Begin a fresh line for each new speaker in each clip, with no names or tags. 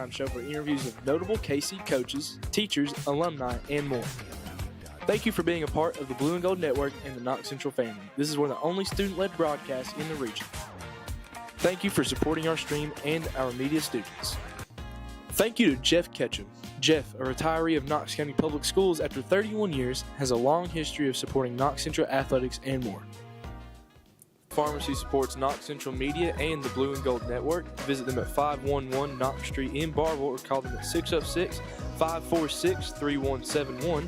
halftime show for interviews of notable KC coaches, teachers, alumni, and more. Thank you for being a part of the Blue and Gold Network and the Knox Central family. This is one of the only student-led broadcasts in the region. Thank you for supporting our stream and our media students. Thank you to Jeff Ketchum. Jeff, a retiree of Knox County Public Schools after 31 years, has a long history of supporting Knox Central athletics and more. Pharmacy supports Knox Central Media and the Blue and Gold Network. Visit them at 511 Knox Street in Barville or call them at 606-546-3171.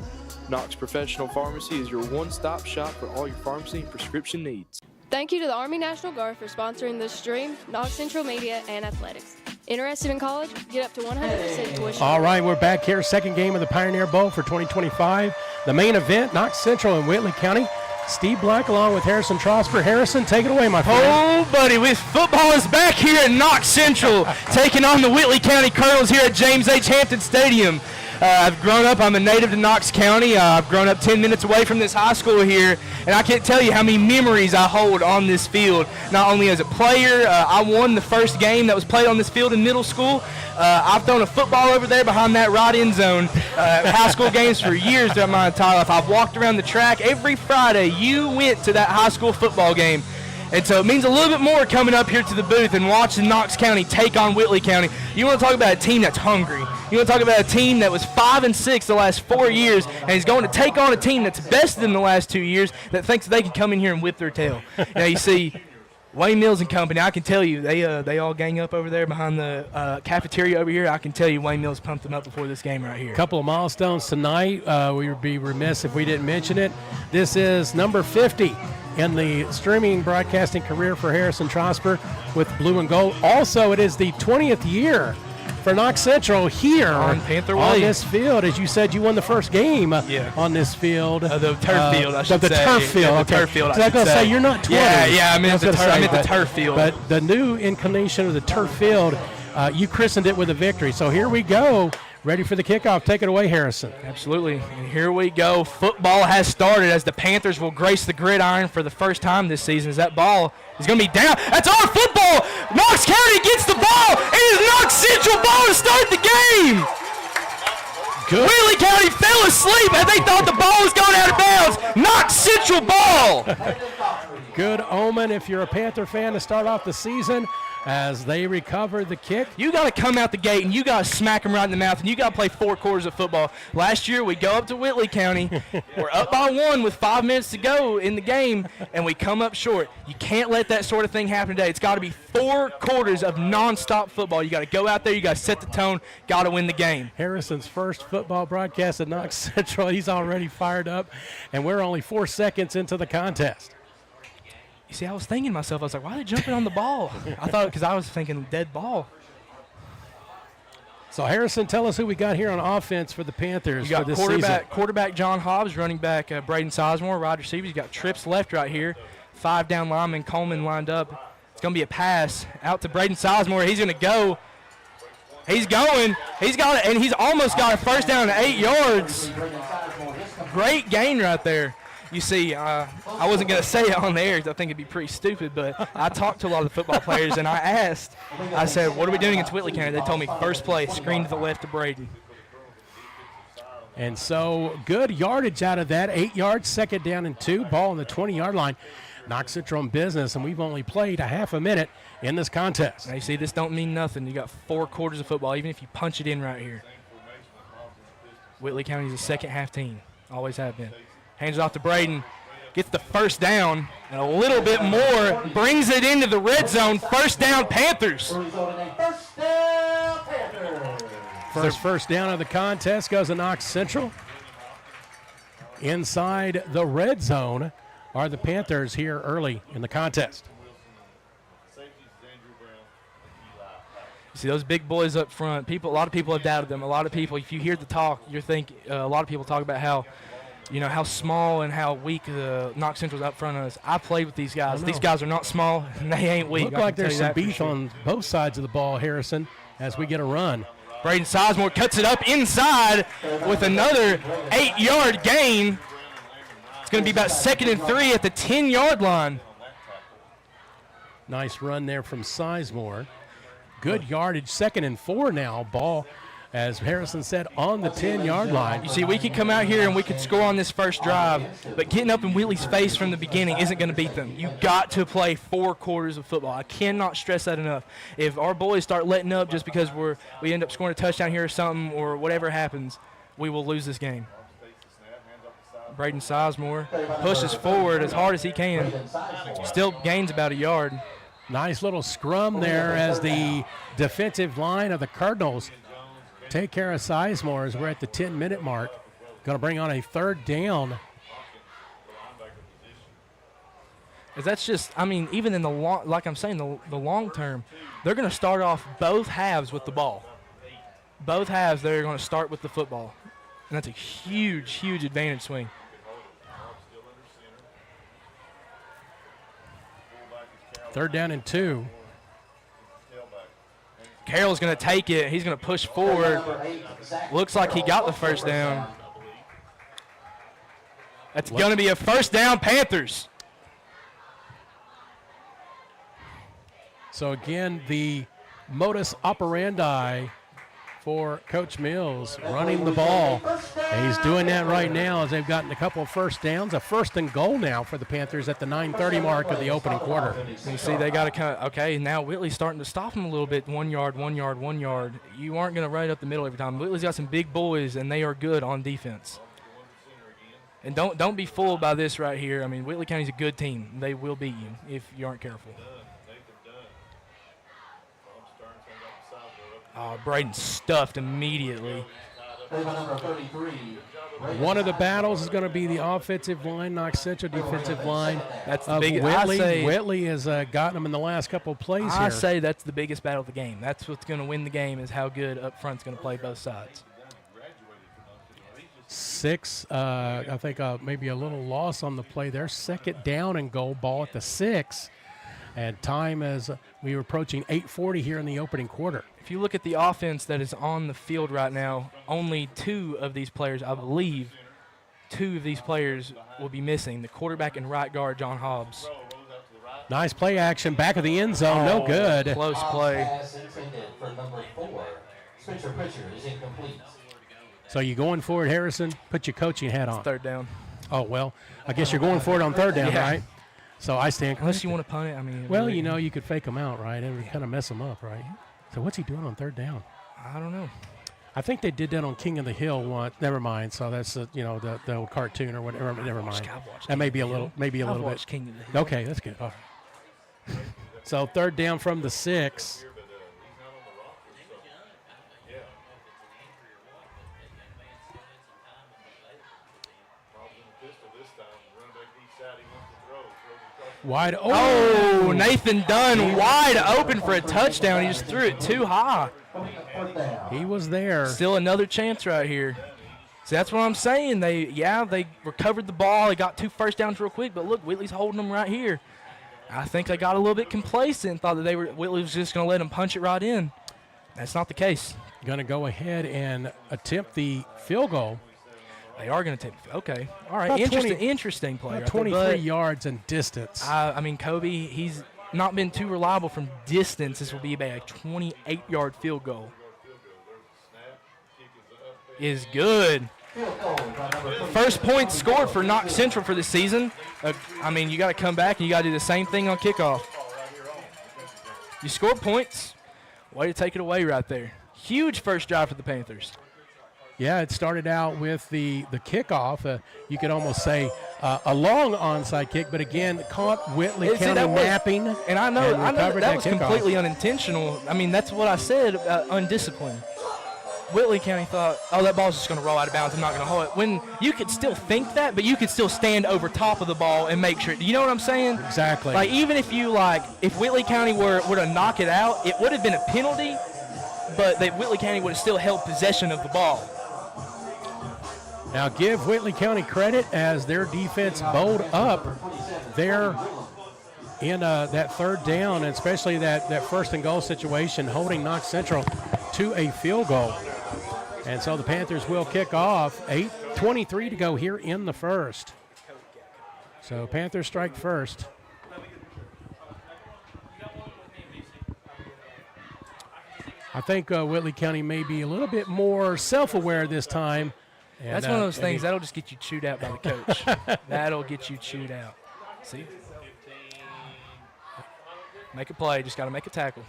Knox Professional Pharmacy is your one-stop shop for all your pharmacy and prescription needs.
Thank you to the Army National Guard for sponsoring this stream, Knox Central Media, and Athletics. Interested in college? Get up to 100% tuition.
All right, we're back here. Second game of the Pioneer Bowl for 2025. The main event, Knox Central in Whitley County. Steve Black along with Harrison Trosper. Harrison, take it away, my friend.
Oh, buddy, with football is back here at Knox Central, taking on the Whitley County Colonels here at James H. Hampton Stadium. I've grown up, I'm a native to Knox County. I've grown up 10 minutes away from this high school here, and I can't tell you how many memories I hold on this field. Not only as a player, I won the first game that was played on this field in middle school. I've thrown a football over there behind that right end zone. High school games for years throughout my entire life. I've walked around the track. Every Friday, you went to that high school football game. And so it means a little bit more coming up here to the booth and watching Knox County take on Whitley County. You want to talk about a team that's hungry. You want to talk about a team that was 5-6 the last 4 years and is going to take on a team that's bested in the last 2 years that thinks they can come in here and whip their tail. Now you see Wayne Mills and company, I can tell you, they all gang up over there behind the cafeteria over here. I can tell you Wayne Mills pumped them up before this game right here.
A couple of milestones tonight. We would be remiss if we didn't mention it. This is number 50 in the streaming broadcasting career for Harrison Trosper with Blue and Gold. Also, it is the 20th year for Knox Central here
on Panther
on
Way.
This field. As you said, you won the first game on this field.
The turf field, I should
say. The turf field.
The turf field,
I was going to say, you're not 20.
Yeah, I meant the turf field.
But the new incarnation of the turf field, you christened it with a victory. So here we go. Ready for the kickoff. Take it away, Harrison.
Absolutely. And here we go. Football has started as the Panthers will grace the gridiron for the first time this season as that ball is going to be down. That's our football. Knox County gets the ball. It is Knox Central ball to start the game. Good. Whitley County fell asleep as they thought the ball was going out of bounds. Knox Central ball.
Good omen if you're a Panther fan to start off the season as they recover the kick.
You got to come out the gate and you got to smack them right in the mouth and you got to play 4 quarters of football. Last year we go up to Whitley County. We're up by 1 with 5 minutes to go in the game and we come up short. You can't let that sort of thing happen today. It's got to be 4 quarters of nonstop football. You got to go out there. You got to set the tone. Got to win the game.
Harrison's first football broadcast at Knox Central. He's already fired up and we're only 4 seconds into the contest.
You see, I was thinking to myself, I was like, why are they jumping on the ball? I thought because I was thinking dead ball.
So, Harrison, tell us who we got here on offense for the Panthers.
You got
for this season.
quarterback John Hobbs, running back Braden Sizemore, wide receiver. You got trips left right here. 5 down lineman Coleman lined up. It's going to be a pass out to Braden Sizemore. He's going to go. He's going. He's got it, and he's almost got a first down at 8 yards. Great gain right there. You see, I wasn't going to say it on the air because I think it'd be pretty stupid, but I talked to a lot of the football players, and I said, what are we doing against Whitley County? They told me first play, screen to the left to Braden.
And so good yardage out of that. 8 yards, second down and 2. Ball on the 20-yard line. Knox Central in business, and we've only played a half a minute in this contest.
Now, you see, this don't mean nothing. You got 4 quarters of football, even if you punch it in right here. Whitley County's a second-half team. Always have been. Hands it off to Braden. Gets the first down, and a little bit more. Brings it into the red zone. First down, Panthers.
First down of the contest goes to Knox Central. Inside the red zone are the Panthers here early in the contest.
You see those big boys up front. A lot of people have doubted them. A lot of people, if you hear the talk, a lot of people talk about how small and how weak the Knox Central's up front of us. I played with these guys. These guys are not small, and they ain't weak.
Look like there's some beef on both sides of the ball, Harrison, as we get a run.
Braden Sizemore cuts it up inside with another 8-yard gain. It's going to be about 2nd and 3 at the 10-yard line.
Nice run there from Sizemore. Good yardage. 2nd and 4 now. Ball, as Harrison said, on the 10-yard line.
You see, we could come out here and we could score on this first drive, but getting up in Whitley's face from the beginning isn't going to beat them. You got to play 4 quarters of football. I cannot stress that enough. If our boys start letting up just because we end up scoring a touchdown here or something, or whatever happens, we will lose this game. Braden Sizemore pushes forward as hard as he can. Still gains about a yard.
Nice little scrum there as the defensive line of the Cardinals take care of Sizemore as we're at the 10-minute mark. Going to bring on a 3rd down.
That's just, I mean, even in the long, like I'm saying, the long term, they're going to start off both halves with the ball. Both halves, they're going to start with the football. And that's a huge, huge advantage swing.
Third down and 2.
Carroll's going to take it. He's going to push forward. Looks like he got the first down. That's going to be a first down, Panthers.
So again, the modus operandi for Coach Mills, running the ball. And he's doing that right now as they've gotten a couple of first downs. A 1st and goal now for the Panthers at the 9:30 mark of the opening quarter.
And you see, they got to kind of, okay, now Whitley's starting to stop him a little bit. 1 yard, 1 yard, 1 yard. You aren't going to run it up the middle every time. Whitley's got some big boys, and they are good on defense. And don't be fooled by this right here. I mean, Whitley County's a good team. They will beat you if you aren't careful. Oh, Braden stuffed immediately.
One of the battles is going to be the offensive line, Knox Central defensive line.
That's the biggest.
Whitley has gotten them in the last couple of plays here.
I say that's the biggest battle of the game. That's what's going to win the game, is how good up front's going to play both sides.
6, I think maybe a little loss on the play there. 2nd down and goal, ball at the 6. And time as we were approaching 8:40 here in the opening quarter.
If you look at the offense that is on the field right now, only 2 of these players, I believe, 2 of these players will be missing. The quarterback and right guard, John Hobbs.
Nice play action, back of the end zone, no good.
Close play.
So you going for it, Harrison? Put your coaching hat on.
3rd down.
Oh, well, I guess you're going for it on 3rd down, right? So I stand corrected.
Unless you want to punt it, I mean.
Well, you know, you could fake them out, right? It would kind of mess them up, right? So what's he doing on 3rd down?
I don't know.
I think they did that on King of the Hill once. Never mind. So that's the old cartoon or whatever. Never mind. That may be a little, bit.
King of the Hill.
Okay, that's good. All right. So 3rd down from the 6. Wide open.
Oh, Nathan Dunn wide open for a touchdown. He just threw it too high.
He was there.
Still another chance right here. See, that's what I'm saying. They recovered the ball. They got 2 first downs real quick, but look, Whitley's holding them right here. I think they got a little bit complacent, thought that Whitley was just going to let them punch it right in. That's not the case.
Going to go ahead and attempt the field goal.
They are going to take – okay. All right, interesting play.
About 23 yards in distance.
I mean, Kobe, he's not been too reliable from distance. This will be about a 28-yard field goal. Is good. First point scored for Knox Central for the season. I mean, you got to come back and you got to do the same thing on kickoff. You scored points. Way to take it away right there. Huge first drive for the Panthers.
Yeah, it started out with the kickoff. You could almost say a long onside kick, but again, caught Whitley County napping.
And I know that was completely unintentional. I mean, that's what I said, undisciplined. Whitley County thought, oh, that ball's just going to roll out of bounds. I'm not going to hold it. When you could still think that, but you could still stand over top of the ball and make sure. You know what I'm saying?
Exactly.
Like, even if Whitley County were to knock it out, it would have been a penalty, but Whitley County would have still held possession of the ball.
Now give Whitley County credit as their defense bowled up there in that 3rd down, and especially that 1st and goal situation, holding Knox Central to a field goal. And so the Panthers will kick off. 8:23 to go here in the 1st. So Panthers strike first. I think Whitley County may be a little bit more self-aware this time. And,
That's one of those things that'll just get you chewed out by the coach. That'll get you chewed out. See? Make a play. Just got to make a tackle.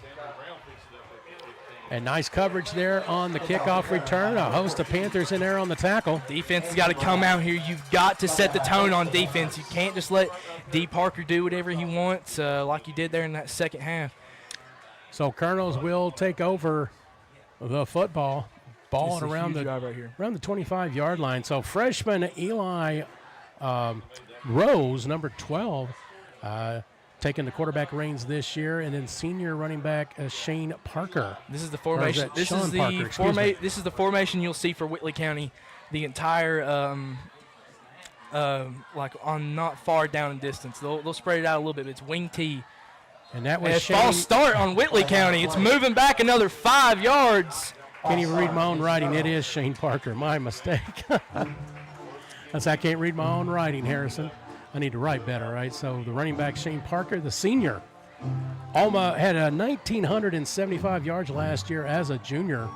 And nice coverage there on the kickoff return. A host of Panthers in there on the tackle.
Defense has got to come out here. You've got to set the tone on defense. You can't just let D. Parker do whatever he wants like he did there in that second half.
So Colonels will take over the football. Ball around the around the 25-yard line. So freshman Eli Rose, number 12, taking the quarterback reins this year, and then senior running back Shane Parker.
This is the formation. This is the formation you'll see for Whitley County. The entire like on not far down in distance. They'll spread it out a little bit. But it's wing T.
And that was Shane.
False start on Whitley County. It's moving back another 5 yards.
Can't even read my own writing. It is Shane Parker. My mistake. I can't read my own writing, Harrison. I need to write better, right? So the running back, Shane Parker, the senior. Alma had 1,975 yards last year as a junior.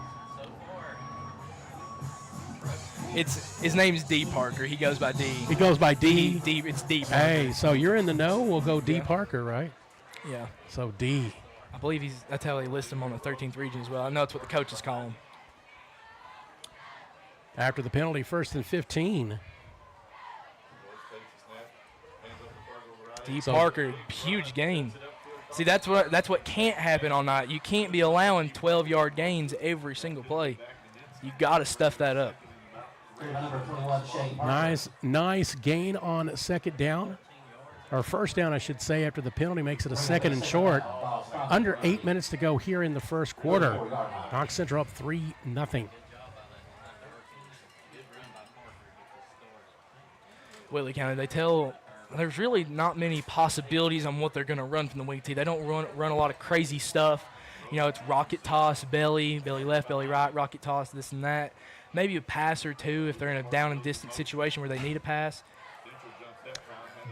His name's D. Parker. He goes by D.
He goes by D?
It's D. Parker.
Hey, so you're in the know. We'll go D. Parker, right?
Yeah.
So D.
I believe that's how they list him on the 13th region as well. I know it's what the coaches call him.
After the penalty, 1st and 15.
D. Parker, huge gain. See, that's what can't happen all night. You can't be allowing 12-yard gains every single play. You got to stuff that up.
Nice gain on second down. Or first down, I should say, after the penalty makes it a 2nd and short. Under 8 minutes to go here in the first quarter. Knox Central up 3-0.
Whitley County, there's really not many possibilities on what they're going to run from the wing tee. They don't run a lot of crazy stuff. You know, it's rocket toss, belly left, belly right, rocket toss, this and that. Maybe a pass or two if they're in a down and distance situation where they need a pass.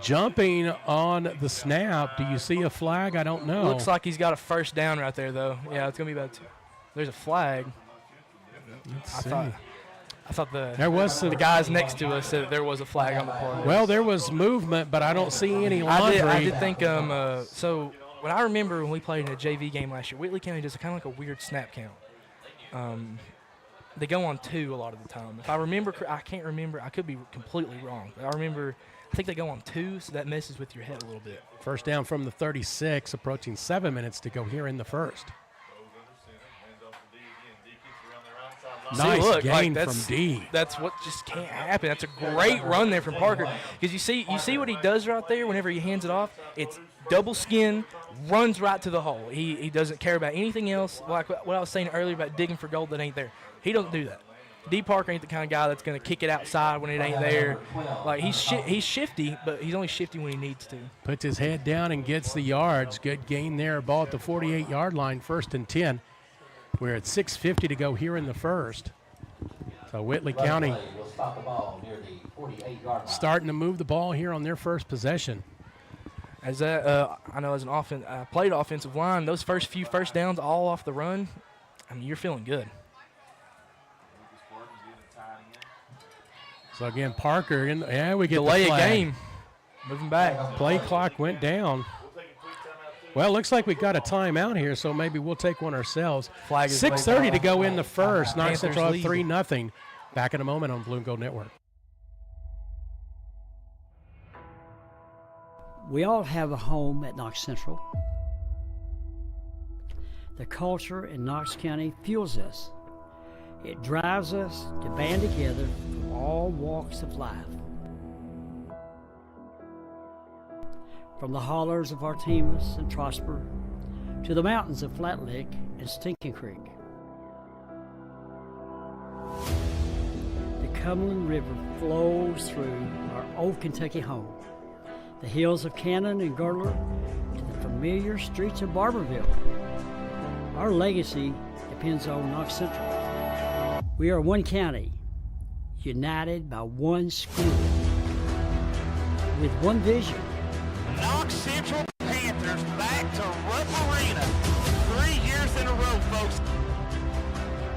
Jumping on the snap. Do you see a flag? I don't know.
Looks like he's got a first down right there, though. Yeah, it's going to be about there's a flag. I thought the guys next to us said that there was a flag on the play.
Well, there was movement, but I don't see any laundry.
I did think so when I remember when we played in a JV game last year, Whitley County does kind of like a weird snap count. They go on 2 a lot of the time. If I remember, I can't remember. I could be completely wrong. But I think they go on 2, so that messes with your head a little bit.
First down from the 36, approaching 7 minutes to go here in the first. Nice gain from D.
That's what just can't happen. That's a great run there from Parker. Because you see what he does right there whenever he hands it off? It's double skin, runs right to the hole. He doesn't care about anything else, like what I was saying earlier about digging for gold that ain't there. He doesn't do that. D. Parker ain't the kind of guy that's going to kick it outside when it ain't there. Like he's shifty, but he's only shifty when he needs to.
Puts his head down and gets the yards. Good gain there. Ball at the 48-yard line, 1st and 10. We're at 6:50 to go here in the first. So Whitley County starting to move the ball here on their first possession.
As I know, as an played offensive line, those first few first downs all off the run. I mean, you're feeling good.
So again, Parker, we get
delay
the flag.
A game, moving back.
Play clock went down. Well, looks like we got a timeout here, so maybe we'll take one ourselves. 6:30 to go in the first. Knox Central up 3-0. Back in a moment on Blue and Gold Network.
We all have a home at Knox Central. The culture in Knox County fuels us. It drives us to band together from all walks of life. From the hollers of Artemis and Trosper to the mountains of Flat Lick and Stinking Creek. The Cumberland River flows through our old Kentucky home. The hills of Cannon and Girdler to the familiar streets of Barberville. Our legacy depends on Knox Central. We are one county, united by one school, with one vision.
Knox Central Panthers back to Rupp Arena. 3 years in a row, folks.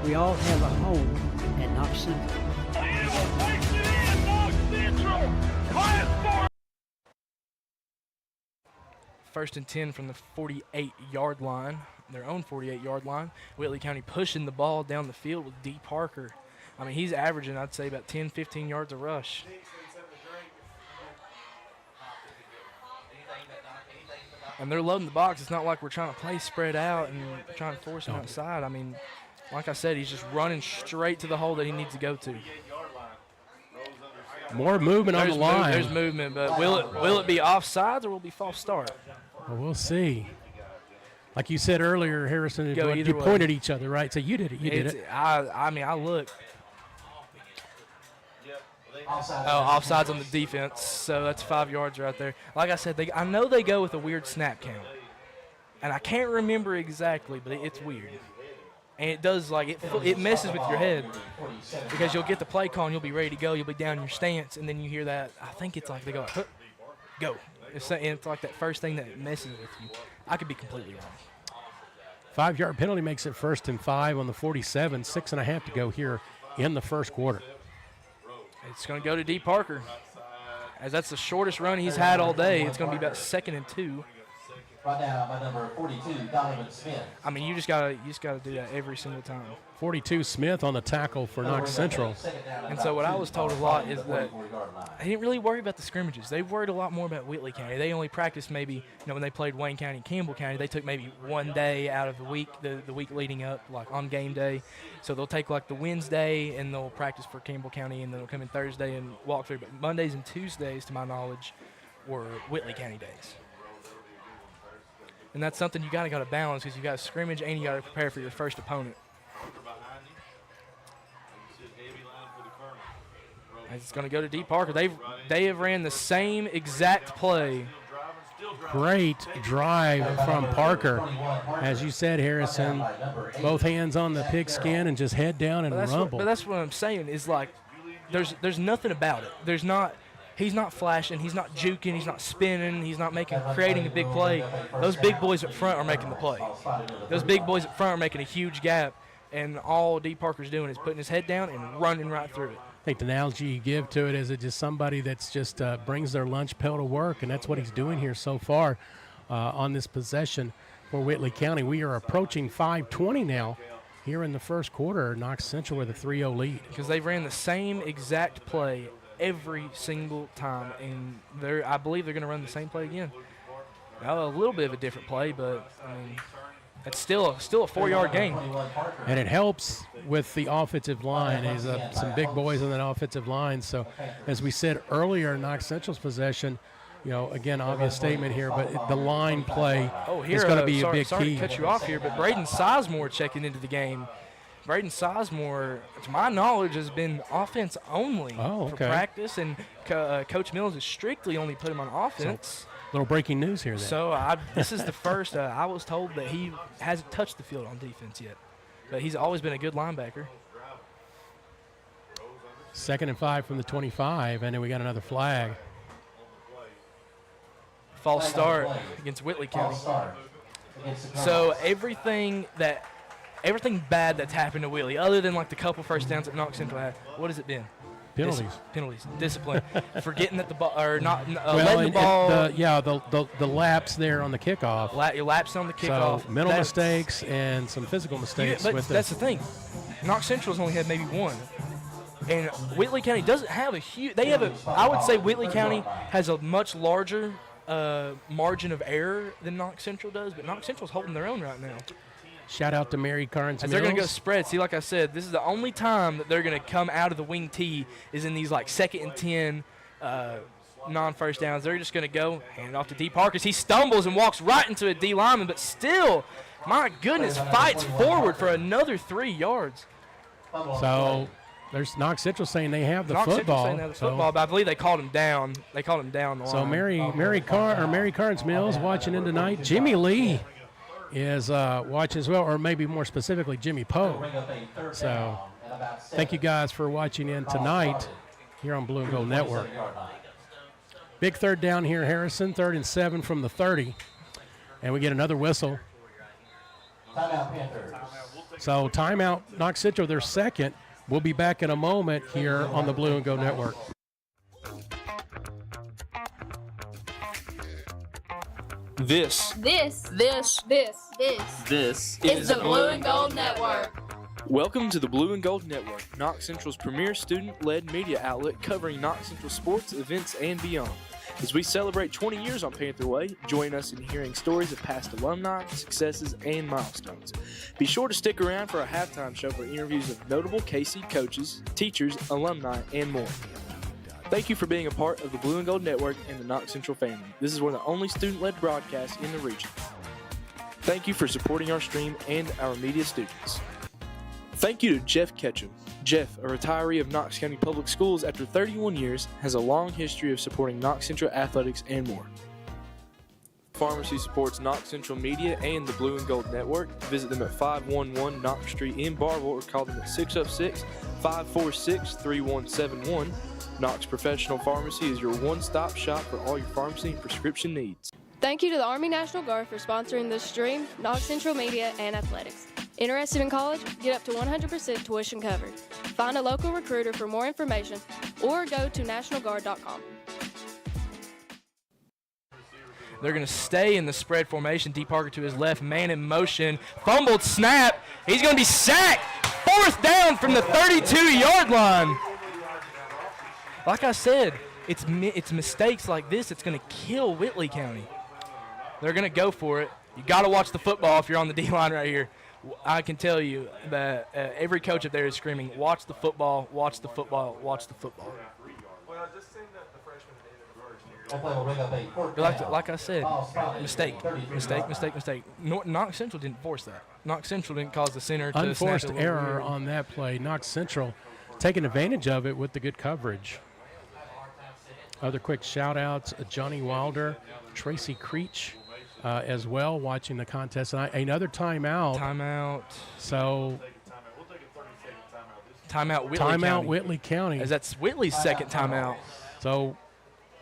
We all have a home at Knox Central.
First and 10 from the 48-yard line, their own 48-yard line. Whitley County pushing the ball down the field with D. Parker. I mean, he's averaging, I'd say, about 10, 15 yards a rush. And they're loading the box. It's not like we're trying to play spread out and trying to force him outside. I mean, like I said, he's just running straight to the hole that he needs to go to.
More movement on the line.
There's movement, but will it be offsides or will it be false start?
Well, we'll see. Like you said earlier, Harrison,
You
pointed at each other, right? So you did it. You did it.
I mean, I look. Offsides on the defense, so that's 5 yards right there. Like I said, I know they go with a weird snap count, and I can't remember exactly, but it's weird. And it does, like, it messes with your head because you'll get the play call and you'll be ready to go. You'll be down in your stance, and then you hear that. I think it's like they go, go. It's like that first thing that messes with you. I could be completely wrong.
5-yard penalty makes it 1st and 5 on the 47. 6.5 to go here in the first quarter.
It's going to go to D. Parker. As that's the shortest run he's had all day. It's going to be about 2nd and 2.
Brought down by number 42, Donovan Smith.
I mean, you just gotta do that every single time.
42 Smith on the tackle for Knox Central.
And so what I was told a lot is that I didn't really worry about the scrimmages. They worried a lot more about Whitley County. They only practiced maybe, when they played Wayne County and Campbell County, they took maybe one day out of the week, the week leading up, like on game day. So they'll take like the Wednesday and they'll practice for Campbell County, and then they'll come in Thursday and walk through. But Mondays and Tuesdays, to my knowledge, were Whitley County days. And that's something you got to balance because you got to scrimmage and you got to prepare for your first opponent. It's going to go to D. Parker. They have ran the same exact play.
Great drive from Parker. As you said, Harrison, both hands on the pigskin and just head down and rumble.
But that's what I'm saying is, like, there's nothing about it. He's not flashing. He's not juking. He's not spinning. He's not creating a big play. Those big boys up front are making the play. Those big boys up front are making a huge gap, and all D. Parker's doing is putting his head down and running right through it.
I think the analogy you give to it is it just somebody that's just brings their lunch pail to work, and that's what he's doing here so far on this possession for Whitley County. We are approaching 5:20 now here in the first quarter. Knox Central with a 3-0 lead.
Because they ran the same exact play every single time, and I believe they're going to run the same play again. Now, a little bit of a different play, but I mean, it's still a 4-yard gain.
And it helps with the offensive line. There's some big boys on that offensive line. So, as we said earlier, Knox Central's possession, again, obvious statement here, but the line play is going to be a big key.
Sorry to cut you off here, but Braden Sizemore checking into the game. Braden Sizemore, to my knowledge, has been offense only for practice, and Coach Mills has strictly only put him on offense.
Little breaking news here then.
So this is the first. I was told that he hasn't touched the field on defense yet, but he's always been a good linebacker.
2nd and 5 from the 25, and then we got another flag.
False start against Whitley County. So everything bad that's happened to Whitley, other than like the couple first downs that Knox Central had, what has it been?
Penalties,
discipline, forgetting that the ball or not letting the ball.
The laps there on the kickoff.
Laps on the kickoff.
So mental mistakes and some physical mistakes.
But that's the thing. Knox Central's only had maybe one, and Whitley County doesn't have a huge. I would say Whitley County has a much larger margin of error than Knox Central does, but Knox Central's holding their own right now.
Shout out to Mary Carnes Mills.
They're going to go spread. See, like I said, this is the only time that they're going to come out of the wing tee is in these, like, 2nd and 10 non-first downs. They're just going to go, hand it off to D. Parker. He stumbles and walks right into a D lineman, but still, my goodness, fights forward for another 3 yards.
So there's Knox Central saying they have the football.
But I believe they called him down. They called him down the line.
So Mary Carnes Mills watching in tonight. Jimmy Lee is watching as well, or maybe more specifically Jimmy Poe. So thank you guys for watching in tonight here on Blue and Gold Network. Big third down here, Harrison. 3rd and 7 from the 30. And we get another whistle. So timeout, Knox Central, their second. We'll be back in a moment here on the Blue and Go Network.
This
This is the Blue and Gold Network.
Welcome to the Blue and Gold Network, Knox Central's premier student-led media outlet covering Knox Central sports, events, and beyond. As we celebrate 20 years on Panther Way, join us in hearing stories of past alumni, successes, and milestones. Be sure to stick around for a halftime show for interviews of notable KC coaches, teachers, alumni, and more. Thank you for being a part of the Blue and Gold Network and the Knox Central family. This is one of the only student-led broadcasts in the region. Thank you for supporting our stream and our media students. Thank you to Jeff Ketchum. Jeff, a retiree of Knox County Public Schools after 31 years, has a long history of supporting Knox Central athletics and more. Pharmacy supports Knox Central Media and the Blue and Gold Network. Visit them at 511 Knox Street in Barville or call them at 606-546-3171. Knox Professional Pharmacy is your one-stop shop for all your pharmacy and prescription needs.
Thank you to the Army National Guard for sponsoring this stream, Knox Central Media, and Athletics. Interested in college? Get up to 100% tuition covered. Find a local recruiter for more information or go to nationalguard.com.
They're going to stay in the spread formation. D. Parker to his left, man in motion. Fumbled snap. He's going to be sacked. 4th down from the 32-yard line. Like I said, it's mistakes like this that's going to kill Whitley County. They're going to go for it. You got to watch the football if you're on the D-line right here. I can tell you that every coach up there is screaming, watch the football, watch the football, watch the football.
Well, just seeing that the freshman did it the first year.
Like I said, mistake. Knox Central didn't force that. Knox Central didn't cause the center to
Unforced
snap
error on that play. Knox Central taking advantage of it with the good coverage. Other quick shout-outs, Johnny Wilder, Tracy Creech as well, watching the contest. And another timeout. So
timeout
Whitley County.
As that's Whitley's second timeout.
So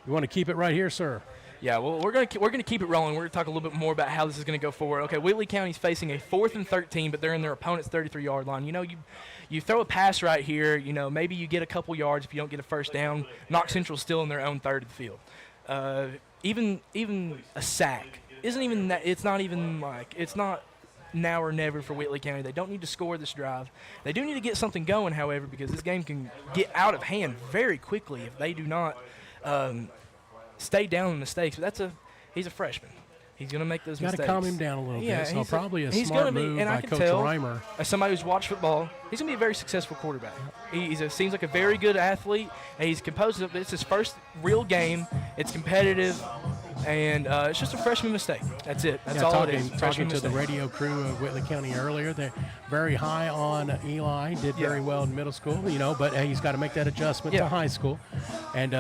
you want to keep it right here, sir?
Yeah, well, we're gonna keep it rolling. We're gonna talk a little bit more about how this is gonna go forward. Okay, Whitley County's facing a 4th and 13, but they're in their opponent's 33-yard line. You know, you throw a pass right here. You know, maybe you get a couple yards if you don't get a first down. Knox Central's still in their own third of the field. Even a sack isn't even that. It's not now or never for Whitley County. They don't need to score this drive. They do need to get something going, however, because this game can get out of hand very quickly if they do not stay down in mistakes. But he's a freshman. He's going to make those mistakes.
Got to calm him down a little bit. So probably a smart move by Coach Reimer.
As somebody who's watched football, he's going to be a very successful quarterback. He seems like a very good athlete, and he's composed of it. It's his first real game. It's competitive, and it's just a freshman mistake. That's it. That's all it is.
Talking to the radio crew of Whitley County earlier, they're very high on Eli. Did very well in middle school, but he's got to make that adjustment to high school. And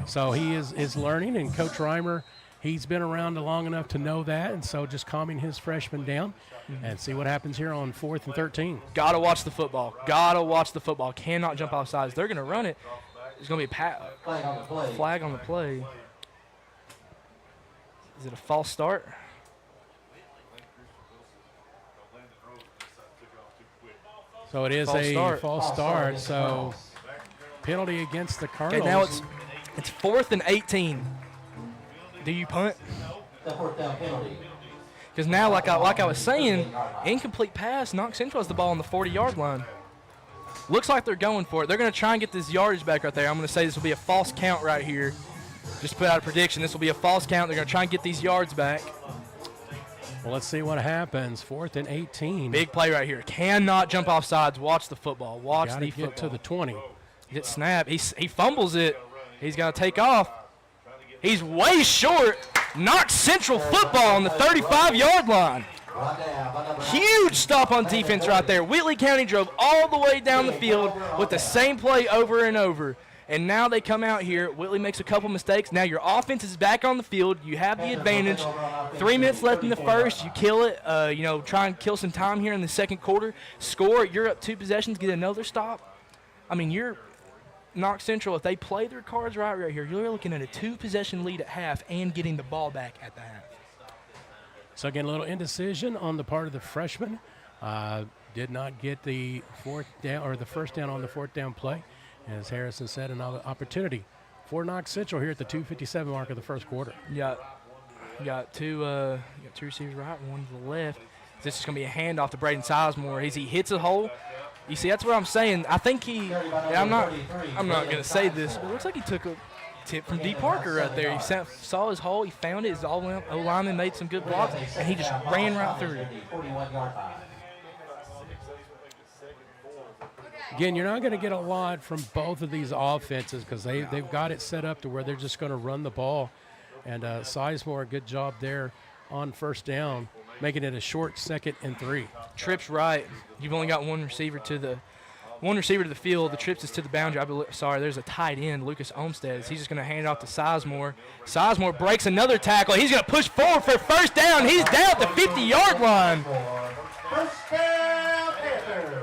so he is learning, and Coach Reimer, he's been around long enough to know that, and so just calming his freshmen down and see what happens here on 4th and 13.
Got to watch the football. Cannot jump off sides. They're going to run it. There's going to be a flag on the play. Is it a false start?
So it is false start. So penalty against the Cardinals.
Okay, now it's 4th and 18. Do you punt? Because now, like I was saying, incomplete pass. Knox Central has the ball on the 40-yard line. Looks like they're going for it. They're going to try and get this yardage back right there. I'm going to say this will be a false count right here. Just put out a prediction. This will be a false count. They're going to try and get these yards back.
Well, let's see what happens. 4th and 18.
Big play right here. Cannot jump off sides. Watch the football.
Gotta get to the 20.
Get snapped. He fumbles it. He's got to take off. He's way short. Knox Central football on the 35-yard line. Huge stop on defense right there. Whitley County drove all the way down the field with the same play over and over. And now they come out here. Whitley makes a couple mistakes. Now your offense is back on the field. You have the advantage. 3 minutes left in the first. You kill it. Try and kill some time here in the second quarter. Score. You're up 2 possessions. Get another stop. I mean, you're Knox Central. If they play their cards right here, you're looking at a 2-possession lead at half and getting the ball back at the half.
So again, a little indecision on the part of the freshman. did not get the first down on the fourth down play. As Harrison said, another opportunity for Knox Central here at the 2:57 mark of the first quarter.
You got two receivers right and one to the left. This is going to be a handoff to Braden Sizemore. As he hits a hole, you see, that's what I'm saying. I think I'm not going to say this, but it looks like he took a tip from D. Parker right there. He saw his hole, he found it. His O-lineman made some good blocks, and he just ran right through it.
Again, you're not going to get a lot from both of these offenses because they've got it set up to where they're just going to run the ball. And Sizemore, a good job there on first down, making it a short 2nd and 3.
Trips right. You've only got one receiver to the field. The trips is to the boundary. There's a tight end, Lucas Olmstead. He's just going to hand it off to Sizemore. Sizemore breaks another tackle. He's going to push forward for first down. He's down at the 50-yard line.
First down, Panthers.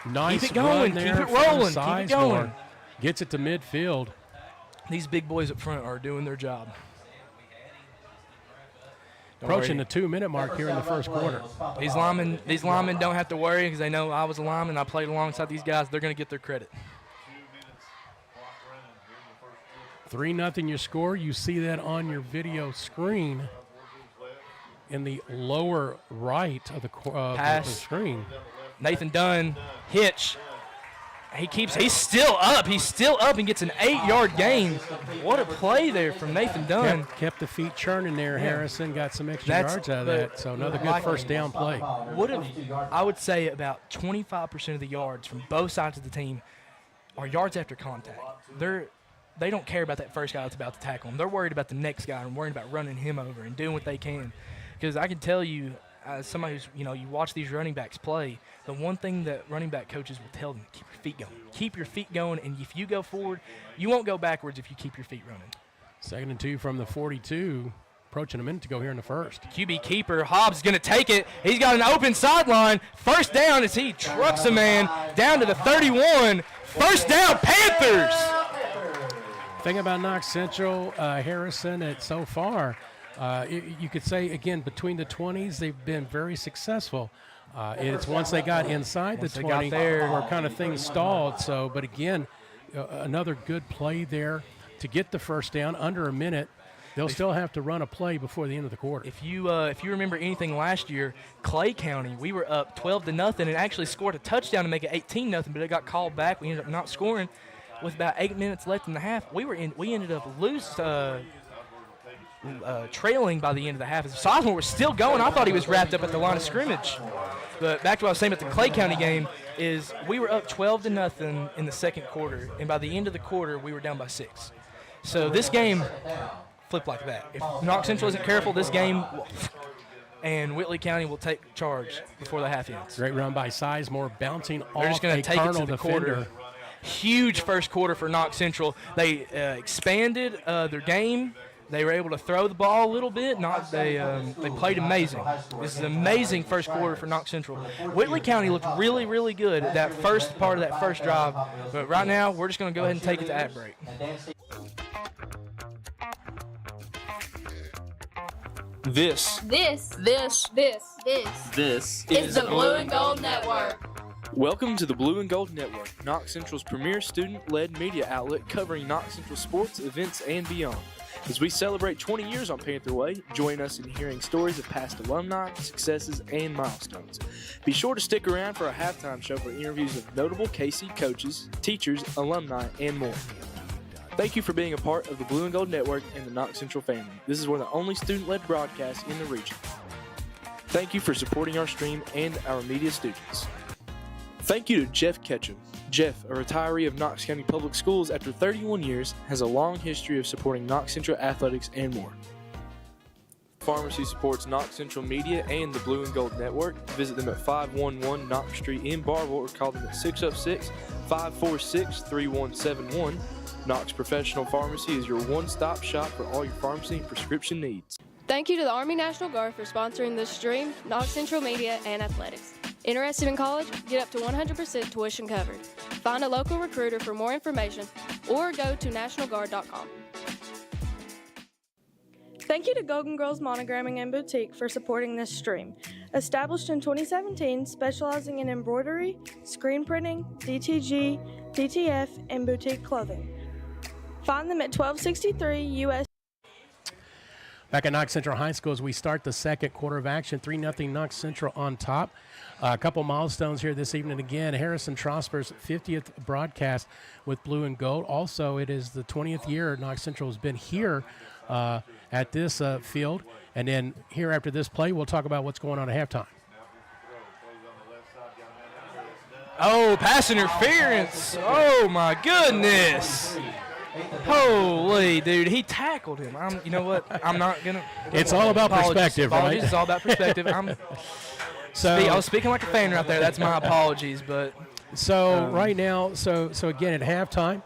Nice
keep it going.
Run there
keep it rolling.
from
Keep it going.
Gets it to midfield.
These big boys up front are doing their job.
Approaching the 2-minute mark here in the first quarter.
These linemen don't have to worry because they know I was a lineman. I played alongside these guys. They're going to get their credit.
3-0 your score. You see that on your video screen in the lower right of the screen.
Nathan Dunn, hitch. He's still up. He's still up and gets an 8-yard gain. What a play there from Nathan Dunn.
Kept the feet churning there. Harrison got some extra yards out of that. So another good first down play.
I would say about 25% of the yards from both sides of the team are yards after contact. They don't care about that first guy that's about to tackle them. They're worried about the next guy and worried about running him over and doing what they can. Because I can tell you, as somebody who's, you watch these running backs play, the one thing that running back coaches will tell them, keep your feet going. Keep your feet going, and if you go forward, you won't go backwards if you keep your feet running.
2nd and 2 from the 42. Approaching a minute to go here in the first.
QB keeper, Hobbs is going to take it. He's got an open sideline. First down as he trucks a man down to the 31. First down, Panthers!
Thing about Knox Central, Harrison, so far, you could say, again, between the 20s, they've been very successful. It's once they got inside the 20 where kind of things stalled. So, but again, another good play there to get the first down under a minute. They'll still have to run a play before the end of the quarter.
If you remember anything last year, Clay County, we were up 12-0 and actually scored a touchdown to make it 18-0, but it got called back. We ended up not scoring with about 8 minutes left in the half. We ended up trailing by the end of the half. Sizemore was still going. I thought he was wrapped up at the line of scrimmage. But back to what I was saying about the Clay County game is we were up 12-0 in the second quarter, and by the end of the quarter, we were down by 6. So this game flipped like that. If Knox Central isn't careful, this game and Whitley County will take charge before the half ends.
Great run by Sizemore, bouncing
They're just
off
gonna
a
take it to the
defender.
quarter. Huge first quarter for Knox Central. They expanded their game. They were able to throw the ball a little bit. They played amazing. This is an amazing first quarter for Knox Central. Whitley County looked really, really good at that first part of that first drive. But right now, we're just going to go ahead and take it to ad break.
This
This
is
the Blue and Gold Network.
Welcome to the Blue and Gold Network, Knox Central's premier student-led media outlet covering Knox Central sports, events, and beyond. As we celebrate 20 years on Panther Way, join us in hearing stories of past alumni, successes, and milestones. Be sure to stick around for our halftime show for interviews of notable KC coaches, teachers, alumni, and more. Thank you for being a part of the Blue and Gold Network and the Knox Central family. This is one of the only student-led broadcasts in the region. Thank you for supporting our stream and our media students. Thank you to Jeff Ketchum. Jeff, a retiree of Knox County Public Schools after 31 years, has a long history of supporting Knox Central athletics and more. Pharmacy supports Knox Central Media and the Blue and Gold Network. Visit them at 511 Knox Street in Barville or call them at 606-546-3171. Knox Professional Pharmacy is your one-stop shop for all your pharmacy and prescription needs.
Thank you to the Army National Guard for sponsoring this stream, Knox Central Media, and Athletics. Interested in college? Get up to 100% tuition covered. Find a local recruiter for more information or go to nationalguard.com.
Thank you to Golden Girls Monogramming and Boutique for supporting this stream. Established in 2017, specializing in embroidery, screen printing, DTG, DTF, and boutique clothing. Find them at 1263 US.
Back at Knox Central High School as we start the second quarter of action, 3-0 Knox Central on top. A couple milestones here this evening again. Harrison Trosper's 50th broadcast with blue and gold. Also, it is the 20th year Knox Central has been here at this field. And then here after this play, we'll talk about what's going on at halftime.
Oh, pass interference. Oh, my goodness. Holy, dude, he tackled him. You know what? I'm not going to.
It's all about perspective, right?
It's all about perspective. I was speaking like a fan right there. That's my apologies. But
so right now, so again at halftime,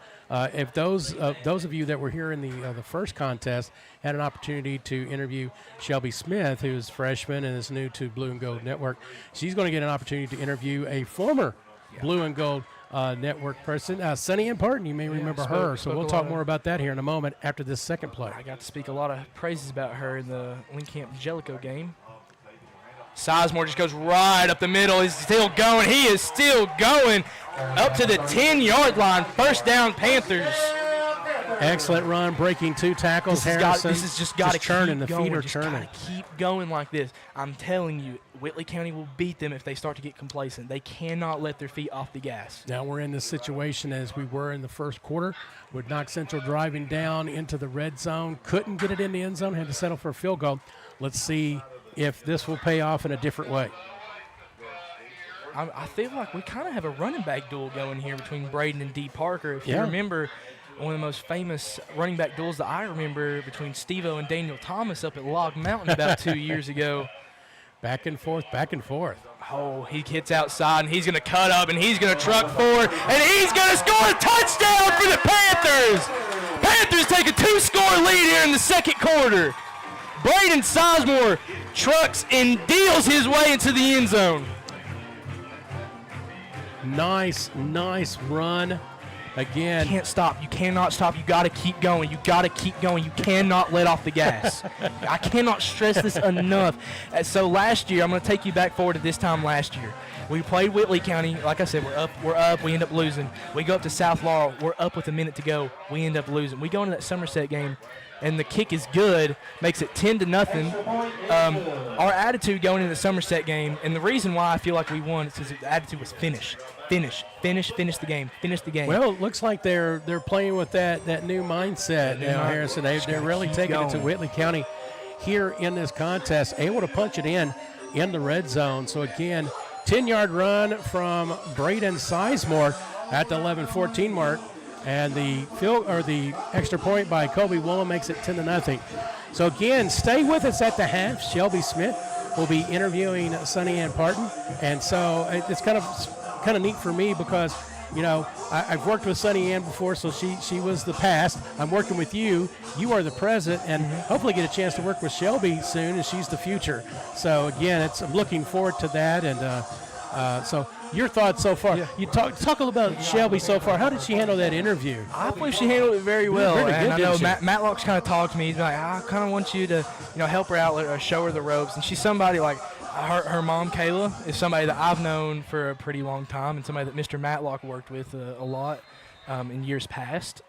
if those of you that were here in the first contest had an opportunity to interview Shelby Smith, who is a freshman and is new to Blue and Gold Network, she's going to get an opportunity to interview a former Blue and Gold Network person, Sunny Ann Parton. You may remember her. So we'll talk more about that here in a moment after this second play.
I got to speak a lot of praises about her in the Lincoln Jellicoe game. Sizemore just goes right up the middle. He's still going. He is still going up to the 10-yard line. First down, Panthers.
Excellent run, breaking 2 tackles.
This has just got to
churning.
Keep
the
going.
feet are
just
churning.
Keep going like this. I'm telling you, Whitley County will beat them if they start to get complacent. They cannot let their feet off the gas.
Now we're in this situation as we were in the first quarter with Knox Central driving down into the red zone. Couldn't get it in the end zone. Had to settle for a field goal. Let's see if this will pay off in a different way.
I feel like we kind of have a running back duel going here between Braden and D. Parker. If you remember, one of the most famous running back duels that I remember between Steve-O and Daniel Thomas up at Log Mountain about 2 years ago.
Back and forth, back and forth.
Oh, he hits outside, and he's going to cut up, and he's going to truck forward, and he's going to score a touchdown for the Panthers. Panthers take a 2-score lead here in the second quarter. Braden Sizemore trucks and deals his way into the end zone.
Nice run. Again.
You can't stop. You cannot stop. You got to keep going. You got to keep going. You cannot let off the gas. I cannot stress this enough. So last year, I'm going to take you back forward to this time last year. We played Whitley County. Like I said, we're up. We end up losing. We go up to South Laurel. We're up with a minute to go. We end up losing. We go into that Somerset game, and the kick is good, makes it 10-0. Our attitude going into the Somerset game, and the reason why I feel like we won is because the attitude was finish the game.
Well, it looks like they're playing with that new mindset now, Harrison. They're really taking it to Whitley County here in this contest, able to punch it in the red zone. So again, 10-yard run from Braden Sizemore at the 11-14 mark, and the extra point by Kobe Woolen makes it 10-0. So again, stay with us at the half. Shelby Smith will be interviewing Sunny Ann Parton, and so it's kind of neat for me because, you know, I've worked with Sunny Ann before, so she was the past. I'm working with you. You are the present, and hopefully get a chance to work with Shelby soon, and she's the future. So again, I'm looking forward to that. And so your thoughts so far? Yeah. You talk a little about Shelby so far. How did she handle that interview?
I believe she handled it very well.
Pretty good,
and I know Matlock's kind of talked to me. He's like, I kind of want you to, help her out, show her the ropes. And she's somebody like. Her mom, Kayla, is somebody that I've known for a pretty long time and somebody that Mr. Matlock worked with a lot in years past.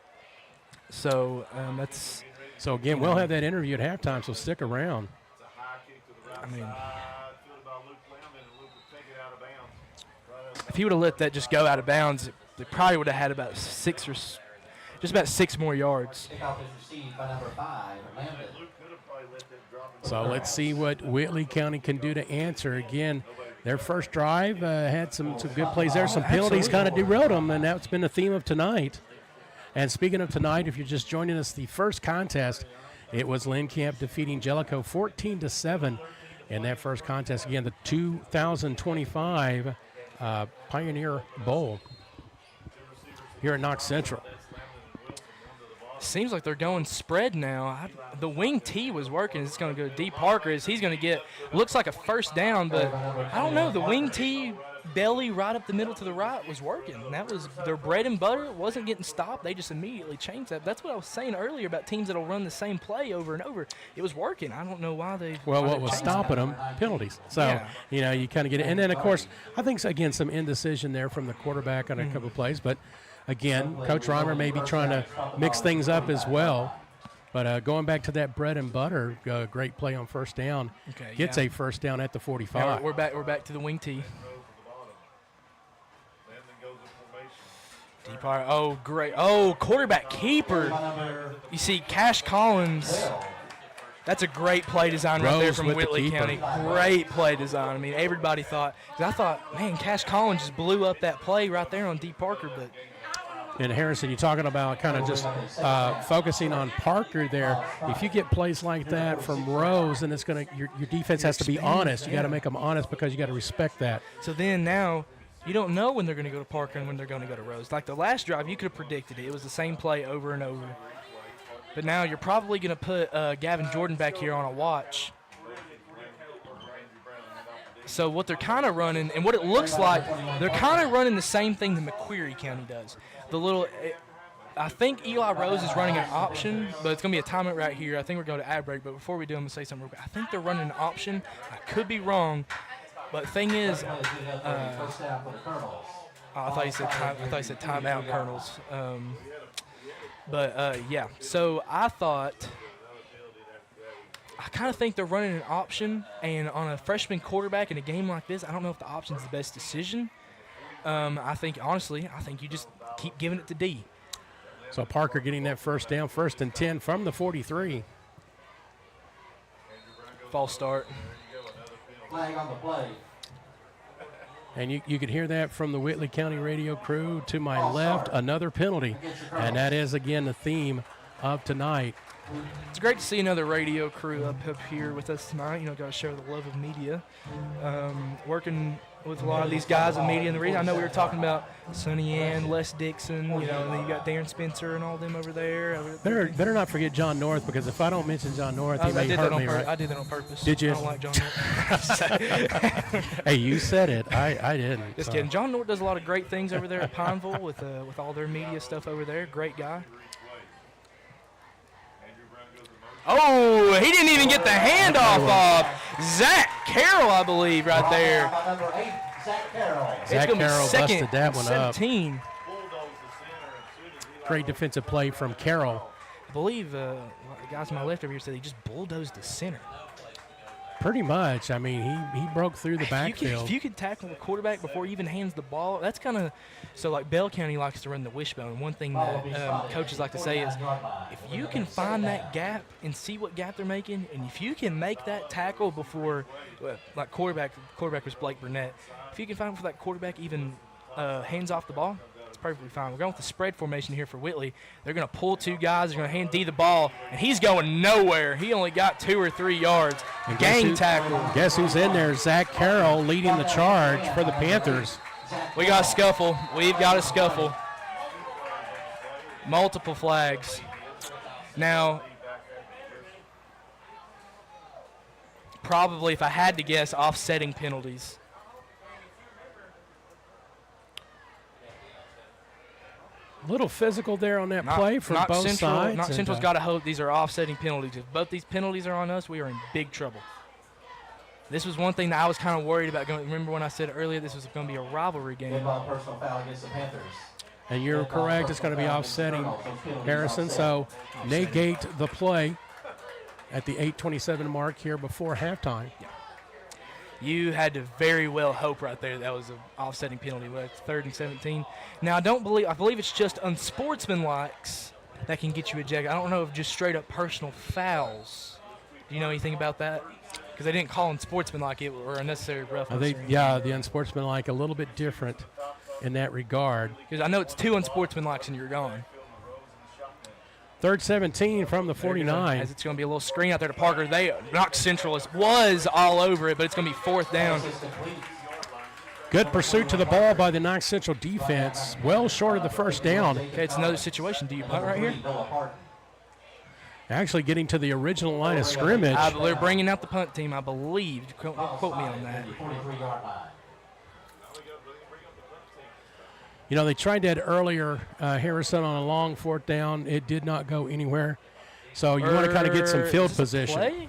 So that's...
So, again, we'll have that interview at halftime, so stick around.
I mean, if he would have let that just go out of bounds, they probably would have had about about 6 more yards.
So let's see what Whitley County can do to answer. Again, their first drive had some good plays there. Some penalties kind of derailed them, and that's been the theme of tonight. And speaking of tonight, if you're just joining us, the first contest, it was Lynn Camp defeating Jellicoe 14-7 in that first contest. Again, the 2025 Pioneer Bowl here at Knox Central.
Seems like they're going spread now. The wing T was working. It's going to go to D. Parker. He's going to get, looks like a first down, but I don't know. The wing T belly right up the middle to the right was working. And that was their bread and butter. It wasn't getting stopped. They just immediately changed that. That's what I was saying earlier about teams that'll run the same play over and over. It was working. I don't know why they.
Well,
why
what
they
was
changed
stopping
that.
them? Penalties. So,
Yeah.
you kind of get it. And then, of course, I think, again, some indecision there from the quarterback on a couple of plays. But, again, Coach Reimer may be trying to mix things up as well. But going back to that bread and butter, great play on first down.
Okay,
Gets a first down at the 45.
Now we're back to the wing tee. Deep art. Oh, great. Oh, quarterback keeper. You see Cash Collins. That's a great play design right there
Rose
from
with the
Whitley
keeper.
County. Great play design. I mean, everybody thought. 'Cause I thought, man, Cash Collins just blew up that play right there on D. Parker. But
And Harrison, you're talking about kind of just focusing on Parker there. If you get plays like that from Rose, then it's going to your defense has to be honest. You got to make them honest because you got to respect that.
so then now you don't know when they're going to go to Parker and when they're going to go to Rose. Like the last drive, you could have predicted it. It was the same play over and over. But now you're probably going to put Gavin Jordan back here on a watch. So what they're kind of running, and what it looks like, they're kind of running the same thing that McQuarrie County does. I think Eli Rose is running an option, but it's going to be a timeout right here. I think we're going to ad break, but before we do, I'm going to say something real quick. I think they're running an option. I could be wrong, but the thing is, I thought you said timeout, Colonels. Yeah. So I kind of think they're running an option, and on a freshman quarterback in a game like this, I don't know if the option is the best decision. I think you just keep giving it to D.
So Parker getting that first down, 1st and 10 from the 43.
False start.
Flag on the play.
And you could hear that from the Whitley County radio crew. To my left, another penalty. And that is, again, the theme of tonight.
It's great to see another radio crew up here with us tonight. Got to share the love of media. Working with a lot of these guys in media. And the reason I know we were talking about Sonny Ann, Les Dixon, and then you got Darren Spencer and all them over there.
Better not forget John North, because if I don't mention John North, he may hurt me, right?
I did that on purpose.
Did you?
I don't like John North.
Hey, you said it. I didn't.
Just
so.
kidding. John North does a lot of great things over there at Pineville with all their media stuff over there. Great guy. Oh, he didn't even get the handoff off. Zach Carroll, I believe, right there.
Number 8, Zach Carroll.
Zach Carroll
second
busted that one up.
17.
Great defensive play from Carroll.
I believe the guys to my left over here said he just bulldozed the center.
Pretty much. I mean, he broke through the backfield.
If you could tackle the quarterback before he even hands the ball, that's kind of – so, like, Bell County likes to run the wishbone. One thing that coaches like to say is if you can find that gap and see what gap they're making, and if you can make that tackle before like quarterback was Blake Burnett, if you can find before that quarterback even hands off the ball, it's perfectly fine. We're going with the spread formation here for Whitley. They're going to pull two guys. They're going to hand D the ball, and he's going nowhere. He only got 2 or 3 yards.
And
Gang tackle.
Guess who's in there? Zach Carroll leading the charge for the Panthers.
We got a scuffle. We've got a scuffle. Multiple flags. Now, probably, if I had to guess, offsetting penalties.
A little physical there on that play from both sides.
Knox Central's got to hope these are offsetting penalties. If both these penalties are on us, we are in big trouble. This was one thing that I was kind of worried about. Remember when I said earlier this was going to be a rivalry game?
Personal foul against the Panthers.
And you're correct. It's going to be offsetting Harrison. So negate the play at the 8:27 mark here before halftime.
Yeah. You had to very well hope right there that was an offsetting penalty. Well, it's 3rd and 17. Now, I believe it's just unsportsmanlikes that can get you ejected. I don't know if just straight up personal fouls. Do you know anything about that? Because they didn't call unsportsmanlike it or unnecessary roughness.
The unsportsmanlike a little bit different in that regard.
Because I know it's 2 unsportsmanlikes and you're gone.
3rd 17 from the 49.
As it's going to be a little screen out there to Parker. Knox Central was all over it, but it's going to be 4th down.
Good pursuit to the ball by the Knox Central defense. Well short of the first down.
Okay, it's another situation. Do you punt right here?
Actually getting to the original line of scrimmage.
They're bringing out the punt team, I believe. Quote me on that.
You know, they tried that earlier, Harrison, on a long 4th down. It did not go anywhere. So you want to kind of get some field position.
Play?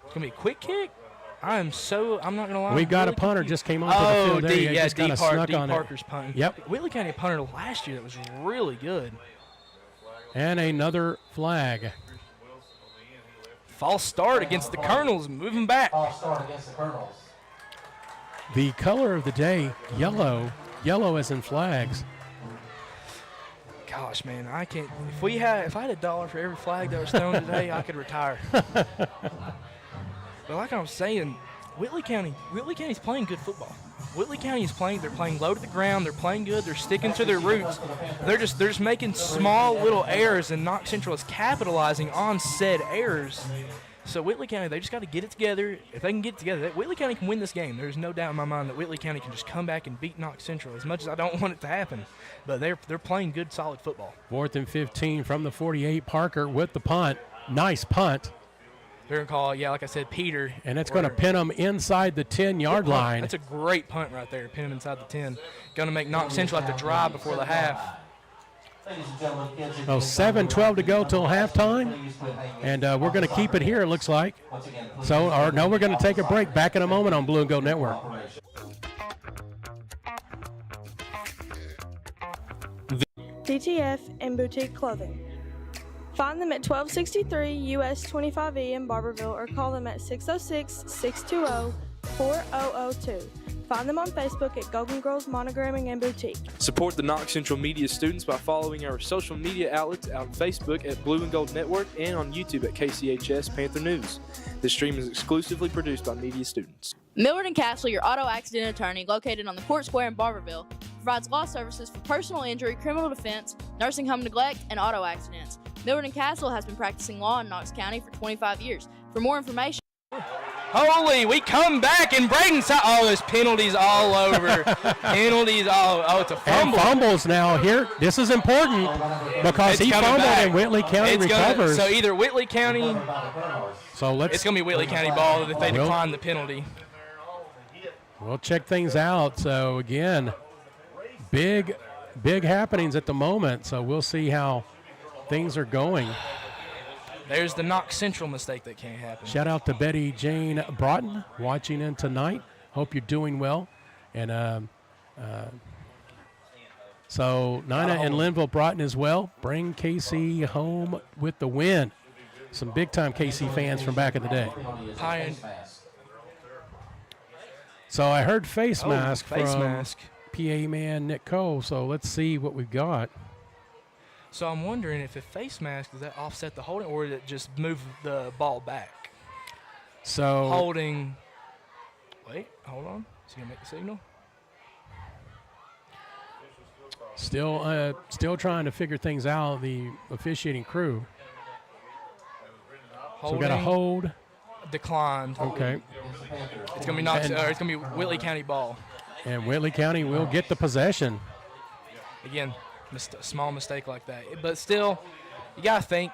It's going to be a quick kick? I'm not going to lie.
We got a punter just came onto the field there.
Yeah,
just kind of snuck on
Parker's punt.
Yep.
Whitley County punted last year that was really good.
And another flag.
False start against the Colonels, moving back.
False start against the Colonels.
The color of the day, yellow. Yellow as in flags.
Gosh, man, I can't. If I had $1 for every flag that was thrown today, I could retire. But like I was saying, Whitley County's playing good football. Whitley County is playing. They're playing low to the ground. They're playing good. They're sticking to their roots. They're just making small little errors, and Knox Central is capitalizing on said errors. So Whitley County, they just got to get it together. If they can get it together, Whitley County can win this game. There's no doubt in my mind that Whitley County can just come back and beat Knox Central. As much as I don't want it to happen, but they're playing good, solid football.
4th and 15 from the 48. Parker with the punt. Nice punt.
They're going to call, like I said, Peter.
And it's going to pin them inside the 10-yard line.
That's a great punt right there, pin them inside the 10. Going to make Knox Central have to drive before the half.
So 7:12 to go till halftime. And we're going to keep it here, it looks like. We're going to take a break. Back in a moment on Blue and Gold Network.
DTF and Boutique Clothing. Find them at 1263 US 25E in Barberville or call them at 606-620-4002. Find them on Facebook at Golden Girls Monogramming and Boutique.
Support the Knox Central Media students by following our social media outlets on Facebook at Blue and Gold Network and on YouTube at KCHS Panther News. This stream is exclusively produced by media students.
Millward and Castle, your auto accident attorney, located on the Court Square in Barberville, provides law services for personal injury, criminal defense, nursing home neglect, and auto accidents. Millward and Castle has been practicing law in Knox County for 25 years. For more information,
Holy, we come back and Braden there's penalties all over. Penalties it's a fumble.
And fumbles now here. This is important because he fumbled and Whitley County recovers.
So either Whitley County,
it's going
to be Whitley County ball if they decline the penalty.
We'll check things out. So again, big happenings at the moment. So we'll see how things are going.
There's the Knox Central mistake that can't happen.
Shout out to Betty Jane Broughton watching in tonight. Hope you're doing well. And so Nina and Linville Broughton as well. Bring KC home with the win. Some big-time KC fans from back in the day. So I heard face mask from PA man Nick Cole. So let's see what we've got.
So I'm wondering if a face mask, does that offset the holding, or did it just move the ball back?
So
holding. Wait, hold on. Is he gonna make the signal?
Still trying to figure things out. The officiating crew. So we got a hold.
Declined.
Okay.
It's gonna be it's gonna be Whitley County ball.
And Whitley County will get the possession.
Again. Small mistake like that. But still, you got to think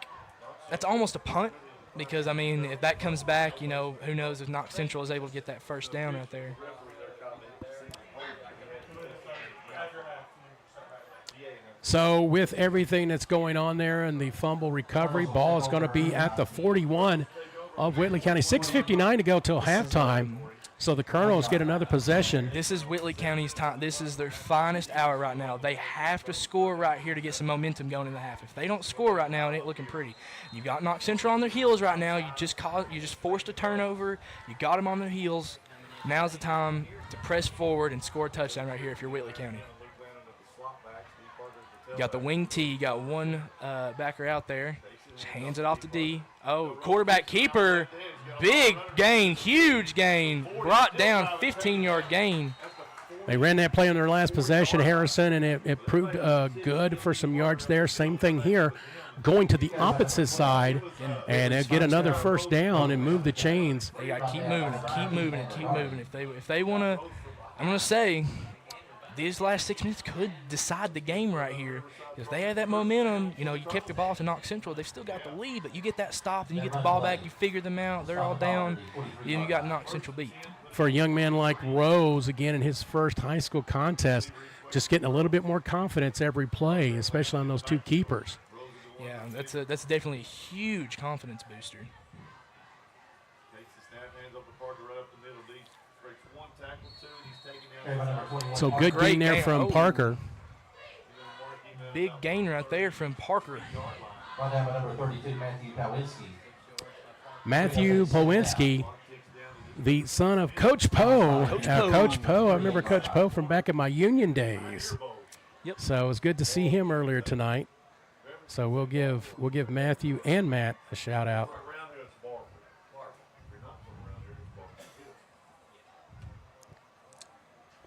that's almost a punt because, I mean, if that comes back, who knows if Knox Central is able to get that first down out there.
So with everything that's going on there and the fumble recovery, ball is going to be at the 41 of Whitley County. 6:59 to go till halftime. So the Colonels get another possession.
This is Whitley County's time. This is their finest hour right now. They have to score right here to get some momentum going in the half. If they don't score right now, it ain't looking pretty. You got Knox Central on their heels right now. You just forced a turnover. You got them on their heels. Now's the time to press forward and score a touchdown right here if you're Whitley County. You got the wing T. You got one backer out there. Just hands it off to D. Oh, quarterback keeper. Big gain, huge gain. Brought down 15-yard gain.
They ran that play on their last possession, Harrison, and it proved good for some yards there. Same thing here. Going to the opposite side and get another first down and move the chains.
They got to keep moving and keep moving and keep moving. If they want to, I'm going to say, these last 6 minutes could decide the game right here. If they had that momentum, you kept the ball to Knox Central, they've still got the lead, but you get that stop and you get the ball back, you figure them out, they're all down, and you got Knox Central beat.
For a young man like Rose, again, in his first high school contest, just getting a little bit more confidence every play, especially on those two keepers.
Yeah, that's definitely a huge confidence booster.
So good gain there from Parker.
Big gain right there from Parker.
Brought down by number 32, Matthew Pawinski.
Matthew Powinski, the son of Coach Poe. Coach Poe, I remember Coach Poe from back in my Union days.
Yep.
So it was good to see him earlier tonight. So we'll give Matthew and Matt a shout out.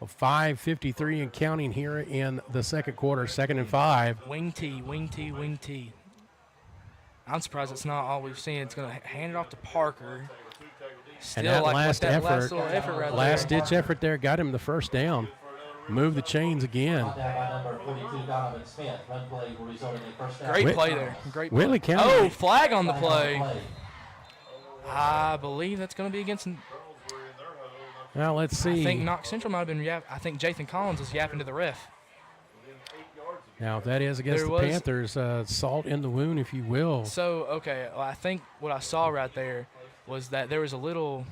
Well, 5:53 and counting here in the second quarter, 2nd and 5.
Wing T. I'm surprised it's not all we've seen. It's going to hand it off to Parker. Still
And that
like
last
that
effort,
last little effort right
last-ditch effort there got him the first down. Move the chains again.
Brought down by number 42, Donovan Smith. Run play will result in a first down.
Great play there. Great play.
Whitley County.
Oh, flag on the play. I believe that's going to be against.
Now let's see.
I think Knox Central might have been. I think Jathan Collins was yapping to the ref.
Now if that is against the Panthers, salt in the wound, if you will.
So okay, well, I think what I saw right there was that there was a little.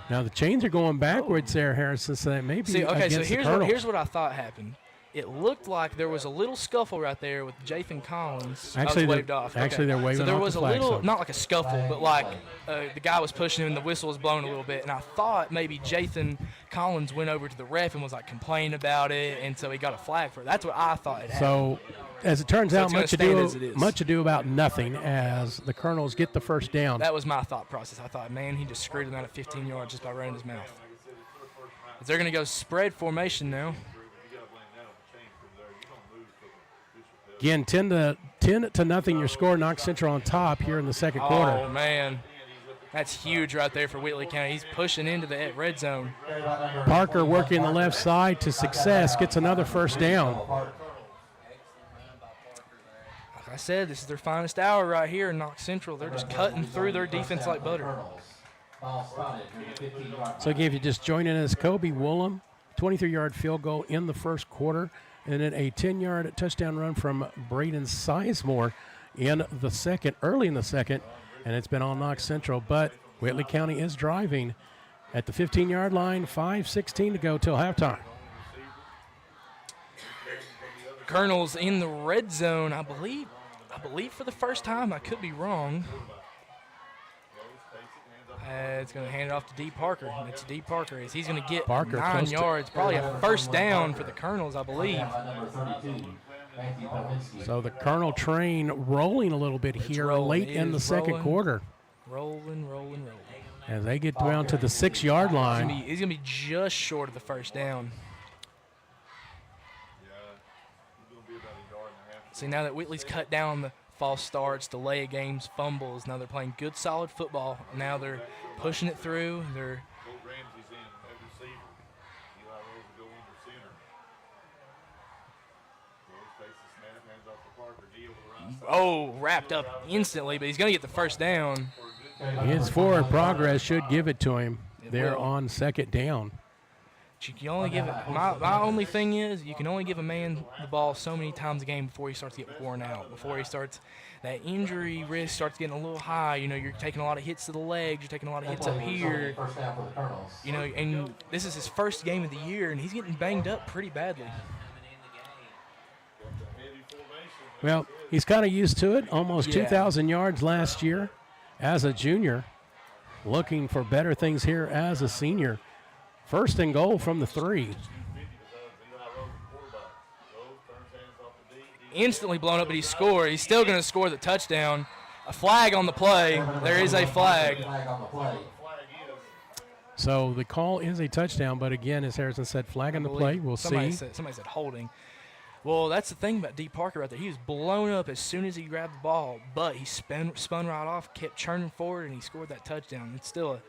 Now the chains are going backwards there, Harrison. So that may be against the Colonels.
Here's what I thought happened. It looked like there was a little scuffle right there with Jathan Collins.
Actually,
waved off.
Actually, they're waving off.
So there was
the flag,
a little, not like a scuffle, but like the guy was pushing him and the whistle was blowing a little bit. And I thought maybe Jathan Collins went over to the ref and was like complaining about it, and so he got a flag for it. That's what I thought it happened.
So, as it turns out, much ado about nothing as the Colonels get the first down.
That was my thought process. I thought, man, he just screwed him out at 15 yards just by running his mouth. But they're going to go spread formation now.
Again, 10 to nothing. Your score. Knox Central on top here in the second quarter.
Oh man, that's huge right there for Whitley County. He's pushing into the red zone.
Parker working the left side to success, gets another first down.
Like I said, this is their finest hour right here in Knox Central. They're just cutting through their defense like butter.
So again, if you just joining us, Kobe Woolham, 23-yard field goal in the first quarter. And then a 10-yard touchdown run from Braden Sizemore in the second, early in the second, and it's been on Knox Central. But Whitley County is driving at the 15-yard line, 5:16 to go till halftime.
Colonels in the red zone, I believe for the first time. I could be wrong. It's going to hand it off to D. Parker. It's D. Parker. He's going to get 9 yards, probably a first down for the Colonels, I believe.
So the Colonel train rolling a little bit here late in the second quarter.
Rolling.
As they get down to the 6-yard line.
He's going to be just short of the first down. See, now that Whitley's cut down the false starts, delay of games, fumbles. Now they're playing good, solid football. Now they're pushing it through. Wrapped up instantly, but he's going to get the first down.
His forward progress should give it to him. They're on second down.
You can only give it. My only thing is you can only give a man the ball so many times a game before he starts to get worn out. Before he starts, that injury risk starts getting a little high. You know, you're taking a lot of hits to the legs. You're taking a lot of hits up here. You know, and this is his first game of the year, and he's getting banged up pretty badly.
Well, he's kind of used to it. Almost 2,000 yards last year as a junior. Looking for better things here as a senior. First and goal from the 3.
Instantly blown up, but he scored. He's still going to score the touchdown. A flag on the play. There is a flag.
So the call is a touchdown, but again, as Harrison said, flag on the play. We'll see.
Somebody said holding. Well, that's the thing about D. Parker right there. He was blown up as soon as he grabbed the ball, but he spun right off, kept churning forward, and he scored that touchdown. It's still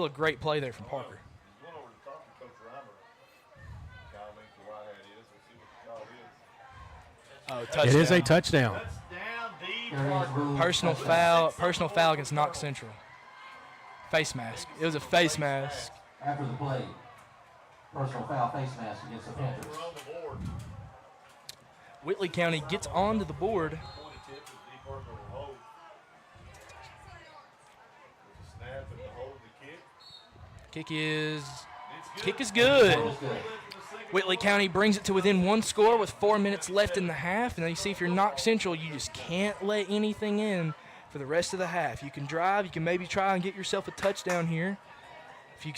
a great play there from Parker. Touchdown.
It is a touchdown.
Personal foul against Knox Central. Face mask. It was a face mask.
After the play, personal foul, face mask against the Panthers.
Whitley County gets onto the board. Kick is good. Whitley County brings it to within one score with 4 minutes left in the half. And then you see if you're Knox Central, you just can't let anything in for the rest of the half. You can drive. You can maybe try and get yourself a touchdown here. If you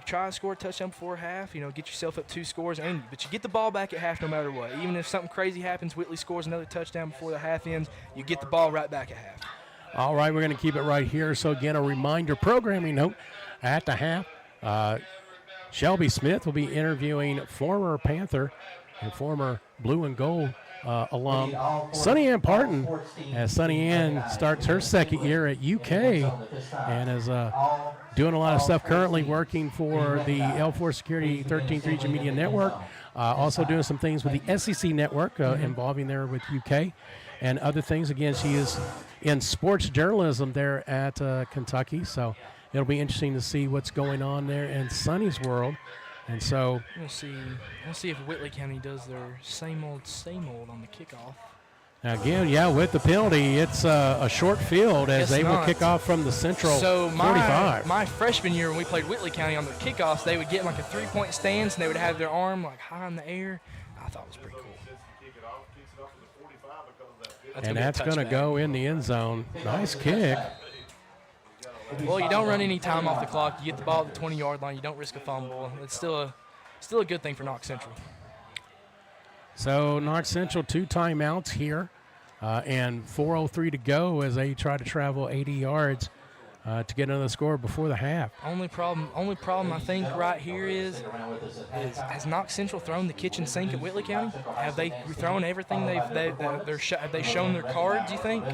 try to score a touchdown before half, get yourself up 2 scores. But you get the ball back at half no matter what. Even if something crazy happens, Whitley scores another touchdown before the half ends, you get the ball right back at half.
All right, we're going to keep it right here. So, again, a reminder programming note at the half. Shelby Smith will be interviewing former Panther and former Blue and Gold alum Sunny Ann Parton, as Sunny Ann starts her second year at UK and is doing a lot of stuff, currently working for the L4 Security 13th Region Media Network, also doing some things with the SEC Network involving there with UK and other things. Again, she is in sports journalism there at Kentucky, so it'll be interesting to see what's going on there in Sunny's world. And so
we'll see if Whitley County does their same old on the kickoff.
Again, yeah, with the penalty, it's a short field as they will kick off from the Central 45.
My freshman year when we played Whitley County on the kickoffs, they would get like a 3-point stance and they would have their arm like high in the air. I thought it was pretty cool.
That's going to go in the end zone. Nice kick.
Well, you don't run any time off the clock. You get the ball at the 20-yard line. You don't risk a fumble. It's still a good thing for Knox Central.
So Knox Central 2 timeouts here, and 4:03 to go as they try to travel 80 yards to get another score before the half.
Only problem I think right here is has Knox Central thrown the kitchen sink at Whitley County? Have they thrown everything have they shown their cards, you think?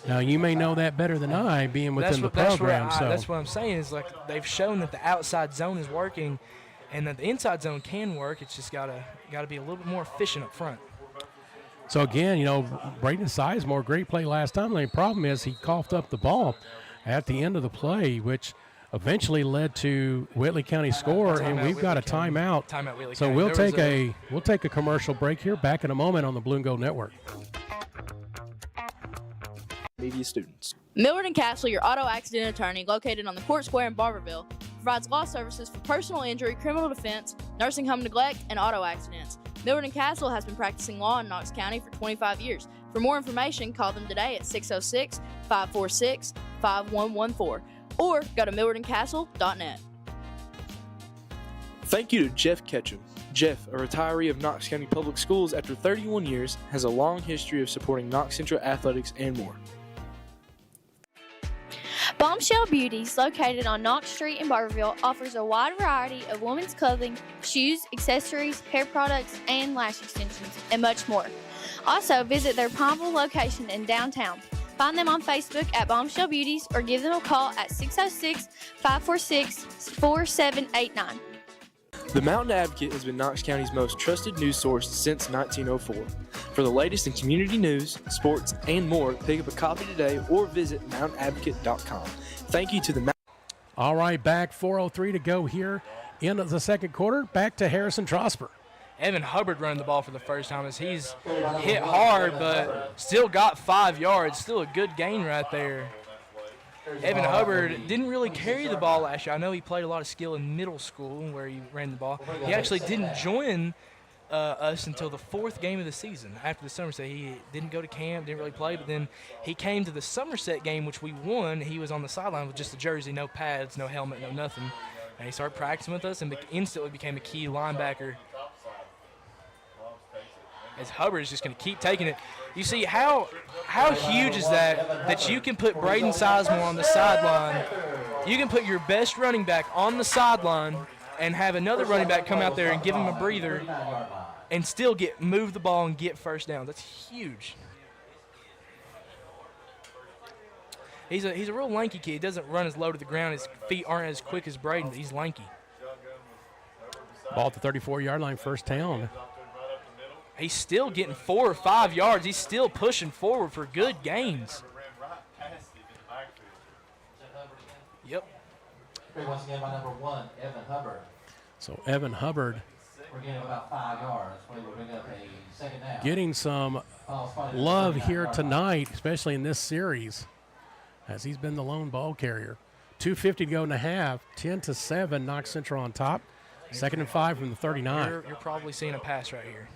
Now, you may know that better than I, being within the program.
That's what I'm saying is like they've shown that the outside zone is working and that the inside zone can work. It's just gotta be a little bit more efficient up front.
So, again, Braden Sizemore, great play last time. The problem is he coughed up the ball at the end of the play, which eventually led to Whitley County score, and we've got a timeout.
Timeout Whitley
so
County.
we'll take a commercial break here. Back in a moment on the Blue and Gold Network.
Media students.
Millward and Castle, your auto accident attorney, located on the Court Square in Barberville, provides law services for personal injury, criminal defense, nursing home neglect, and auto accidents. Millward and Castle has been practicing law in Knox County for 25 years. For more information, call them today at 606-546-5114 or go to milwardandcastle.net.
Thank you to Jeff Ketchum. Jeff, a retiree of Knox County Public Schools after 31 years, has a long history of supporting Knox Central athletics and more.
Bombshell Beauties, located on Knox Street in Barberville, offers a wide variety of women's clothing, shoes, accessories, hair products, and lash extensions, and much more. Also, visit their Pineville location in downtown. Find them on Facebook at Bombshell Beauties or give them a call at 606-546-4789.
The Mountain Advocate has been Knox County's most trusted news source since 1904. For the latest in community news, sports, and more, pick up a copy today or visit mountainadvocate.com. Thank you to the
All right, back 4:03 to go here in the second quarter. Back to Harrison Trosper.
Evan Hubbard running the ball for the first time as he's hit hard but still got 5 yards. Still a good gain right there. Evan Hubbard didn't really carry the ball last year. I know he played a lot of skill in middle school where he ran the ball. He actually didn't join us until the 4th game of the season after the Somerset. He didn't go to camp, didn't really play, but then he came to the Somerset game, which we won. He was on the sideline with just a jersey, no pads, no helmet, no nothing. And he started practicing with us and instantly became a key linebacker. As Hubbard is just going to keep taking it. You see how huge is that you can put Braden Sizemore on the sideline. You can put your best running back on the sideline and have another running back come out there and give him a breather and still move the ball and get first down. That's huge. He's a real lanky kid. He doesn't run as low to the ground. His feet aren't as quick as Braden, but he's lanky.
Ball at the 34-yard line, first down.
He's still getting 4 or 5 yards. He's still pushing forward for good gains.
Once again by number 1, Evan Hubbard.
So Evan Hubbard
We're getting about 5 yards. We will bring up a second down.
Getting some love here tonight, especially in this series, as he's been the lone ball carrier. 2:50 to go in the half, 10-7, Knox Central on top. 2nd and 5 from the 39.
You're probably seeing a pass right here.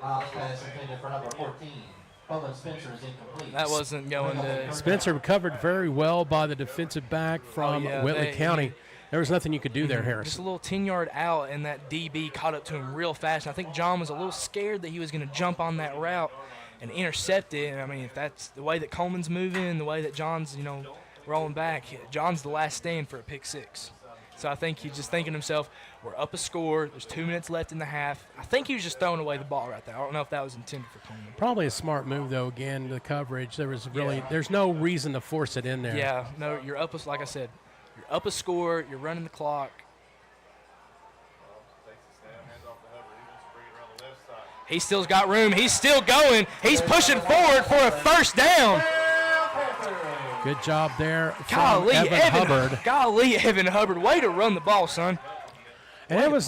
Pass intended for number 14. Coleman Spencer is incomplete.
That wasn't going to.
Spencer covered very well by the defensive back from Whitley County. There was nothing you could do there, Harris.
Just a little 10-yard out, and that DB caught up to him real fast. And I think John was a little scared that he was going to jump on that route and intercept it. And I mean, if that's the way that Coleman's moving, the way that John's, rolling back, John's the last stand for a pick six. So I think he's just thinking to himself, we're up a score. There's 2 minutes left in the half. I think he was just throwing away the ball right there. I don't know if that was intended for Coleman.
Probably a smart move, though, again, the coverage. There's no reason to force it in there.
Yeah, no, you're up, like I said, you're up a score. You're running the clock. He still's got room. He's still going. He's pushing forward for a first down.
Good job there from Evan Hubbard.
Golly, Evan Hubbard. Way to run the ball, son.
And that was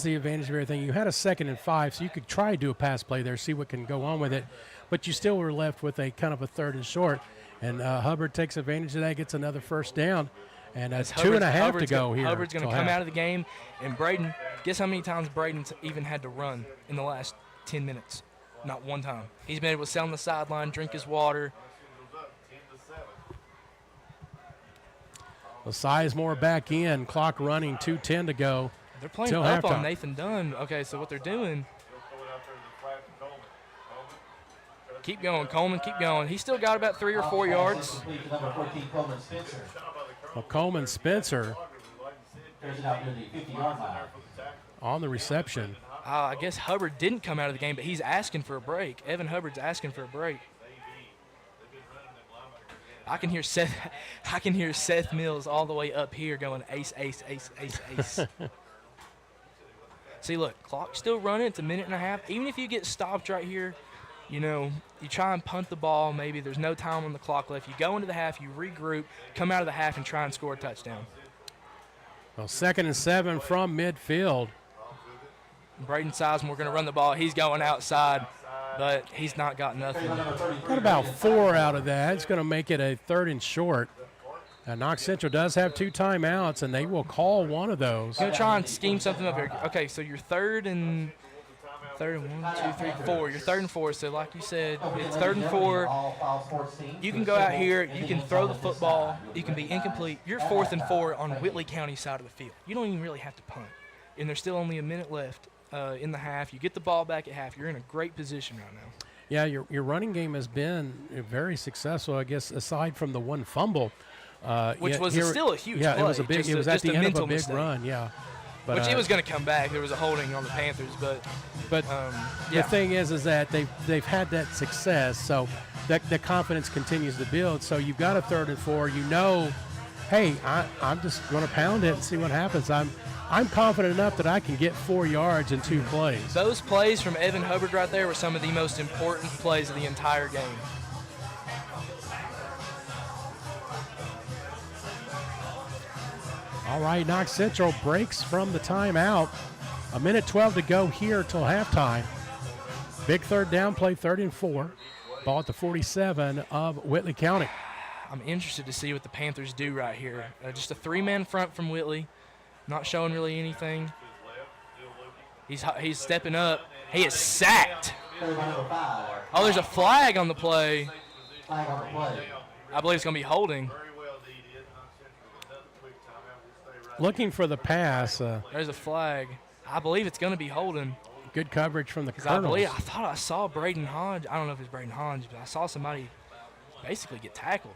the advantage of everything. You had a 2nd and 5, so you could try to do a pass play there, see what can go on with it. But you still were left with a kind of a 3rd and short. And Hubbard takes advantage of that, gets another first down. And that's 2.5 to go here.
Hubbard's going to come out of the game. And Braden, guess how many times Braden's even had to run in the last 10 minutes? Not one time. He's been able to sit on the sideline, drink his water.
Well, Sizemore back in, clock running, 2:10 to go.
They're playing up on Nathan Dunn. Okay, so what they're doing. Keep going, Coleman, keep going. He's still got about 3 or 4 yards.
Well, Coleman Spencer on the reception.
I guess Hubbard didn't come out of the game, but he's asking for a break. Evan Hubbard's asking for a break. I can hear Seth Mills all the way up here going ace, ace, ace, ace, ace. See, look, clock's still running. It's a minute and a half. Even if you get stopped right here, you try and punt the ball. Maybe there's no time on the clock left. You go into the half, you regroup, come out of the half, and try and score a touchdown.
Well, 2nd and 7 from midfield.
Braden Sizemore going to run the ball. He's going outside, but he's not got nothing.
Got about 4 out of that. It's going to make it a 3rd and short. Knox Central does have 2 timeouts, and they will call one of those.
Going to try and scheme something up here. Okay, so you're 3rd and 1, 2, 3, 4. You're 3rd and 4. So like you said, it's 3rd and 4. You can go out here. You can throw the football. You can be incomplete. You're 4th and 4 on Whitley County side of the field. You don't even really have to punt. And there's still only a minute left in the half. You get the ball back at half. You're in a great position right now.
Yeah, your running game has been very successful, I guess, aside from the one fumble.
Which was still a huge play.
Yeah, it was a big. It was at the end of a big run. Yeah,
but which it was going to come back. There was a holding on the Panthers, but
the thing is that they've had that success, so that the confidence continues to build. So you've got a 3rd and 4. Hey, I'm just going to pound it and see what happens. I'm confident enough that I can get 4 yards in 2 plays.
Those plays from Evan Hubbard right there were some of the most important plays of the entire game.
All right, Knox Central breaks from the timeout. 1:12 to go here till halftime. Big 3rd down play, 3rd and 4. Ball at the 47 of Whitley County.
I'm interested to see what the Panthers do right here. Just a 3-man front from Whitley. Not showing really anything. He's stepping up. He is sacked. Oh, there's a flag on the play. I believe it's going to be holding.
Looking for the pass.
There's a flag. I believe it's going to be holding.
Good coverage from the Colonels.
I thought I saw Braden Hodge. I don't know if it's Braden Hodge, but I saw somebody basically get tackled.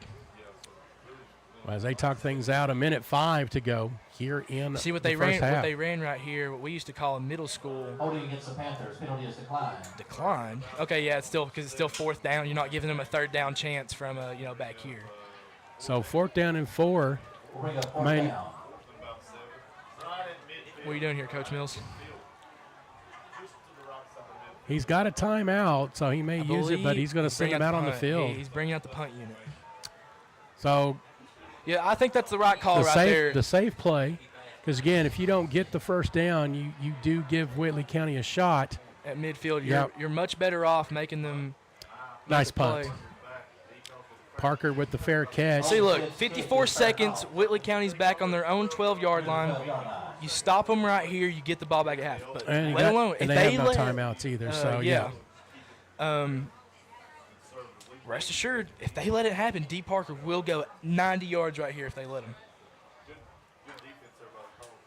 Well, as they talk things out, 1:05 to go here in
See what
the
they
first
ran.
half.
What they ran right here. What we used to call a middle school.
Holding against the Panthers. Penalty is declined.
Decline. Okay, yeah, it's still 4th down. You're not giving them a 3rd down chance from back here.
So 4th down and 4.
We'll bring up 4th down.
What are you doing here, Coach Mills?
He's got a timeout, so he may use it, but he's going to send him out on the field.
He's bringing out the punt unit.
So
Yeah, I think that's the right call right there.
The safe play, because, again, if you don't get the first down, you do give Whitley County a shot.
At midfield,
Yep.
you're much better off making them
Nice
play.
punt. Parker with the fair catch.
See, look, 54 seconds. Whitley County's back on their own 12-yard line. You stop them right here, you get the ball back at half. But
And
let alone
and
if
they have no
let,
timeouts either. So yeah.
Rest assured, if they let it happen, D. Parker will go 90 yards right here if they let him.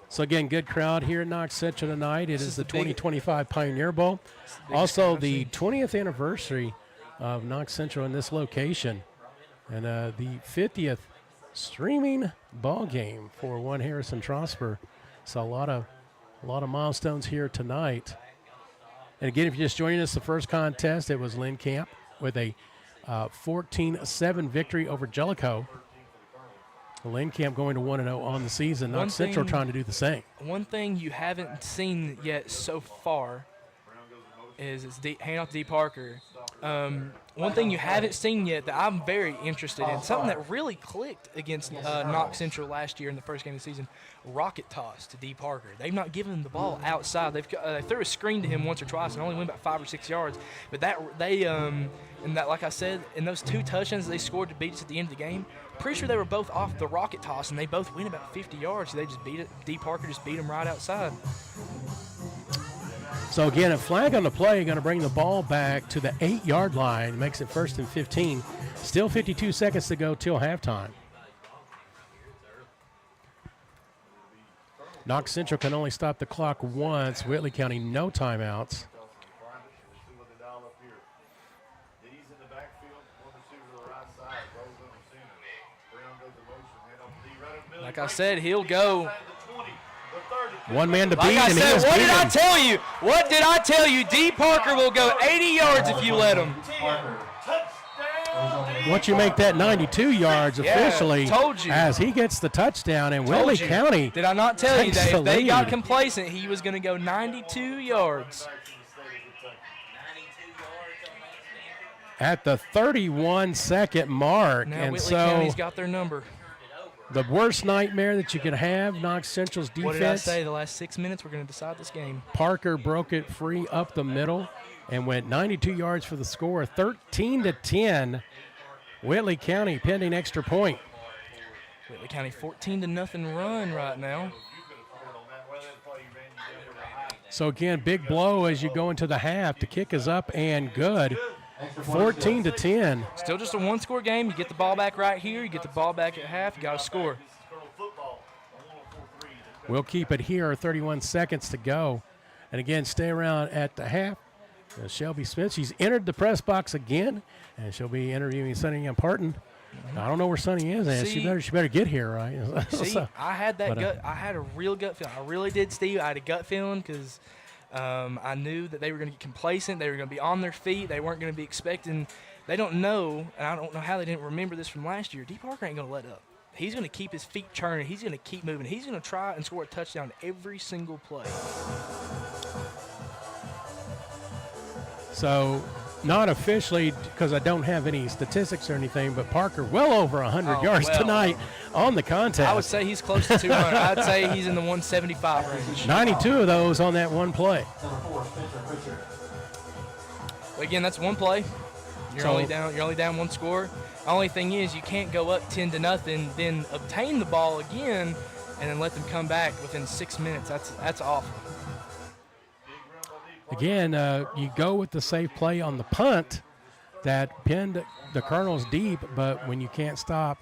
So again, good crowd here at Knox Central tonight. It is the
the big-
2025 Pioneer Bowl. Also the 20th anniversary of Knox Central in this location. And the 50th streaming ball game for One Harrison Trosper. So a lot of milestones here tonight. And again, if you're just joining us, the first contest, it was Lynn Camp with a 14-7 victory over Jellicoe. Lynn Camp going to 1-0 on the season. Knox Central trying to do the same.
One thing you haven't seen yet so far is hand off to D. Parker. One thing you haven't seen yet that I'm very interested in, something that really clicked against Knox Central last year in the first game of the season, rocket toss to D. Parker. They've not given him the ball outside. They threw a screen to him once or twice and only went about 5 or 6 yards. But like I said, in those 2 touchdowns they scored to beat us at the end of the game, pretty sure they were both off the rocket toss and they both went about 50 yards. So they just beat it. D. Parker just beat them right outside.
So again, a flag on the play, going to bring the ball back to the 8-yard line, makes it 1st and 15. Still 52 seconds to go till halftime. Knox Central can only stop the clock once. Whitley County, no timeouts.
Like I said, he'll go.
One man to beat.
Like I
and
said,
he is
what did I
beaten.
tell you? What did I tell you? D. Parker will go 80 yards if you let him.
Once you make that 92 yards officially,
told you.
as he gets the touchdown, and Whitley County.
Did I not tell you
takes
that
the
if they got
lead.
complacent, he was going to go 92 yards?
At the 31-second mark.
Now
And
Whitley
so
County's got their number.
the worst nightmare that you could have, Knox Central's defense.
What did I say? The last 6 minutes, we're going to decide this game.
Parker broke it free up the middle and went 92 yards for the score, 13-10. Whitley County pending extra point.
Whitley County 14-0 run right now.
So again, big blow as you go into the half. The kick is up and good. 14-10.
Still just a one-score game. You get the ball back right here. You get the ball back at half. You got to score.
We'll keep it here. 31 seconds to go. And again, stay around at the half. Shelby Smith, she's entered the press box again, and she'll be interviewing Sonny Ann Parton. I don't know where Sonny is, and she better get here, right?
See, I had that gut. I had a real gut feeling. I really did, Steve. I had a gut feeling because I knew that they were going to get complacent. They were going to be on their feet. They weren't going to be expecting. They don't know, and I don't know how they didn't remember this from last year. D. Parker ain't going to let up. He's going to keep his feet churning. He's going to keep moving. He's going to try and score a touchdown every single play.
So, not officially, because I don't have any statistics or anything, but Parker well over 100 yards tonight on the contest.
I would say he's close to 200. I'd say he's in the 175 range.
92 of those on that one play.
But again, that's one play. You're only down one score. The only thing is you can't go up 10-0, then obtain the ball again, and then let them come back within 6 minutes. That's awful.
Again, you go with the safe play on the punt that pinned the Colonels deep, but when you can't stop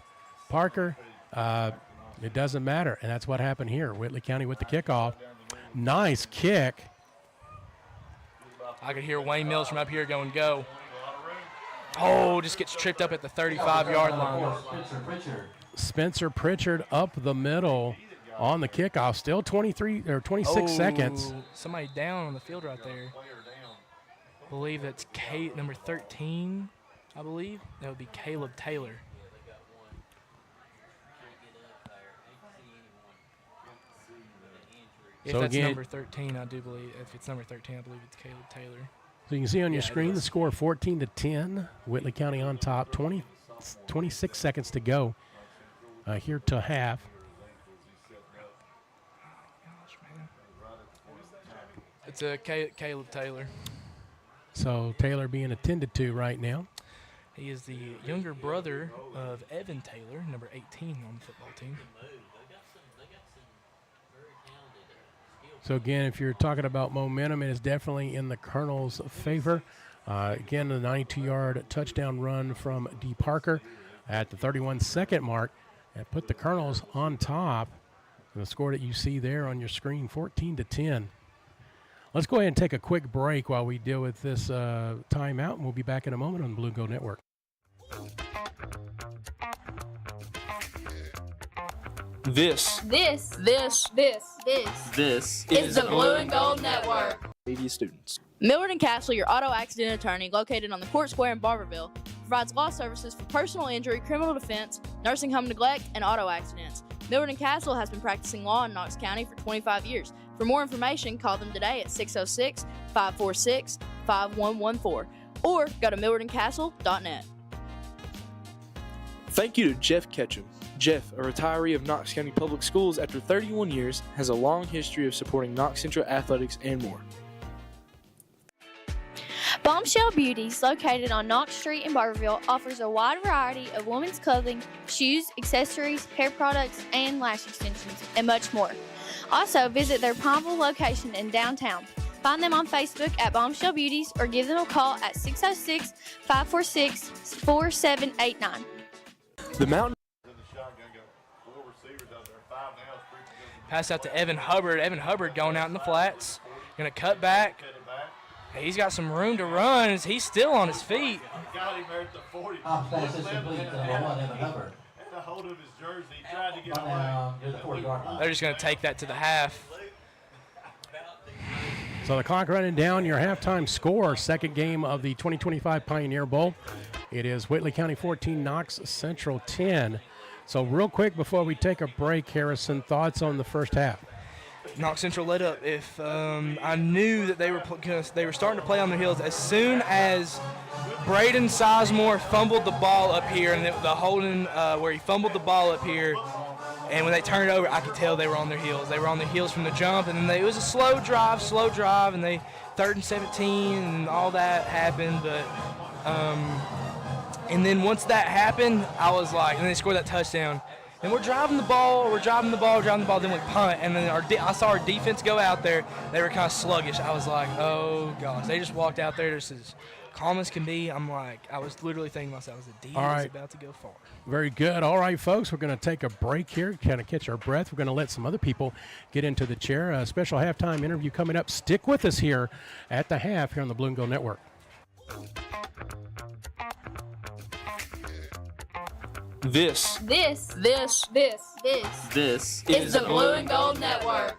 Parker, it doesn't matter, and that's what happened here. Whitley County with the kickoff. Nice kick.
I could hear Wayne Mills from up here going, go. Oh, just gets tripped up at the 35-yard line.
Spencer Pritchard up the middle on the kickoff. Still 26 seconds.
Somebody down on the field right there. I believe that's number 13, I believe. That would be Caleb Taylor. If
So
that's
again,
number 13, I do believe. If it's number 13, I believe it's Caleb Taylor.
So you can see on your screen the score 14-10. Whitley County on top. 26 seconds to go. here to half.
It's Caleb Taylor.
So Taylor being attended to right now.
He is the younger brother of Evan Taylor, number 18 on the football team.
So again, if you're talking about momentum, it is definitely in the Colonel's favor. Again, the 92-yard touchdown run from D. Parker at the 31-second mark and put the Colonels on top. And the score that you see there on your screen, 14-10. Let's go ahead and take a quick break while we deal with this timeout, and we'll be back in a moment on the Blue and Gold Network.
This
This
is
the Blue and Gold Network.
Media students.
Millard & Castle, your auto accident attorney, located on the Court Square in Barberville, provides law services for personal injury, criminal defense, nursing home neglect, and auto accidents. Millard & Castle has been practicing law in Knox County for 25 years. For more information, call them today at 606-546-5114 or go to millardandcastle.net.
Thank you to Jeff Ketchum. Jeff, a retiree of Knox County Public Schools after 31 years, has a long history of supporting Knox Central athletics and more.
Bombshell Beauties, located on Knox Street in Barberville, offers a wide variety of women's clothing, shoes, accessories, hair products, and lash extensions, and much more. Also, visit their Pineville location in downtown. Find them on Facebook at Bombshell Beauties or give them a call at 606-546-4789.
The Mountain
Pass out to Evan Hubbard. Evan Hubbard going out in the flats. Going to cut back. He's got some room to run. He's still on his feet.
Got him there at the 40.
Pass is complete to number 1, Evan Hubbard.
Had a hold of his jersey. He tried to get
Ball
away.
down near the 40-yard line.
They're just going to take that to the half.
So the clock running down, your halftime score, second game of the 2025 Pioneer Bowl. It is Whitley County 14, Knox Central 10. So real quick before we take a break, Harrison, thoughts on the first half?
Knox Central led up. If I knew that they were starting to play on their heels, as soon as Braden Sizemore fumbled the ball up here, and the holding where he fumbled the ball up here, and when they turned it over, I could tell they were on their heels. They were on their heels from the jump, and then it was a slow drive, and they 3rd and 17, and all that happened. But and then once that happened, I was like, and they scored that touchdown. And we're driving the ball, then we punt, and then I saw our defense go out there. They were kind of sluggish. I was like, oh, gosh. They just walked out there just as calm as can be. I was literally thinking to myself, the D is about to go far.
Very good. All right, folks, we're going to take a break here, kind of catch our breath. We're going to let some other people get into the chair. A special halftime interview coming up. Stick with us here at the half here on the Blue and Gold Network.
This
This is the Blue and Gold Network.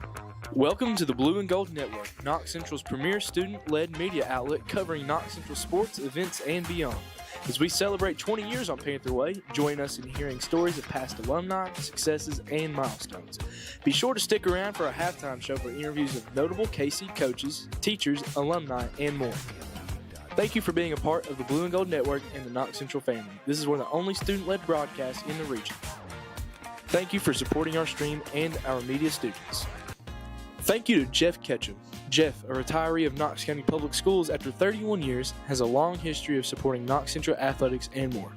Welcome to the Blue and Gold Network, Knox Central's premier student-led media outlet covering Knox Central sports, events, and beyond. As we celebrate 20 years on Panther Way, join us in hearing stories of past alumni, successes, and milestones. Be sure to stick around for our halftime show for interviews of notable KC coaches, teachers, alumni, and more. Thank you for being a part of the Blue and Gold Network and the Knox Central family. This is one of the only student-led broadcasts in the region. Thank you for supporting our stream and our media students. Thank you to Jeff Ketchum. Jeff, a retiree of Knox County Public Schools after 31 years, has a long history of supporting Knox Central athletics and more.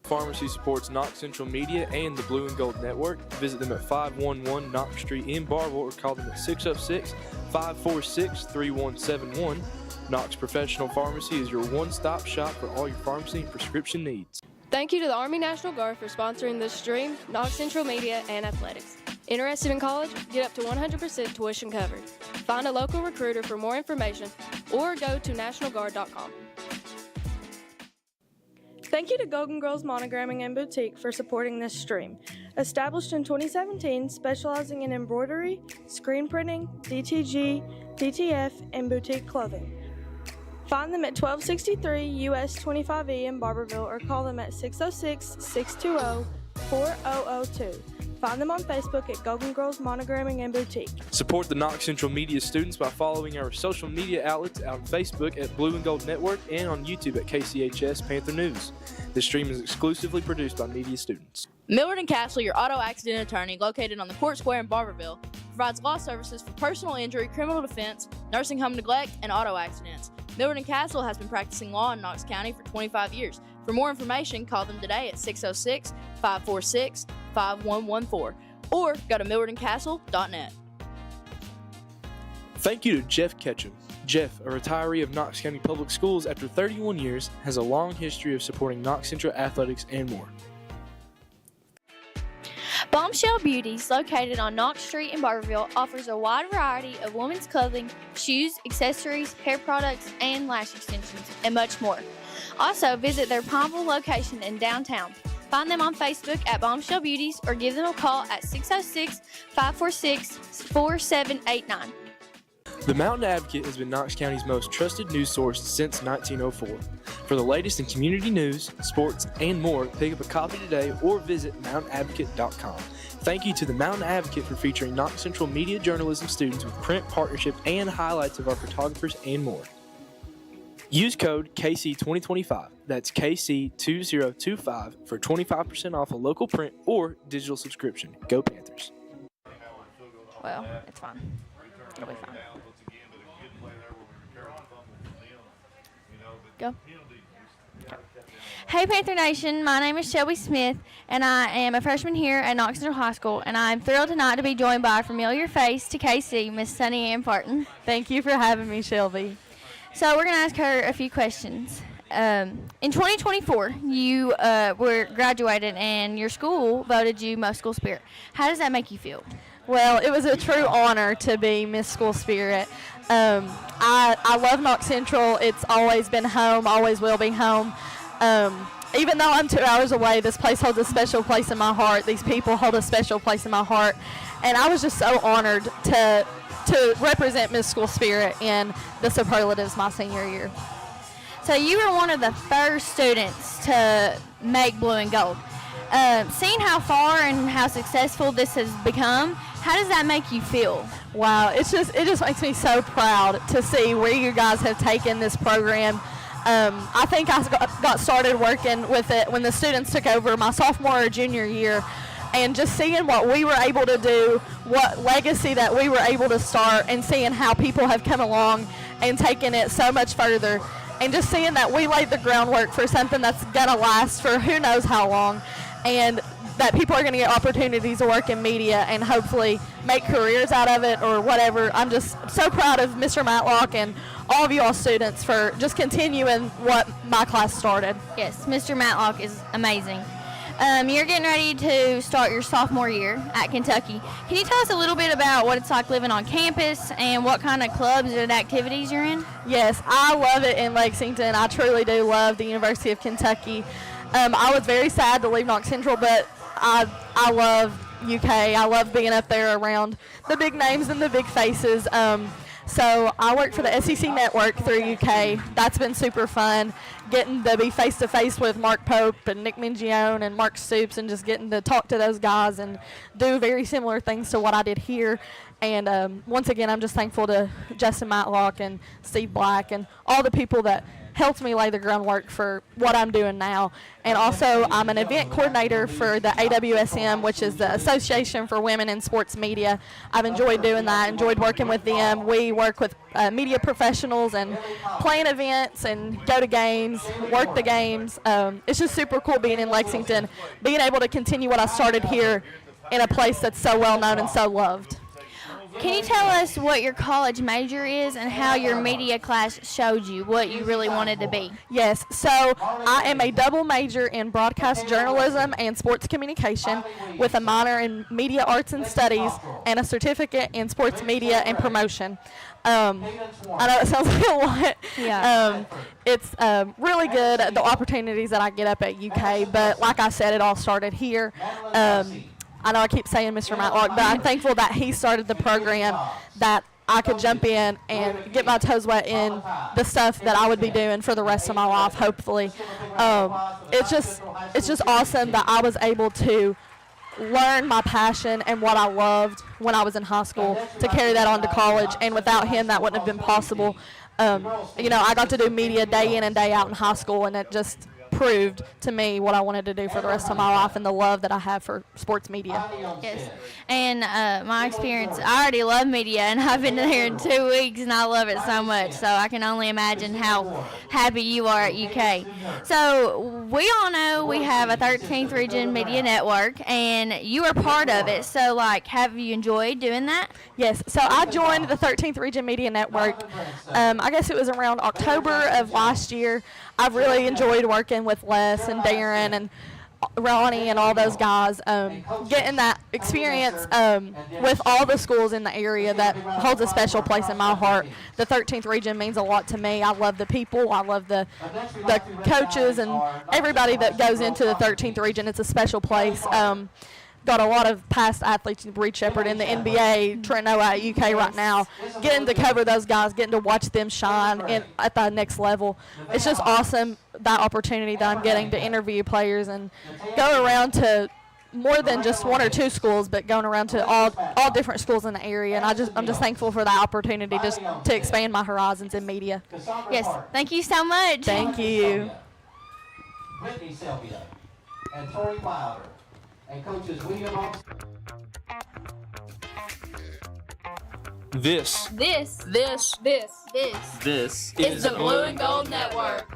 Pharmacy supports Knox Central Media and the Blue and Gold Network. Visit them at 511 Knox Street in Barville or call them at 606-546-3171. Knox Professional Pharmacy is your one-stop shop for all your pharmacy and prescription needs.
Thank you to the Army National Guard for sponsoring this stream, Knox Central Media, and Athletics. Interested in college? Get up to 100% tuition covered. Find a local recruiter for more information or go to nationalguard.com.
Thank you to Golden Girls Monogramming and Boutique for supporting this stream. Established in 2017, specializing in embroidery, screen printing, DTG, DTF, and boutique clothing. Find them at 1263 US 25E in Barberville or call them at 606-620-4002. Find them on Facebook at Golden Girls Monogramming and Boutique.
Support the Knox Central Media students by following our social media outlets on Facebook at Blue and Gold Network and on YouTube at KCHS Panther News. This stream is exclusively produced by media students.
Millard and Castle, your auto accident attorney, located on the Court Square in Barberville, provides law services for personal injury, criminal defense, nursing home neglect, and auto accidents. Millard and Castle has been practicing law in Knox County for 25 years. For more information, call them today at 606-546-5114 or go to millardandcastle.net.
Thank you to Jeff Ketchum. Jeff, a retiree of Knox County Public Schools after 31 years, has a long history of supporting Knox Central athletics and more.
Bombshell Beauties, located on Knox Street in Barberville, offers a wide variety of women's clothing, shoes, accessories, hair products, and lash extensions, and much more. Also, visit their Pineville location in downtown. Find them on Facebook at Bombshell Beauties or give them a call at 606-546-4789.
The Mountain Advocate has been Knox County's most trusted news source since 1904. For the latest in community news, sports, and more, pick up a copy today or visit mountainadvocate.com. Thank you to the Mountain Advocate for featuring Knox Central media journalism students with print partnerships and highlights of our photographers and more. Use code KC2025, that's KC2025, for 25% off a local print or digital subscription. Go Panthers.
Well, it's fine. It'll be fine. Go. Hey Panther Nation, my name is Shelby Smith, and I am a freshman here at Knox Central High School, and I'm thrilled tonight to be joined by a familiar face to KC, Miss Sunny Ann Parton.
Thank you for having me, Shelby.
So we're going to ask her a few questions. In 2024, you were graduated, and your school voted you Most School Spirit. How does that make you feel?
Well, it was a true honor to be Miss School Spirit. I love Knox Central. It's always been home, always will be home. Even though I'm 2 hours away, this place holds a special place in my heart. These people hold a special place in my heart. And I was just so honored to represent Miss School Spirit in the superlatives my senior year.
So you were one of the first students to make blue and gold. Seeing how far and how successful this has become, how does that make you feel?
Wow, it just makes me so proud to see where you guys have taken this program. I think I got started working with it when the students took over my sophomore or junior year, and just seeing what we were able to do, what legacy that we were able to start, and seeing how people have come along and taken it so much further, and just seeing that we laid the groundwork for something that's going to last for who knows how long, and that people are going to get opportunities to work in media and hopefully make careers out of it or whatever. I'm just so proud of Mr. Matlock and all of you all students for just continuing what my class started.
Yes, Mr. Matlock is amazing. You're getting ready to start your sophomore year at Kentucky. Can you tell us a little bit about what it's like living on campus and what kind of clubs and activities you're in?
Yes, I love it in Lexington. I truly do love the University of Kentucky. I was very sad to leave Knox Central, but I love UK. I love being up there around the big names and the big faces. So I work for the SEC Network through UK. That's been super fun, getting to be face-to-face with Mark Pope and Nick Mingione and Mark Stoops, and just getting to talk to those guys and do very similar things to what I did here. And once again, I'm just thankful to Justin Matlock and Steve Black and all the people that helped me lay the groundwork for what I'm doing now. And also, I'm an event coordinator for the AWSM, which is the Association for Women in Sports Media. I've enjoyed doing that, enjoyed working with them. We work with media professionals and plan events and go to games, work the games. It's just super cool being in Lexington, being able to continue what I started here in a place that's so well known and so loved.
Can you tell us what your college major is and how your media class showed you what you really wanted to be?
Yes, so I am a double major in broadcast journalism and sports communication with a minor in media arts and studies and a certificate in sports media and promotion. I know it sounds like a lot.
Yeah.
It's really good, the opportunities that I get up at UK, but like I said, it all started here. I know I keep saying Mr. Matlock, but I'm thankful that he started the program, that I could jump in and get my toes wet in the stuff that I would be doing for the rest of my life, hopefully. It's just awesome that I was able to learn my passion and what I loved when I was in high school to carry that on to college, and without him that wouldn't have been possible. I got to do media day in and day out in high school, and it just proved to me what I wanted to do for the rest of my life and the love that I have for sports media.
Yes. And my experience, I already love media, and I've been here in 2 weeks, and I love it so much. So I can only imagine how happy you are at UK. So we all know we have a 13th Region Media Network, and you are part of it. So, like, have you enjoyed doing that?
Yes. So I joined the 13th Region Media Network. I guess it was around October of last year. I've really enjoyed working with Les and Darren and Ronnie and all those guys, getting that experience with all the schools in the area that holds a special place in my heart. The 13th Region means a lot to me. I love the people. I love the coaches and everybody that goes into the 13th Region. It's a special place. Got a lot of past athletes, Reed Shepherd in the NBA, Trent Noah at UK right now, getting to cover those guys, getting to watch them shine at the next level. It's just awesome, that opportunity that I'm getting to interview players and go around to more than just one or two schools, but going around to all different schools in the area. And I'm just thankful for that opportunity just to expand my horizons in media.
Yes, thank you so much.
Thank you.
Brittany Selvia and Tori Wilder. And coaches William.
This
This
is
the Blue and Gold Network.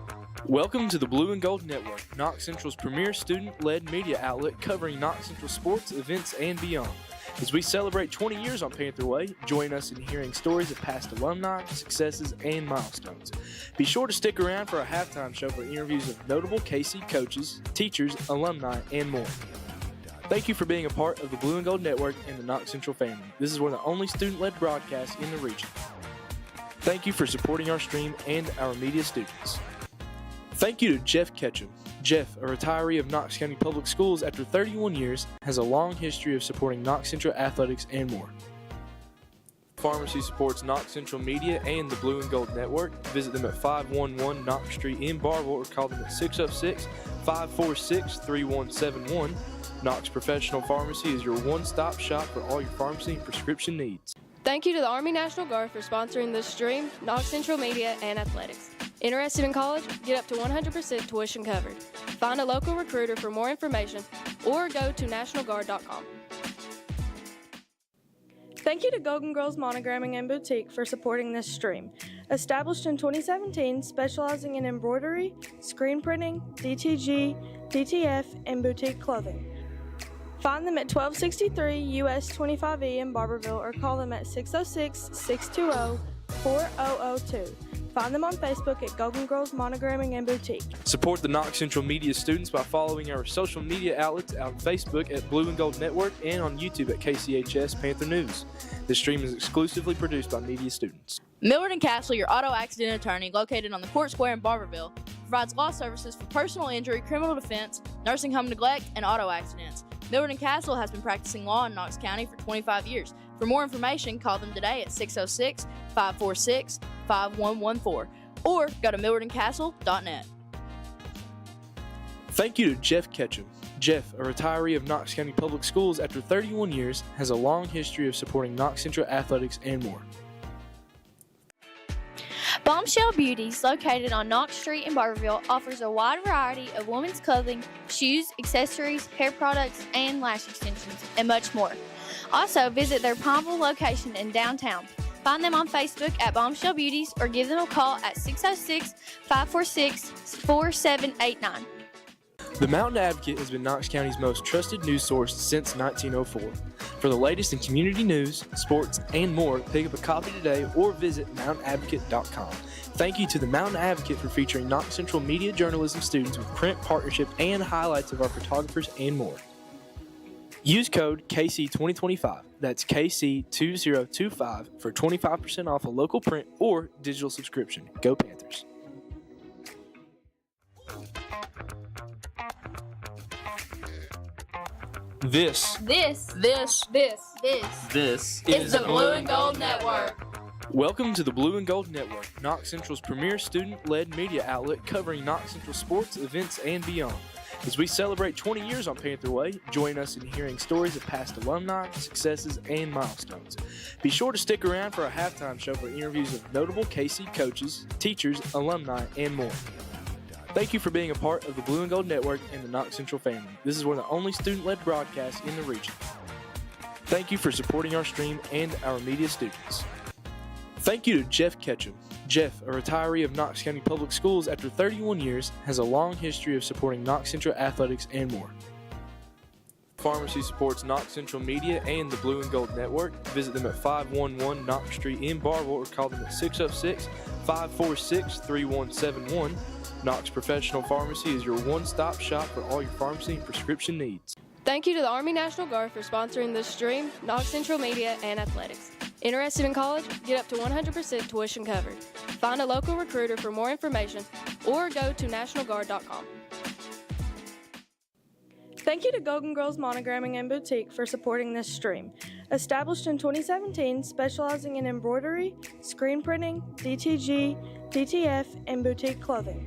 Welcome to the Blue and Gold Network, Knox Central's premier student-led media outlet covering Knox Central sports, events, and beyond. As we celebrate 20 years on Panther Way, join us in hearing stories of past alumni, successes, and milestones. Be sure to stick around for a halftime show for interviews of notable KC coaches, teachers, alumni, and more. Thank you for being a part of the Blue and Gold Network and the Knox Central family. This is one of the only student-led broadcasts in the region. Thank you for supporting our stream and our media students. Thank you to Jeff Ketchum. Jeff, a retiree of Knox County Public Schools after 31 years, has a long history of supporting Knox Central athletics and more. Pharmacy supports Knox Central Media and the Blue and Gold Network. Visit them at 511 Knox Street in Barville or call them at 606-546-3171. Knox Professional Pharmacy is your one-stop shop for all your pharmacy and prescription needs.
Thank you to the Army National Guard for sponsoring this stream, Knox Central Media, and Athletics. Interested in college? Get up to 100% tuition covered. Find a local recruiter for more information or go to nationalguard.com.
Thank you to Golden Girls Monogramming and Boutique for supporting this stream. Established in 2017, specializing in embroidery, screen printing, DTG, DTF, and boutique clothing. Find them at 1263 US 25E in Barberville or call them at 606-620-4002. Find them on Facebook at Golden Girls Monogramming and Boutique.
Support the Knox Central Media students by following our social media outlets on Facebook at Blue and Gold Network and on YouTube at KCHS Panther News. This stream is exclusively produced by media students.
Millard & Castle, your auto accident attorney, located on the Court Square in Barberville, provides law services for personal injury, criminal defense, nursing home neglect, and auto accidents. Millard & Castle has been practicing law in Knox County for 25 years. For more information, call them today at 606-546-5114 or go to millardandcastle.net.
Thank you to Jeff Ketchum. Jeff, a retiree of Knox County Public Schools after 31 years, has a long history of supporting Knox Central athletics and more.
Bombshell Beauties, located on Knox Street in Barberville, offers a wide variety of women's clothing, shoes, accessories, hair products, and lash extensions, and much more. Also, visit their Palmville location in downtown. Find them on Facebook at Bombshell Beauties or give them a call at 606-546-4789.
The Mountain Advocate has been Knox County's most trusted news source since 1904. For the latest in community news, sports, and more, pick up a copy today or visit mountainadvocate.com. Thank you to the Mountain Advocate for featuring Knox Central media journalism students with print partnership and highlights of our photographers and more. Use code KC2025, that's KC2025, for 25% off a local print or digital subscription. Go Panthers. This
is the Blue and Gold Network.
Welcome to the Blue and Gold Network, Knox Central's premier student-led media outlet covering Knox Central sports, events, and beyond. As we celebrate 20 years on Panther Way, join us in hearing stories of past alumni, successes, and milestones. Be sure to stick around for a halftime show for interviews of notable KC coaches, teachers, alumni, and more. Thank you for being a part of the Blue and Gold Network and the Knox Central family. This is one of the only student-led broadcasts in the region. Thank you for supporting our stream and our media students. Thank you to Jeff Ketchum. Jeff, a retiree of Knox County Public Schools after 31 years, has a long history of supporting Knox Central athletics and more. Pharmacy supports Knox Central Media and the Blue and Gold Network. Visit them at 511 Knox Street in Barville or call them at 606-546-3171. Knox Professional Pharmacy is your one-stop shop for all your pharmacy and prescription needs.
Thank you to the Army National Guard for sponsoring this stream, Knox Central Media, and Athletics. Interested in college? Get up to 100% tuition covered. Find a local recruiter for more information or go to nationalguard.com.
Thank you to Golden Girls Monogramming and Boutique for supporting this stream. Established in 2017, specializing in embroidery, screen printing, DTG, DTF, and boutique clothing.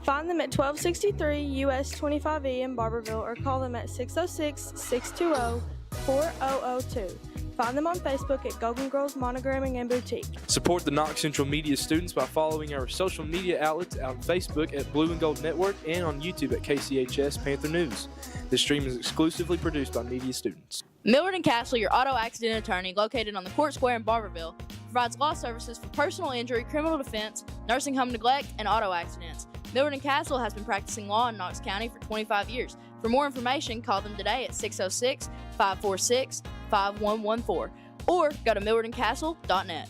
Find them at 1263 US 25E in Barberville or call them at 606-620-4002. Find them on Facebook at Golden Girls Monogramming and Boutique.
Support the Knox Central Media students by following our social media outlets on Facebook at Blue and Gold Network and on YouTube at KCHS Panther News. This stream is exclusively produced by media students.
Millard & Castle, your auto accident attorney, located on the Court Square in Barberville, provides law services for personal injury, criminal defense, nursing home neglect, and auto accidents. Millard & Castle has been practicing law in Knox County for 25 years. For more information, call them today at 606-546-5114 or go to millardandcastle.net.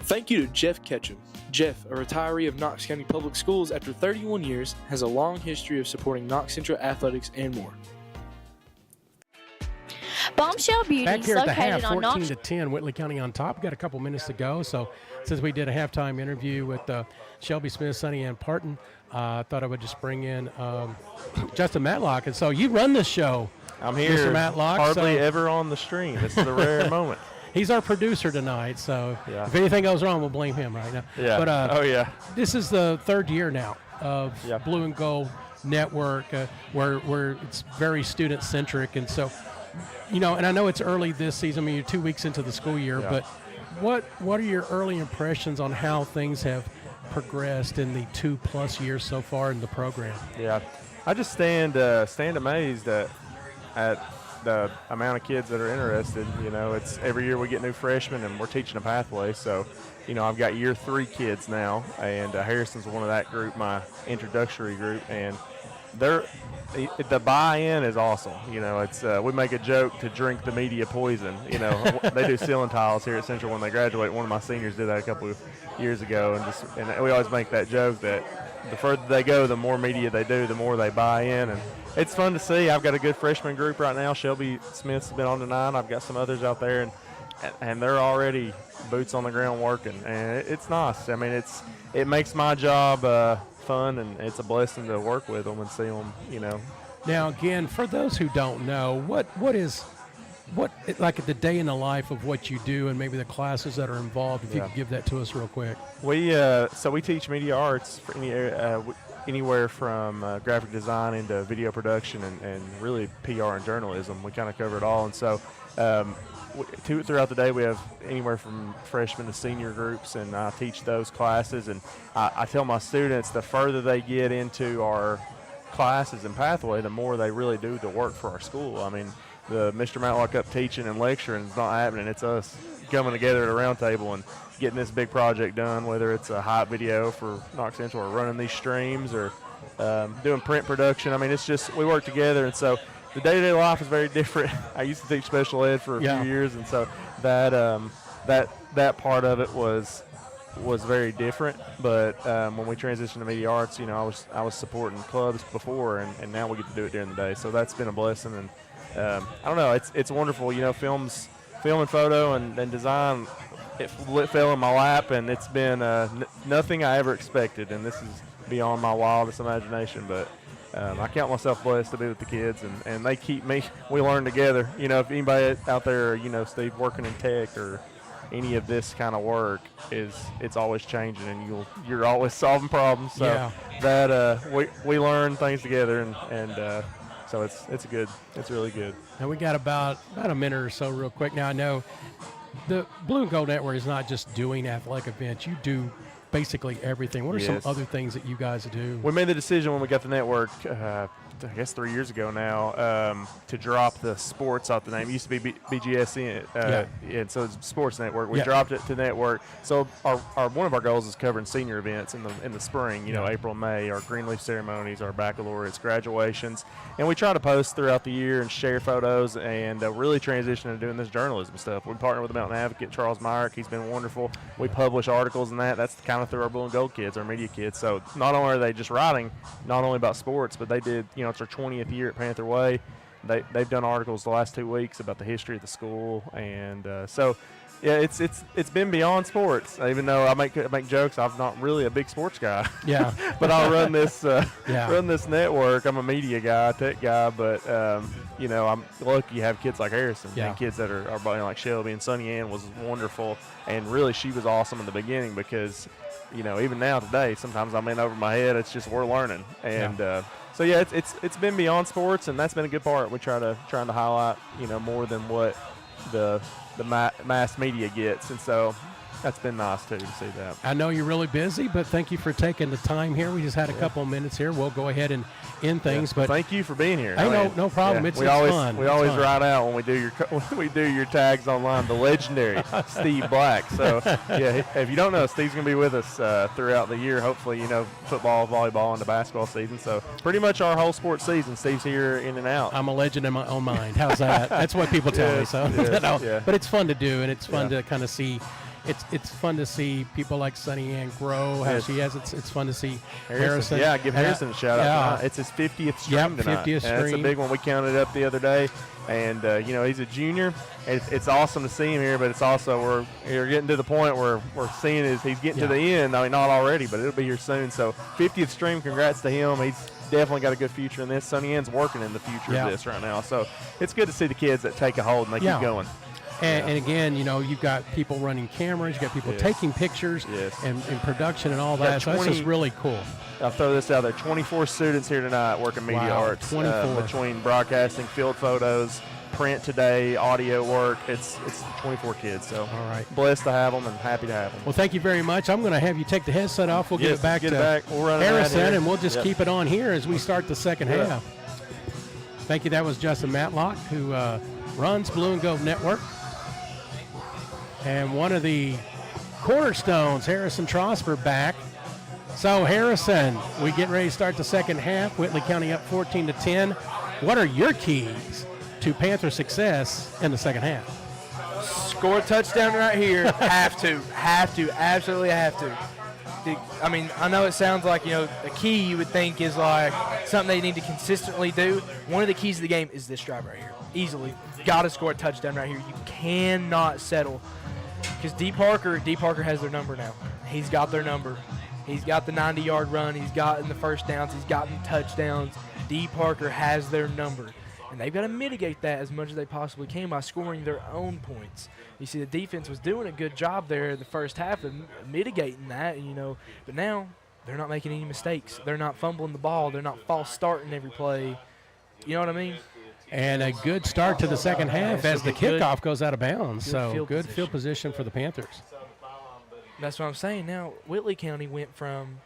Thank you to Jeff Ketchum. Jeff, a retiree of Knox County Public Schools after 31 years, has a long history of supporting Knox Central athletics and more.
Bombshell Beauty
Back here at the half,
located on
14
Knox.
to 10, Whitley County on top. We've got a couple minutes to go, so since we did a halftime interview with Shelby Smith, Sonny Ann Parton, I thought I would just bring in Justin Matlock. And so you run this show,
I'm here,
Mr. Matlock.
hardly ever on the stream. This is a rare moment.
He's our producer tonight, so
Yeah.
if anything goes wrong, we'll blame him right now.
Yeah.
But,
Oh, yeah.
This is the third year now of
Yeah.
Blue and Gold Network, where it's very student-centric. And so, and I know it's early this season. I mean, you're 2 weeks into the school year,
Yeah.
but what are your early impressions on how things have progressed in the 2+ years so far in the program?
Yeah, I just stand amazed at the amount of kids that are interested. It's every year we get new freshmen, and we're teaching a pathway. So, I've got year 3 kids now, and Harrison's one of that group, my introductory group, and the buy-in is awesome. It's we make a joke to drink the media poison. They do ceiling tiles here at Central when they graduate. One of my seniors did that a couple of years ago, and we always make that joke that the further they go, the more media they do, the more they buy in, and it's fun to see. I've got a good freshman group right now. Shelby Smith's been on to 9. I've got some others out there, and they're already boots on the ground working, and it's nice. I mean, it makes my job fun, and it's a blessing to work with them and see them.
Now, again, for those who don't know, what like the day in the life of what you do and maybe the classes that are involved, if you could give that to us real quick.
We teach media arts for anywhere from graphic design into video production and really PR and journalism. We kind of cover it all, and so throughout the day we have anywhere from freshman to senior groups, and I teach those classes. And I tell my students the further they get into our classes and pathway, the more they really do the work for our school. I mean, the Mr. Matlock up teaching and lecturing is not happening. It's us coming together at a round table and getting this big project done, whether it's a hype video for Knox Central or running these streams or doing print production. I mean, it's just we work together, and so the day-to-day life is very different. I used to teach special ed for a few years, and so that part of it was very different. But when we transitioned to media arts, I was supporting clubs before, and now we get to do it during the day. So that's been a blessing, and I don't know, it's wonderful. Film and photo and design, it fell in my lap, and it's been nothing I ever expected, and this is beyond my wildest imagination. But I count myself blessed to be with the kids, and they keep me. We learn together. If anybody out there, Steve, working in tech or any of this kind of work, it's always changing, and you're always solving problems. So that we learn things together, and so it's good. It's really good.
And we got about a minute or so real quick. Now, I know the Blue and Gold Network is not just doing athletic events. You do basically everything. What are
Yes.
some other things that you guys do?
We made the decision when we got the network, I guess 3 years ago now, to drop the sports off the name. It used to be BGSN, and so it's Sports Network. We dropped it to network. So one of our goals is covering senior events in the spring. You know, April, May, our greenleaf ceremonies, our baccalaureates, graduations, and we try to post throughout the year and share photos and really transition into doing this journalism stuff. We partner with the Mountain Advocate, Charles Myrick. He's been wonderful. We publish articles and that's kind of through our Blue and Gold kids, our media kids. So not only are they just writing, not only about sports, but they did, you know, it's our 20th year at Panther Way. They've done articles the last 2 weeks about the history of the school, and so yeah, it's been beyond sports. Even though I make jokes, I'm not really a big sports guy.
Yeah,
but I'll run this run this network. I'm a media guy, tech guy, but you know, I'm lucky you have kids like Harrison and kids that are like Shelby and Sonny Ann was wonderful, and really she was awesome in the beginning because, you know, even now today, sometimes I'm in over my head. It's just we're learning, and so yeah, it's been beyond sports, and that's been a good part. We trying to highlight, you know, more than what the mass media gets, and so that's been nice too to see that.
I know you're really busy, but thank you for taking the time here. We just had a couple of minutes here. We'll go ahead and end things. But
thank you for being here.
Hey, no problem. It's fun.
We always write out when we do your tags online. The legendary Steve Black. So yeah, if you don't know, Steve's gonna be with us throughout the year. Hopefully, you know, football, volleyball, and the basketball season. So pretty much our whole sports season, Steve's here in and out.
I'm a legend in my own mind. How's that? That's what people tell me. So, but it's fun to do, and it's fun to kind of see. It's fun to see people like Sonny Ann grow. How she has. It's fun to see Harrison.
Yeah, give Harrison a shout out tonight. It's his 50th stream tonight.
50th stream.
That's a big one. We counted up the other day, and you know, he's a junior. It's awesome to see him here, but it's also we're getting to the point where we're seeing he's getting to the end. I mean, not already, but it'll be here soon. So 50th stream. Congrats to him. He's definitely got a good future in this. Sonny Ann's working in the future of this right now. So it's good to see the kids that take a hold and they keep going.
And again, you know, you've got people running cameras, you've got people taking pictures and production and all that. So this is really cool.
I'll throw this out there. 24 students here tonight working media arts.
24.
Between broadcasting, field photos, print today, audio work. It's 24 kids. So
all right,
blessed to have them and happy to have them.
Well, thank you very much. I'm going to have you take the headset off. We'll give it back to
We'll
Harrison, and we'll just keep it on here as we start the second half. Thank you. That was Justin Matlock, who runs Blue and Gold Network. And one of the cornerstones, Harrison Trosper, back. So, Harrison, we get ready to start the second half. Whitley County up 14-10. What are your keys to Panther success in the second half?
Score a touchdown right here. Absolutely have to. I mean, I know it sounds like, you know, the key you would think is like something they need to consistently do. One of the keys of the game is this drive right here. Easily. Got to score a touchdown right here. You cannot settle. Because D. Parker has their number now. He's got their number. He's got the 90-yard run. He's gotten the first downs. He's gotten touchdowns. D. Parker has their number. And they've got to mitigate that as much as they possibly can by scoring their own points. You see, the defense was doing a good job there in the first half of mitigating that, you know. But now they're not making any mistakes. They're not fumbling the ball. They're not false starting every play. You know what I mean?
And a good start to the second half as the kickoff goes out of bounds. So good field position for the Panthers.
That's what I'm saying. Now, Whitley County went from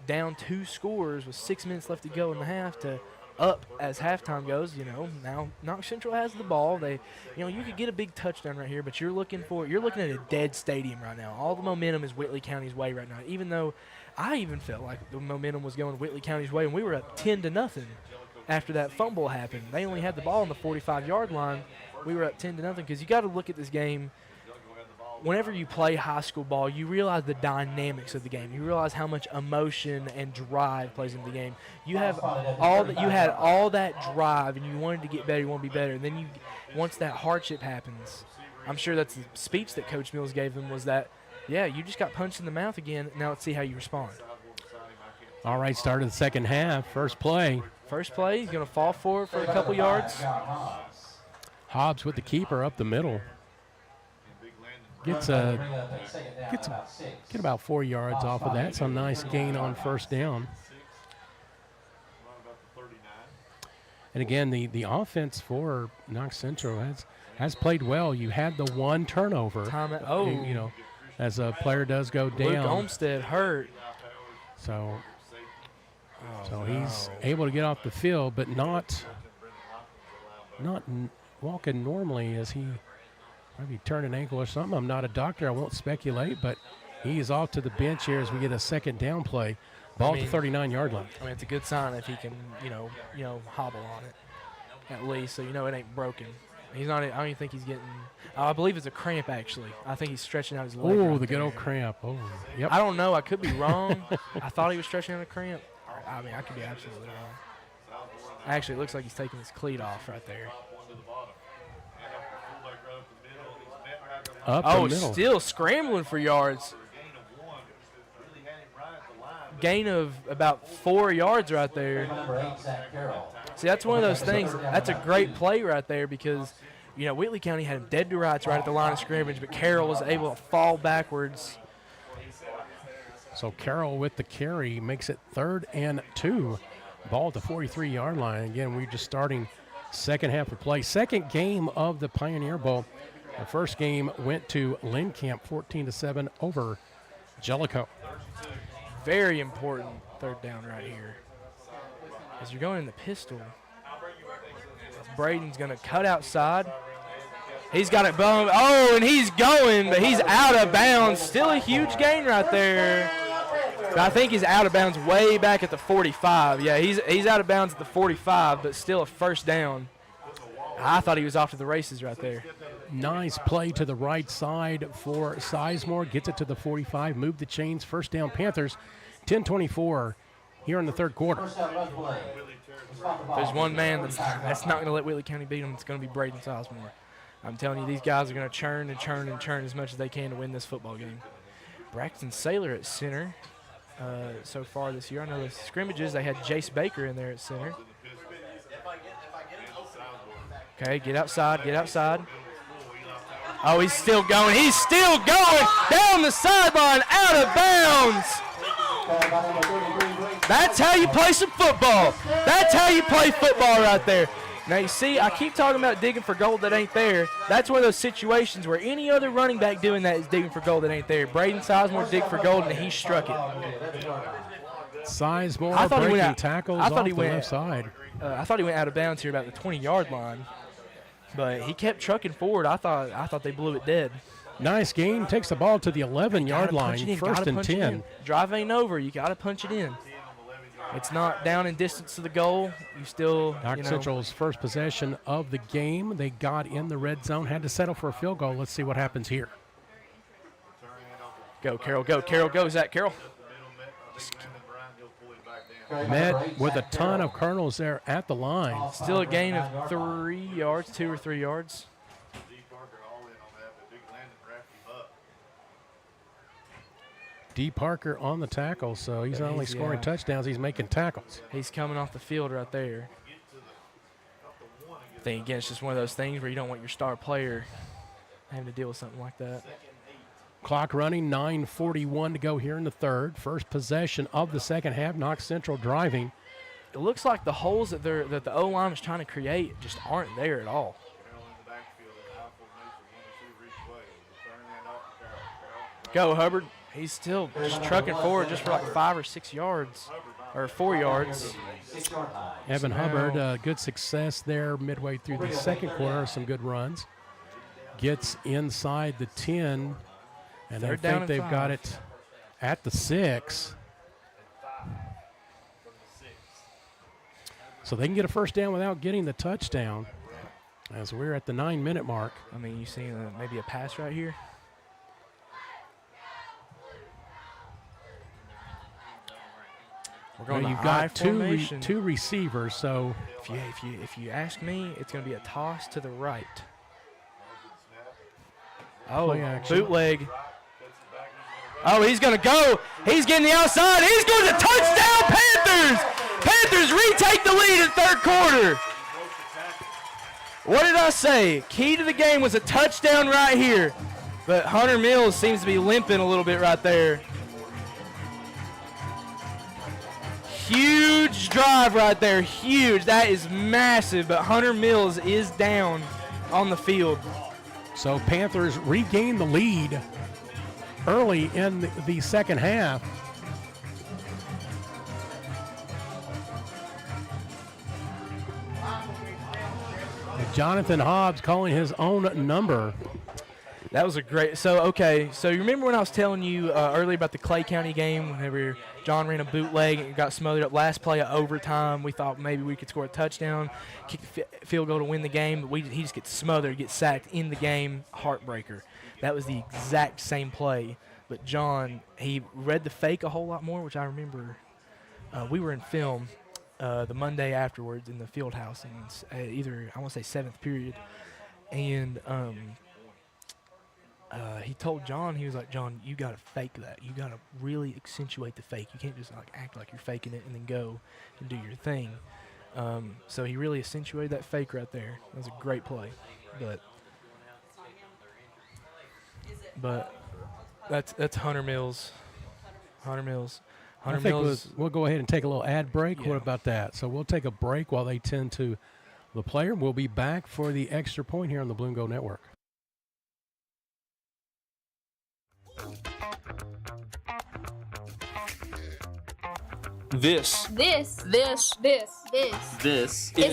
down 2 scores with 6 minutes left to go in the half to up as halftime goes. You know, now Knox Central has the ball. They, you know, you could get a big touchdown right here, but you're looking at a dead stadium right now. All the momentum is Whitley County's way right now. Even though I even felt like the momentum was going Whitley County's way, and we were up 10-0 after that fumble happened. They only had the ball on the 45-yard line. We were up 10-0 because you got to look at this game. Whenever you play high school ball, you realize the dynamics of the game. You realize how much emotion and drive plays into the game. You had all that drive, and you wanted to get better. You want to be better. And then once that hardship happens, I'm sure that's the speech that Coach Mills gave them was that, yeah, you just got punched in the mouth again. Now let's see how you respond.
All right, start of the second half. First play.
He's going to fall forward for a couple yards.
Hobbs with the keeper up the middle. Get about 4 yards off of that. So nice gain on first down. And again, the offense for Knox Central has played well. You had the one turnover. as a player does go down.
Luke Olmstead hurt.
So he's able to get off the field, but not walking normally as he maybe turned an ankle or something. I'm not a doctor. I won't speculate, but he is off to the bench here as we get a second down play. Ball to 39-yard line.
I mean, it's a good sign if he can, hobble on it at least, so it ain't broken. He's not. I don't even think he's getting. I believe it's a cramp actually. I think he's stretching out his leg.
Oh,
right
the good
there.
old cramp. Oh, yep.
I don't know. I could be wrong. I thought he was stretching out a cramp. I mean, I could be absolutely wrong. Actually, it looks like he's taking his cleat off right there.
Up the middle.
Still scrambling for yards. Gain of about 4 yards right there. See, that's one of those things. That's a great play right there because, Whitley County had him dead to rights right at the line of scrimmage, but Carroll was able to fall backwards.
So Carroll with the carry makes it 3rd and 2. Ball at the 43-yard line. Again, we're just starting second half of play. Second game of the Pioneer Bowl. The first game went to Lynn Camp 14-7 over Jellicoe.
Very important 3rd down right here. As you're going in the pistol, Braden's going to cut outside. He's got it bummed. Oh, and he's going, but he's out of bounds. Still a huge gain right there. But I think he's out of bounds way back at the 45. Yeah, he's out of bounds at the 45, but still a first down. I thought he was off to the races right there.
Nice play to the right side for Sizemore. Gets it to the 45. Move the chains. First down Panthers. 10:24 here in the third quarter.
There's one man that's not going to let Whitley County beat him. It's going to be Braden Sizemore. I'm telling you, these guys are going to churn and churn and churn as much as they can to win this football game. Braxton Saylor at center so far this year. I know the scrimmages, they had Jace Baker in there at center. Okay, get outside, get outside. Oh, he's still going. He's still going down the sideline, out of bounds. That's how you play some football. That's how you play football right there. Now, you see, I keep talking about digging for gold that ain't there. That's one of those situations where any other running back doing that is digging for gold that ain't there. Braden Sizemore dig for gold, and he struck it.
Sizemore breaking tackles off the left side.
I thought he went out of bounds here about the 20-yard line, but he kept trucking forward. I thought they blew it dead.
Nice gain. Takes the ball to the 11-yard line. First and 10.
Drive ain't over. You got to punch it in. It's not down in distance to the goal. You still,
Knox Central's first possession of the game. They got in the red zone, had to settle for a field goal. Let's see what happens here.
Go, Carroll, go. Carroll, go. Zach Carroll.
Met with a ton of kernels there at the line.
Still a gain of 3 yards, 2 or 3 yards.
D. Parker on the tackle, so he's not only scoring touchdowns, he's making tackles.
He's coming off the field right there. I think, again, it's just one of those things where you don't want your star player having to deal with something like that.
Clock running, 9:41 to go here in the third. First possession of the second half, Knox Central driving.
It looks like the holes that the O-line is trying to create just aren't there at all. Go, Hubbard. He's still just trucking forward just for like 5 or 6 yards, or 4 yards.
Evan Hubbard, good success there midway through the second quarter, some good runs. Gets inside the 10, and I think they've got it at the 6. So they can get a first down without getting the touchdown as we're at the 9-minute mark.
I mean, you see maybe a pass right here? We're going
you've got two receivers, so
if you ask me, it's going to be a toss to the right. Oh, bootleg. Oh, he's going to go. He's getting the outside. He's going to touchdown Panthers. Panthers retake the lead in third quarter. What did I say? Key to the game was a touchdown right here. But Hunter Mills seems to be limping a little bit right there. Huge drive right there, huge. That is massive, but Hunter Mills is down on the field.
So Panthers regain the lead early in the second half. Jonathan Hobbs calling his own number.
That was a great. So you remember when I was telling you earlier about the Clay County game, whenever John ran a bootleg and got smothered up last play of overtime, we thought maybe we could score a touchdown, kick a field goal to win the game, but he just gets smothered, gets sacked in the game, heartbreaker. That was the exact same play, but John, he read the fake a whole lot more, which I remember. We were in film the Monday afterwards in the field house, and either I want to say seventh period, and he told John, he was like, John, you got to fake that. You got to really accentuate the fake. You can't just like act like you're faking it and then go and do your thing. So he really accentuated that fake right there. That was a great play. But that's Hunter Mills. Hunter Mills.
I think we'll go ahead and take a little ad break. Yeah. What about that? So we'll take a break while they tend to the player. We'll be back for the extra point here on the Blue and Gold Network.
This
is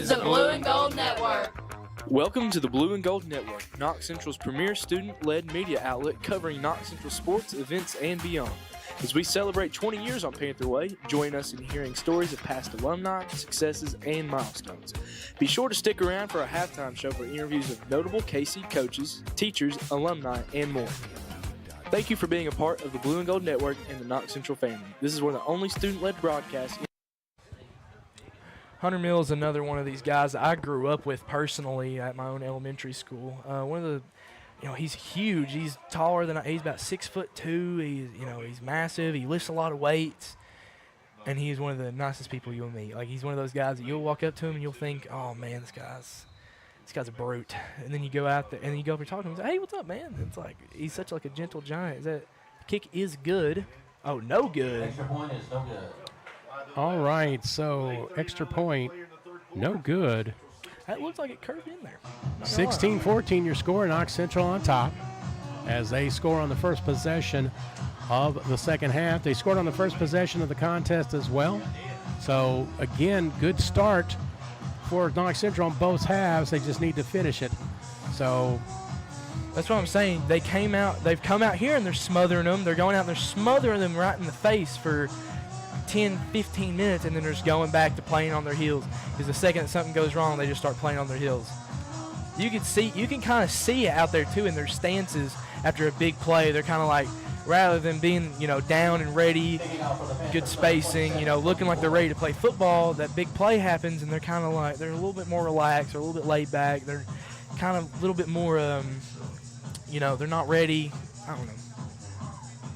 the
Blue and Gold Network.
Welcome to the Blue and Gold Network, Knox Central's premier student-led media outlet covering Knox Central sports, events, and beyond. As we celebrate 20 years on Panther Way, join us in hearing stories of past alumni, successes, and milestones. Be sure to stick around for a halftime show for interviews of notable KC coaches, teachers, alumni, and more. Thank you for being a part of the Blue and Gold Network and the Knox Central family. This is one of the only student-led broadcasts.
Hunter Mills is another one of these guys that I grew up with personally at my own elementary school. He's huge. He's taller than he's about 6'2". He's massive. He lifts a lot of weights, and he's one of the nicest people you'll meet. Like, he's one of those guys that you'll walk up to him and you'll think, oh man, this guy's a brute. And then you go out there and you go up and talk to him and say, hey, what's up, man? It's like he's such like a gentle giant. The kick is good. Oh, no good.
Extra point is no good.
All right, so extra point, no good.
That looks like it curved in there.
16-14 your score, Knox Central on top as they score on the first possession of the second half. They scored on the first possession of the contest as well. So, again, good start for Knox Central on both halves. They just need to finish it. So
that's what I'm saying. They've come out here and they're smothering them. They're going out and they're smothering them right in the face for 10, 15 minutes, and then they're just going back to playing on their heels. Because the second that something goes wrong, they just start playing on their heels. You can kind of see it out there too in their stances after a big play. They're kind of like, rather than being, down and ready, good spacing, looking like they're ready to play football, that big play happens and they're kind of like, they're a little bit more relaxed, or a little bit laid back. They're kind of a little bit more, they're not ready. I don't know.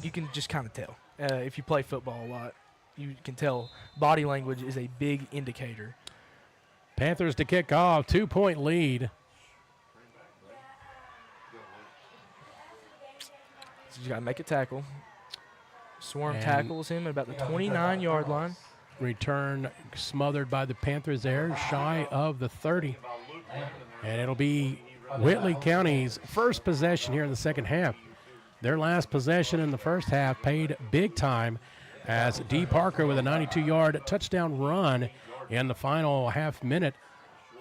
You can just kind of tell. If you play football a lot, you can tell body language is a big indicator.
Panthers to kick off, 2-point lead.
So you got to make a tackle. Swarm tackles him at about the 29-yard line.
Return smothered by the Panthers there, shy of the 30. And it'll be Whitley County's first possession here in the second half. Their last possession in the first half paid big time as D. Parker with a 92-yard touchdown run in the final half minute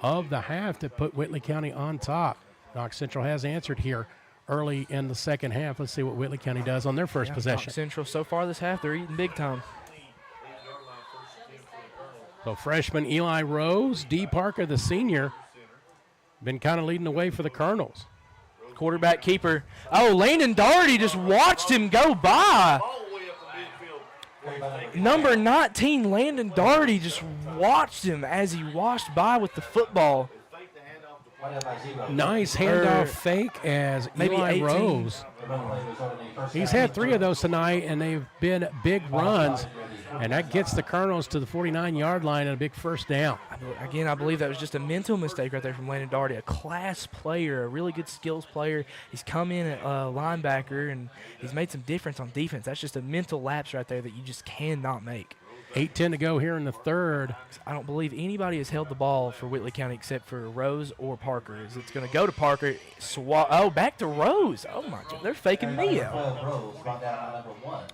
of the half to put Whitley County on top. Knox Central has answered here early in the second half. Let's see what Whitley County does on their first possession.
Knox Central so far this half, they're eating big time.
So freshman Eli Rose, D. Parker, the senior, been kind of leading the way for the Colonels.
Quarterback keeper. Oh, Landon Doherty just watched him go by. Number 19, Landon Doherty, just watched him as he washed by with the football.
Nice handoff fake as
maybe
Eli
18.
Rose. He's had 3 of those tonight, and they've been big runs, and that gets the Colonels to the 49-yard line and a big first down.
Again, I believe that was just a mental mistake right there from Landon Doherty, a class player, a really good skills player. He's come in at linebacker, and he's made some difference on defense. That's just a mental lapse right there that you just cannot make.
8:10 to go here in the third.
I don't believe anybody has held the ball for Whitley County except for Rose or Parker. Is it's going to go to Parker. Back to Rose. Oh, my God. They're faking me out.
Rose brought down by number 1.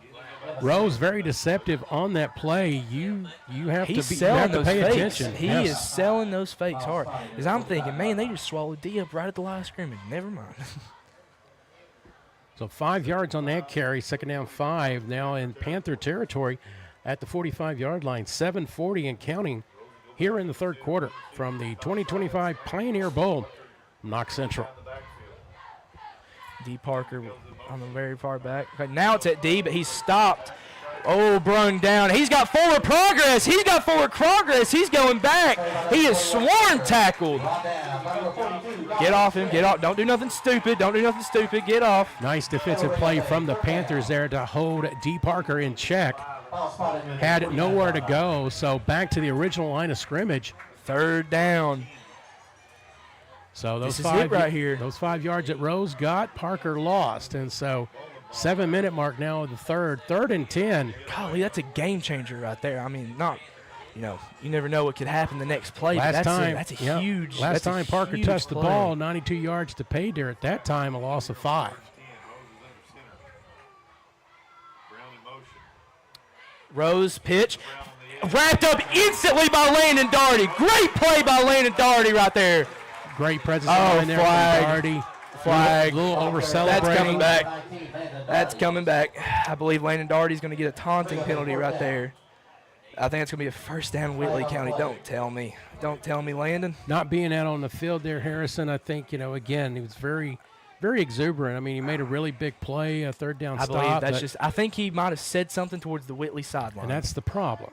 Rose very deceptive on that play. You have
He's
to
selling those
pay
fakes.
attention.
He is selling those fakes hard. Because I'm thinking, man, they just swallowed D up right at the line of scrimmage. Never mind.
So 5 yards on that carry, second down 5. Now in Panther territory at the 45-yard line, 7:40 and counting here in the third quarter from the 2025 Pioneer Bowl, Knox Central.
D. Parker on the very far back. Okay, now it's at D, but he's stopped. Oh, brung down. He's got forward progress. He's got forward progress. He's going back. He is sworn tackled. Get off him. Get off. Don't do nothing stupid. Don't do nothing stupid. Get off.
Nice defensive play from the Panthers there to hold D. Parker in check. Had nowhere to go, so back to the original line of scrimmage.
Third down.
So those
This is it right here.
Those 5 yards that Rose got, Parker lost. And so 7-minute mark now of the third and 10.
Golly, that's a game changer right there. I mean, you never know what could happen the next play.
Last time Parker
huge
touched the
play.
ball, 92 yards to pay there. At that time, a loss of 5.
Rose pitch. Wrapped up instantly by Landon Doherty. Great play by Landon Doherty right there.
Great presence in there
flag.
from Doherty.
Flag.
A little over-celebrating.
That's coming back. That's coming back. I believe Landon Doherty's going to get a taunting penalty right there. I think it's going to be a first down Whitley County. Don't tell me. Don't tell me, Landon.
Not being out on the field there, Harrison, I think, again, he was very, very exuberant. I mean, he made a really big play, a third down
I
stop.
believe that's just – I think he might have said something towards the Whitley sideline.
And that's the problem.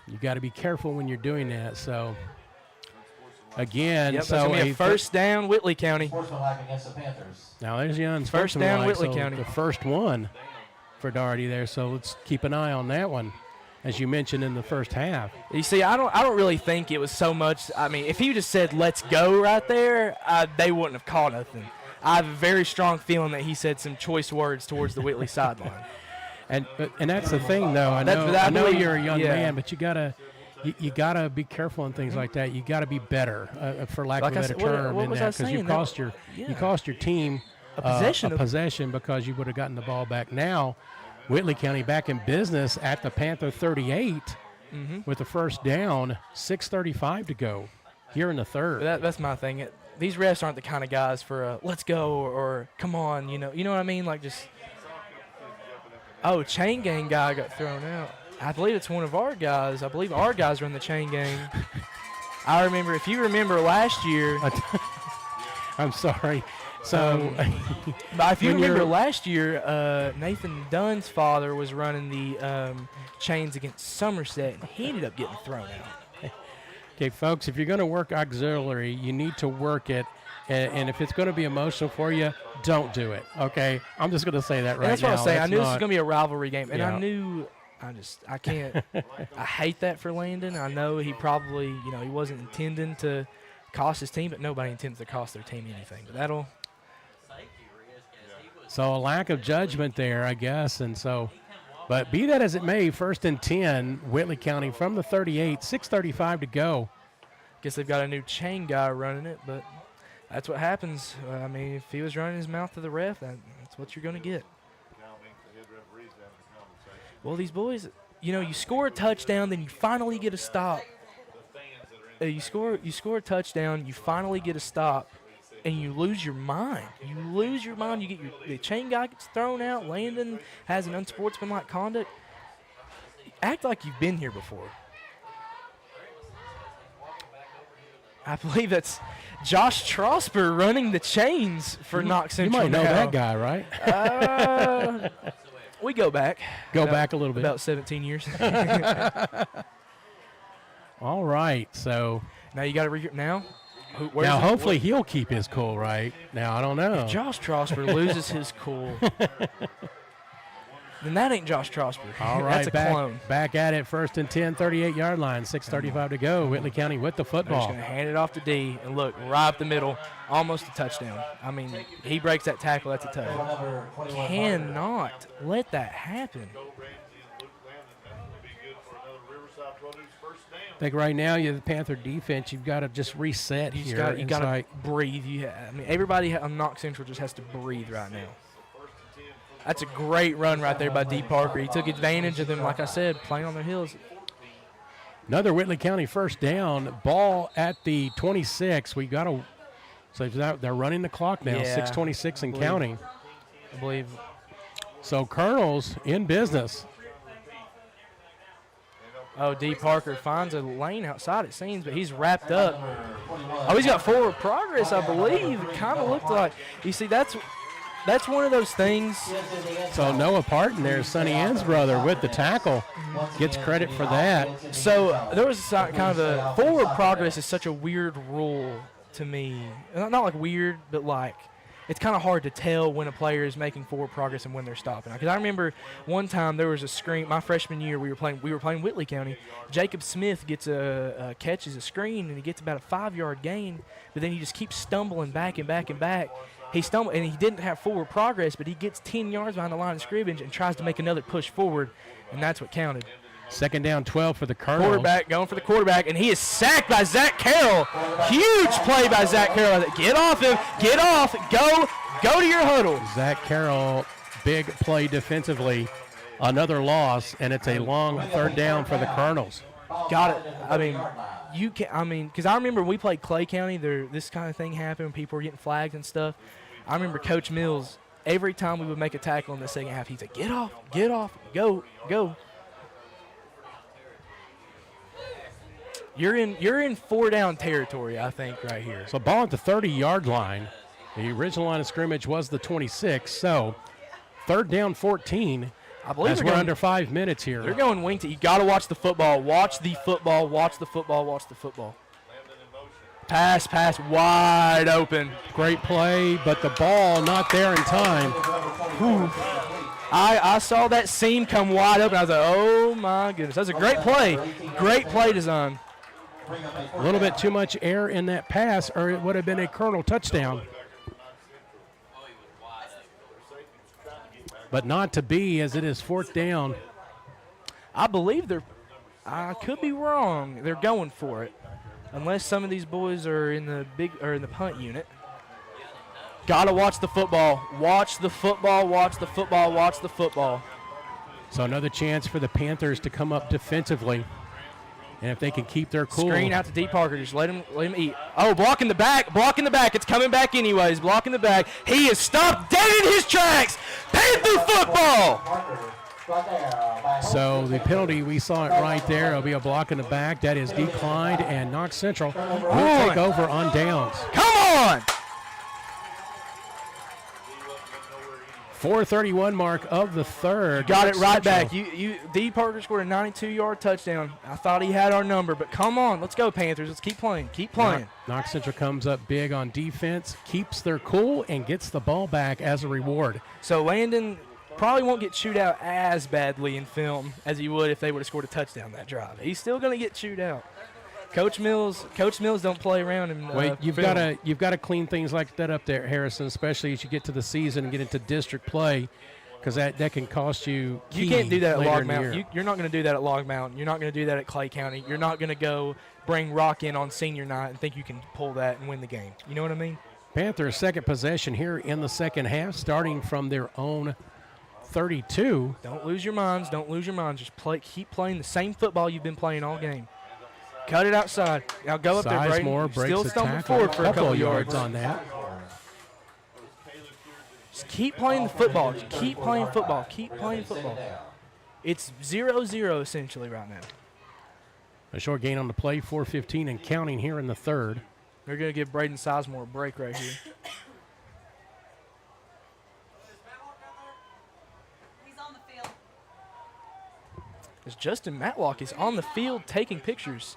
You got to be careful when you're doing that. So, again,
that's going to be a first down Whitley County.
Against the Panthers.
Now there's the
first down Whitley County.
The first one for Doherty there. So let's keep an eye on that one, as you mentioned in the first half.
You see, I don't really think it was so much. I mean, if he just said "let's go" right there, they wouldn't have caught nothing. I have a very strong feeling that he said some choice words towards the Whitley sideline.
And that's the thing, though. I know you're a young man, but you gotta be careful on things like that. You gotta be better, for lack of a better term,
what
in
was
that,
I
because
saying?
you cost your team a possession because you would have gotten the ball back. Now, Whitley County back in business at the Panther 38 with the first down. 6:35 to go here in the third.
That's my thing. These refs aren't the kind of guys for a "let's go" or "come on." You know what I mean? Like just. Oh, chain gang guy got thrown out. I believe it's one of our guys. I believe our guys run the chain gang. I remember, if you remember last year.
I'm sorry. So,
but if you remember last year, Nathan Dunn's father was running the chains against Somerset, and he ended up getting thrown out.
Okay, folks, if you're going to work auxiliary, you need to work it. And if it's going to be emotional for you, don't do it, okay? I'm just going to say that right now.
That's what I was saying. I knew this was going to be a rivalry game, and
yeah.
I can't. I hate that for Landon. I know he probably, he wasn't intending to cost his team, but nobody intends to cost their team anything. But that'll.
So a lack of judgment there, I guess, and so. But be that as it may, 1st and 10, Whitley County from the 38, 6:35 to go.
Guess they've got a new chain guy running it, but. That's what happens. I mean, if he was running his mouth to the ref, that's what you're going to get. Well, these boys, you score a touchdown, then you finally get a stop. You score a touchdown, you finally get a stop, and you lose your mind. You lose your mind. You get the chain guy gets thrown out. Landon has an unsportsmanlike conduct. Act like you've been here before. I believe that's Josh Trosper running the chains for Knox Central.
You might know that guy, right?
We go back.
Back a little bit.
About 17 years.
All right, so.
Now you got to now.
Hopefully he'll keep his cool, right? Now, I don't know.
If Josh Trosper loses his cool, then that ain't Josh Trosper.
All right,
that's a clone.
Back at it, 1st and 10, 38-yard line, 6:35 to go. Whitley County with the football.
They're just going to hand it off to D, and look, right up the middle, almost a touchdown. I mean, he breaks that tackle, that's a touchdown. Cannot let that happen.
I think right now, you the Panther defense, you've got to just reset
You
here.
got to breathe. I mean, everybody on Knox Central just has to breathe right now. That's a great run right there by D. Parker. He took advantage of them, like I said, playing on their heels.
Another Whitley County first down. Ball at the 26. We got to. So they're running the clock now.
Yeah,
6:26 and counting.
I believe.
So Colonels in business.
Oh, D. Parker finds a lane outside, it seems, but he's wrapped up. Oh, he's got forward progress, I believe. It kind of looked like. You see, that's one of those things.
So Noah Parton there, Sonny Ann's brother, with the tackle. Gets credit for that.
So there was kind of a forward progress is such a weird rule to me. Not like weird, but like it's kind of hard to tell when a player is making forward progress and when they're stopping. Because I remember one time there was a screen. My freshman year, we were playing Whitley County. Jacob Smith gets catches a screen and he gets about a 5-yard gain, but then he just keeps stumbling back and back and back. He stumbled and he didn't have forward progress, but he gets 10 yards behind the line of scrimmage and tries to make another push forward, and that's what counted.
Second down, 12 for the Colonels.
Quarterback going for the quarterback, and he is sacked by Zach Carroll. Huge play by Zach Carroll. Get off him. Get off. Go to your huddle.
Zach Carroll, big play defensively. Another loss, and it's a long third down for the Colonels.
Got it. I mean, you can. I mean, because I remember when we played Clay County, this kind of thing happened when people were getting flags and stuff. I remember Coach Mills, every time we would make a tackle in the second half, he'd say, get off, go. You're in 4-down territory, I think, right here.
So ball at the 30-yard line. The original line of scrimmage was the 26. So third down, 14.
I believe
as we're under 5 minutes here.
They're going wing to. You got to watch the football. Watch the football. Pass, wide open.
Great play, but the ball not there in time.
Whew. I saw that seam come wide open. I was like, oh, my goodness. That's a great play. Great play design.
A little bit too much air in that pass, or it would have been a Colonel touchdown. But not to be, as it is fourth down.
I believe I could be wrong. They're going for it. Unless some of these boys are in the punt unit. Gotta watch the football. Watch the football.
So another chance for the Panthers to come up defensively. And if they can keep their cool.
Screen out to D. Parker. Just let him eat. Oh, blocking the back. It's coming back anyways. Blocking the back. He is stopped dead in his tracks. Panther football.
So the penalty, we saw it right there. It'll be a block in the back. That is declined, and Knox Central will take over on downs.
Come on.
4:31 mark of the third.
Got it right back. D. Parker scored a 92-yard touchdown. I thought he had our number, but come on. Let's go, Panthers. Let's keep playing.
Knox Central comes up big on defense, keeps their cool, and gets the ball back as a reward.
So Landon probably won't get chewed out as badly in film as he would if they would have scored a touchdown that drive. He's still going to get chewed out. Coach Mills don't play around him.
Wait, you've got to clean things like that up there, Harrison, especially as you get to the season and get into district play, because that can cost you.
You can't do that at Log Mountain. You're not going to do that at Log Mountain. You're not going to do that at Clay County. You're not going to go bring rock in on senior night and think you can pull that and win the game. You know what I mean?
Panthers' second possession here in the second half, starting from their own 32.
Don't lose your minds. Just keep playing the same football you've been playing all game. Cut it outside. Now go up there, Brayden.
More breaks
Still
the
stumbling
tackle.
forward for a couple
yards on that.
Just keep playing the football. Keep playing football. It's 0-0 essentially right now.
A short gain on the play, 4:15 and counting here in the third.
They're going to give Braden Sizemore a break right here. As Justin Matlock is on the field taking pictures.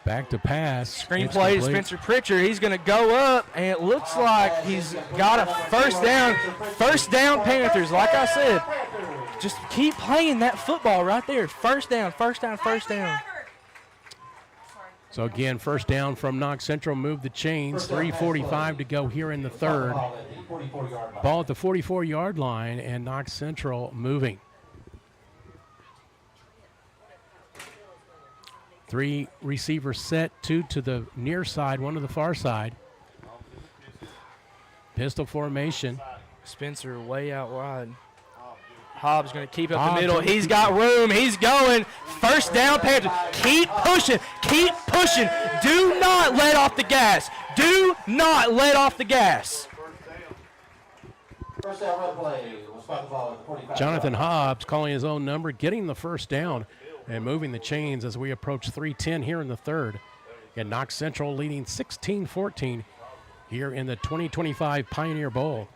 Back to pass.
Screenplay to Spencer Pritchard. He's going to go up, and it looks like he's got a first down. First down, Panthers. Like I said, just keep playing that football right there. First down.
So again, first down from Knox Central, move the chains, 3:45 to go here in the third. Ball at the 44-yard line, and Knox Central moving. 3 receivers set, 2 to the near side, 1 to the far side. Pistol formation.
Spencer way out wide. Hobbs going to keep up the middle. He's got room. He's going. First down, Panthers. Keep pushing. Keep pushing. Do not let off the gas. Do not let off the gas.
First down run play. We'll spot the ball at the 45.
Jonathan Hobbs calling his own number, getting the first down and moving the chains as we approach 3:10 here in the third. And Knox Central leading 16-14 here in the 2025 Pioneer Bowl.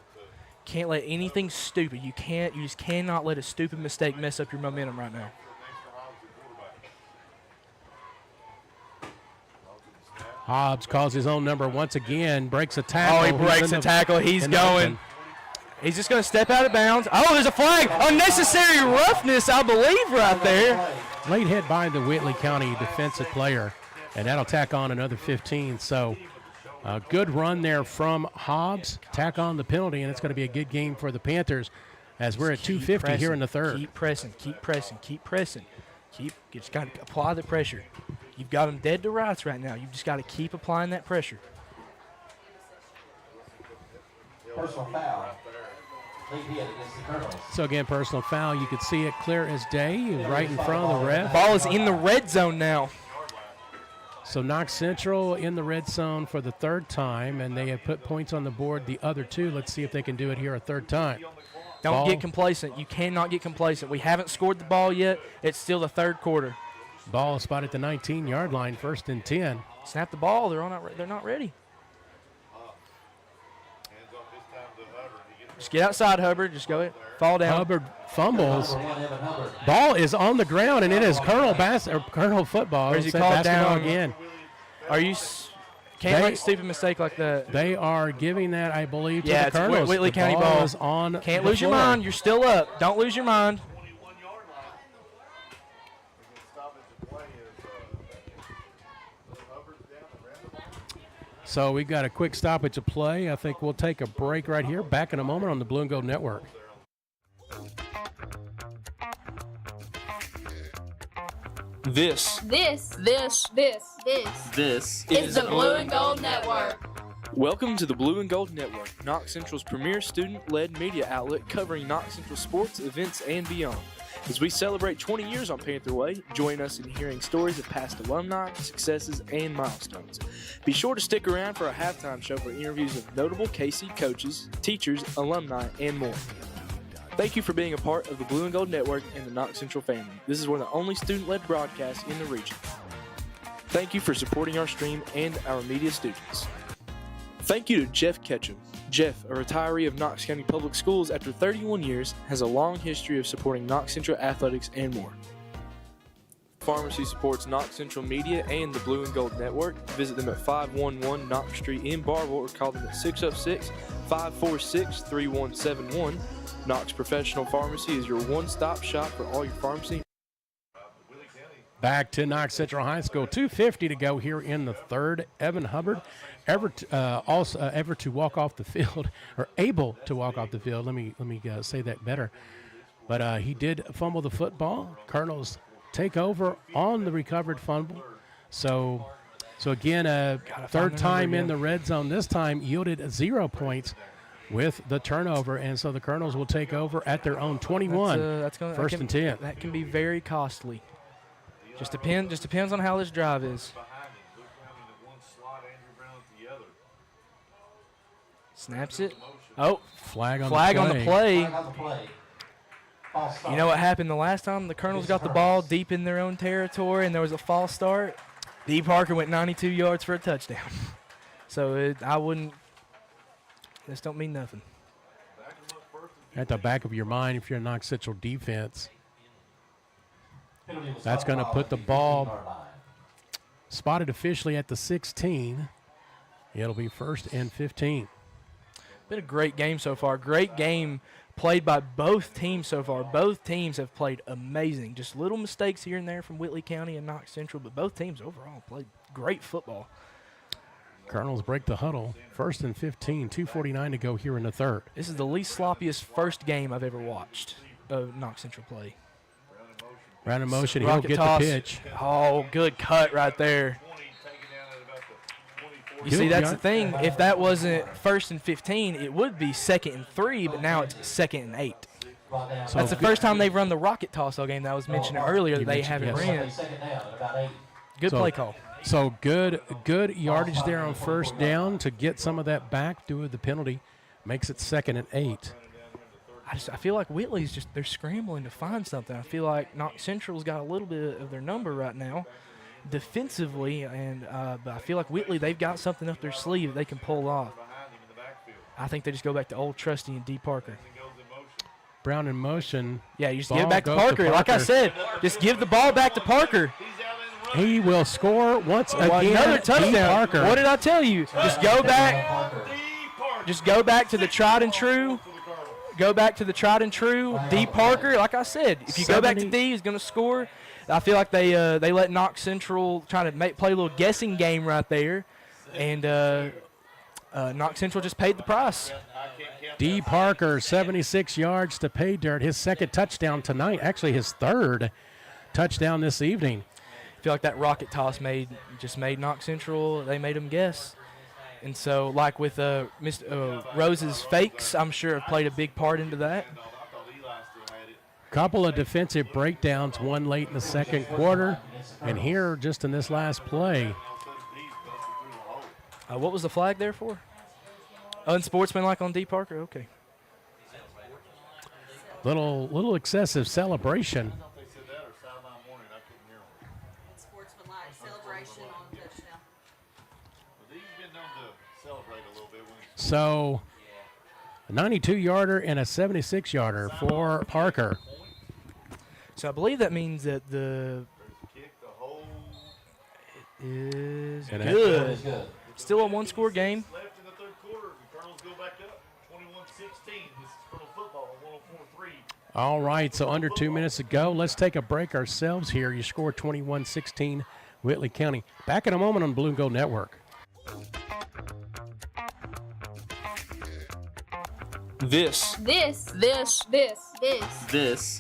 Can't let anything stupid. You just cannot let a stupid mistake mess up your momentum right now.
Hobbs calls his own number once again, breaks a tackle.
Oh, he breaks a tackle. He's going. He's just going to step out of bounds. Oh, there's a flag. Unnecessary roughness, I believe, right there.
Late hit by the Whitley County defensive player, and that'll tack on another 15. So a good run there from Hobbs. Tack on the penalty, and it's going to be a good game for the Panthers as we're at 2:50 here in the third.
Keep pressing, keep pressing, keep pressing. You just got to apply the pressure. You've got them dead to rights right now. You've just got to keep applying that pressure.
Personal foul. Lead hit against the Colonels.
So again, personal foul. You could see it clear as day right in front of the ref.
Ball is in the red zone now.
So Knox Central in the red zone for the third time, and they have put points on the board the other two. Let's see if they can do it here a third time.
Don't get complacent. You cannot get complacent. We haven't scored the ball yet. It's still the third quarter.
Ball spot at the 19-yard line, 1st and 10.
Snap the ball. They're not ready. Just get outside, Hubbard. Just go ahead. Fall down.
Hubbard fumbles. Ball is on the ground, and it is Colonel football.
Or is he called down
again?
Are you? Can't make a stupid mistake like that.
They are giving that, I believe, to the Colonels.
It's Whitley County
ball.
ball.
Is on
Can't lose your mind. You're still up. Don't lose your mind.
So we've got a quick stoppage of play. I think we'll take a break right here. Back in a moment on the Blue and Gold Network.
This
is the Blue and Gold Network.
Welcome to the Blue and Gold Network, Knox Central's premier student-led media outlet covering Knox Central sports, events, and beyond. As we celebrate 20 years on Panther Way, join us in hearing stories of past alumni, successes, and milestones. Be sure to stick around for a halftime show for interviews of notable KC coaches, teachers, alumni, and more. Thank you for being a part of the Blue and Gold Network and the Knox Central family. This is one of the only student-led broadcasts in the region. Thank you for supporting our stream and our media students. Thank you to Jeff Ketchum. Jeff, a retiree of Knox County Public Schools after 31 years, has a long history of supporting Knox Central athletics and more. Pharmacy supports Knox Central Media and the Blue and Gold Network. Visit them at 511 Knox Street in Barville or call them at 606-546-3171. Knox Professional Pharmacy is your one-stop shop for all your pharmacy.
Back to Knox Central High School, 2:50 to go here in the third. Evan Hubbard, ever to walk off the field, or able to walk off the field. Let me say that better. But he did fumble the football. Colonels take over on the recovered fumble. So again, third time in the red zone. This time yielded 0 points with the turnover, and so the Colonels will take over at their own 21. First and 10.
That can be very costly. Just depends on how this drive is. Snaps it. Oh,
flag on
the play. You know what happened the last time? The Colonels got the ball deep in their own territory, and there was a false start. D. Parker went 92 yards for a touchdown. So this don't mean nothing.
At the back of your mind, if you're a Knox Central defense, that's going to put the ball spotted officially at the 16. It'll be 1st and 15.
Been a great game so far. Great game played by both teams so far. Both teams have played amazing. Just little mistakes here and there from Whitley County and Knox Central, but both teams overall played great football.
Cardinals break the huddle. 1st and 15, 2:49 to go here in the third.
This is the least sloppiest first game I've ever watched of Knox Central play.
Round in motion, he'll
Rocket
get
toss.
the pitch.
Oh, good cut right there. You see, that's the thing. If that wasn't 1st and 15, it would be 2nd and 3, but now it's 2nd and 8.
So
That's the first time they've run the rocket toss all game that I was mentioning earlier that they haven't ran. Good play call.
So good yardage there on first down to get some of that back due to the penalty. Makes it 2nd and 8.
I feel like Whitley's they're scrambling to find something. I feel like Knox Central's got a little bit of their number right now defensively, and but I feel like Whitley, they've got something up their sleeve that they can pull off. I think they just go back to old trusty and D. Parker.
Brown in motion.
Yeah, you just give it back to Parker. Like I said, just give the ball back to Parker.
He will score once again.
Another touchdown.
Parker.
What did I tell you? Just go back. Just go back to the tried and true. Go back to the tried and true. D. Parker, like I said, if you go back to D, he's going to score. I feel like they let Knox Central try to play a little guessing game right there, and Knox Central just paid the price.
D. Parker, 76 yards to pay dirt. His 2nd touchdown tonight, actually his 3rd touchdown this evening.
I feel like that rocket toss made Knox Central. They made them guess, and so like with Mr. Rose's fakes, I'm sure have played a big part into that.
Couple of defensive breakdowns, one late in the 2nd quarter, and here just in this last play.
What was the flag there for? Unsportsmanlike on D. Parker. Okay.
Little excessive celebration. So, a 92-yarder and a 76-yarder for Parker.
So I believe that means that it is good. Still a one-score game.
All right, so under 2 minutes to go. Let's take a break ourselves here. You score 21-16, Whitley County. Back in a moment on Blue and Gold Network.
This
This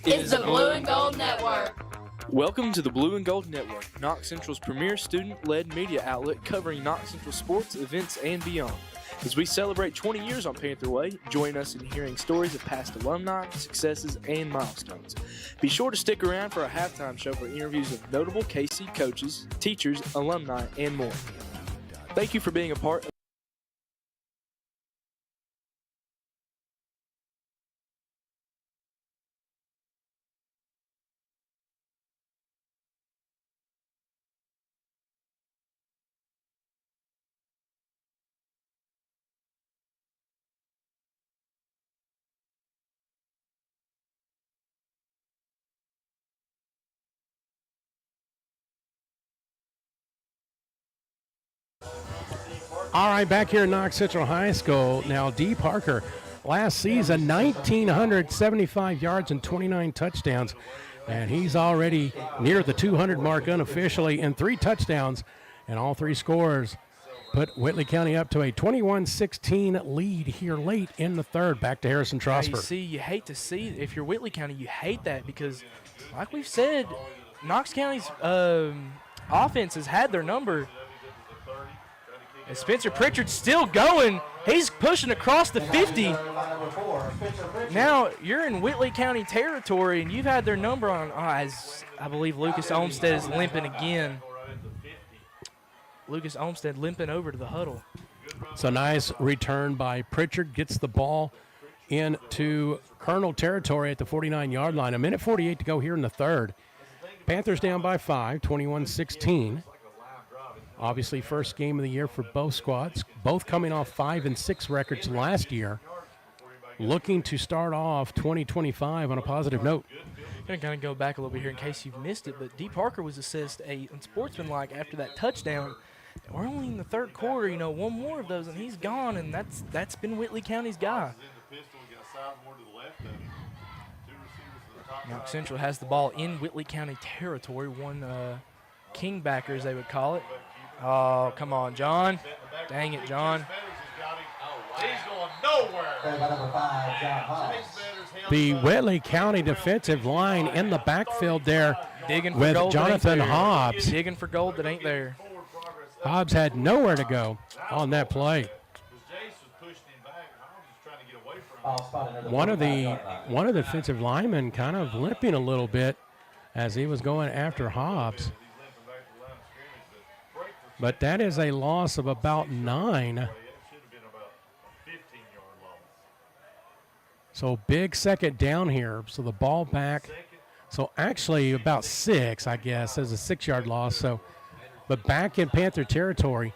is the Blue and Gold Network.
Welcome to the Blue and Gold Network, Knox Central's premier student-led media outlet covering Knox Central sports, events, and beyond. As we celebrate 20 years on Panther Way, join us in hearing stories of past alumni, successes, and milestones. Be sure to stick around for a halftime show for interviews of notable KC coaches, teachers, alumni, and more. Thank you for being a part of
All right, back here at Knox Central High School. Now, D. Parker, last season, 1,975 yards and 29 touchdowns. And he's already near the 200 mark unofficially in 3 touchdowns. And all 3 scores put Whitley County up to a 21-16 lead here late in the third. Back to Harrison Trosper.
You see, you hate to see, if you're Whitley County, you hate that because, like we've said, Knox County's offense has had their number. And Spencer Pritchard's still going. He's pushing across the 50. Now you're in Whitley County territory, and you've had their number on, as I believe Lucas Olmsted is limping again. Lucas Olmsted limping over to the huddle.
So nice return by Pritchard. Gets the ball into Colonel territory at the 49-yard line. 1:48 to go here in the third. Panthers down by 5, 21-16. Obviously, first game of the year for both squads, both coming off 5-6 records last year. Looking to start off 2025 on a positive note.
I'm going to kind of go back a little bit here in case you've missed it, but D. Parker was assessed a unsportsmanlike after that touchdown.
We're only in the third quarter, one more of those, and he's gone, and that's been Whitley County's guy. Knox Central has the ball in Whitley County territory, one kingbacker, as they would call it. Oh, come on, John. Dang it, John.
He's going nowhere.
The Whitley County defensive line in the backfield there
Digging for
with
gold
Jonathan
that ain't there.
Hobbs.
Digging for gold that ain't there.
Hobbs had nowhere to go on that play. One of the defensive linemen kind of limping a little bit as he was going after Hobbs. But that is a loss of about 9. So big second down here. So the ball back. So actually about 6, I guess, as a 6-yard loss. So, but back in Panther territory,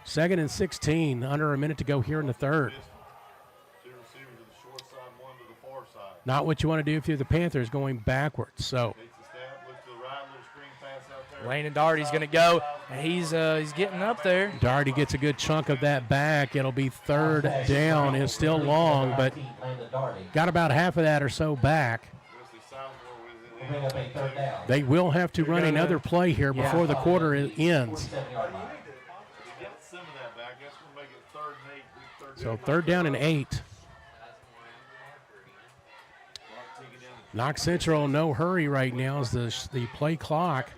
2nd and 16, under a minute to go here in the third. Not what you want to do if you're the Panthers, going backwards. So
Landon Doherty's going to go, and he's getting up there.
Doherty gets a good chunk of that back. It'll be third down. It's still long, but got about half of that or so back. They will have to run another play here before the quarter ends. So 3rd down and 8. Knox Central, no hurry right now as the play clock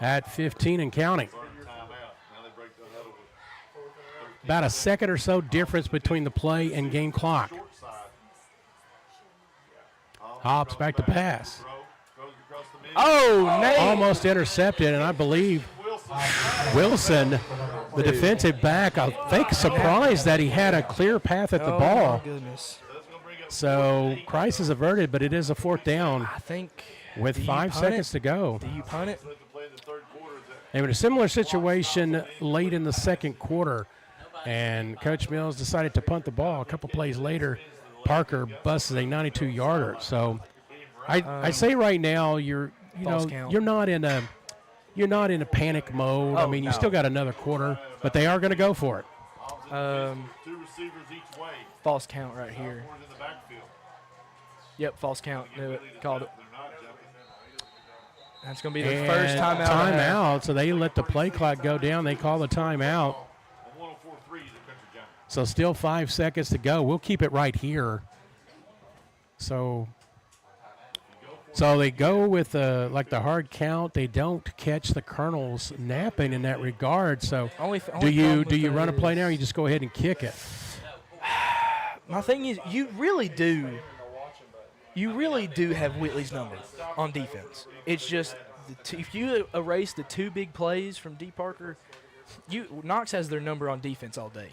at 15 and counting. About a second or so difference between the play and game clock. Hobbs back to pass.
Oh, Nate.
Almost intercepted, and I believe Wilson, the defensive back, I think surprised that he had a clear path at the ball.
My goodness.
So crisis averted, but it is a 4th down.
I think
with 5 seconds to go.
Do you punt it?
They were in a similar situation late in the second quarter, and Coach Mills decided to punt the ball. A couple plays later, Parker busts a 92-yarder. So I say right now you're not in a panic mode. I mean, you still got another quarter, but they are going to go for it.
False count right here. Yep, false count. Knew it. Called it. That's going to be the first timeout.
Timeout, so they let the play clock go down. They call the timeout. So still 5 seconds to go. We'll keep it right here. So they go with like the hard count. They don't catch the Colonels napping in that regard. So do you run a play now, or you just go ahead and kick it?
My thing is, you really do have Whitley's number on defense. It's just if you erase the 2 big plays from D. Parker, Knox has their number on defense all day.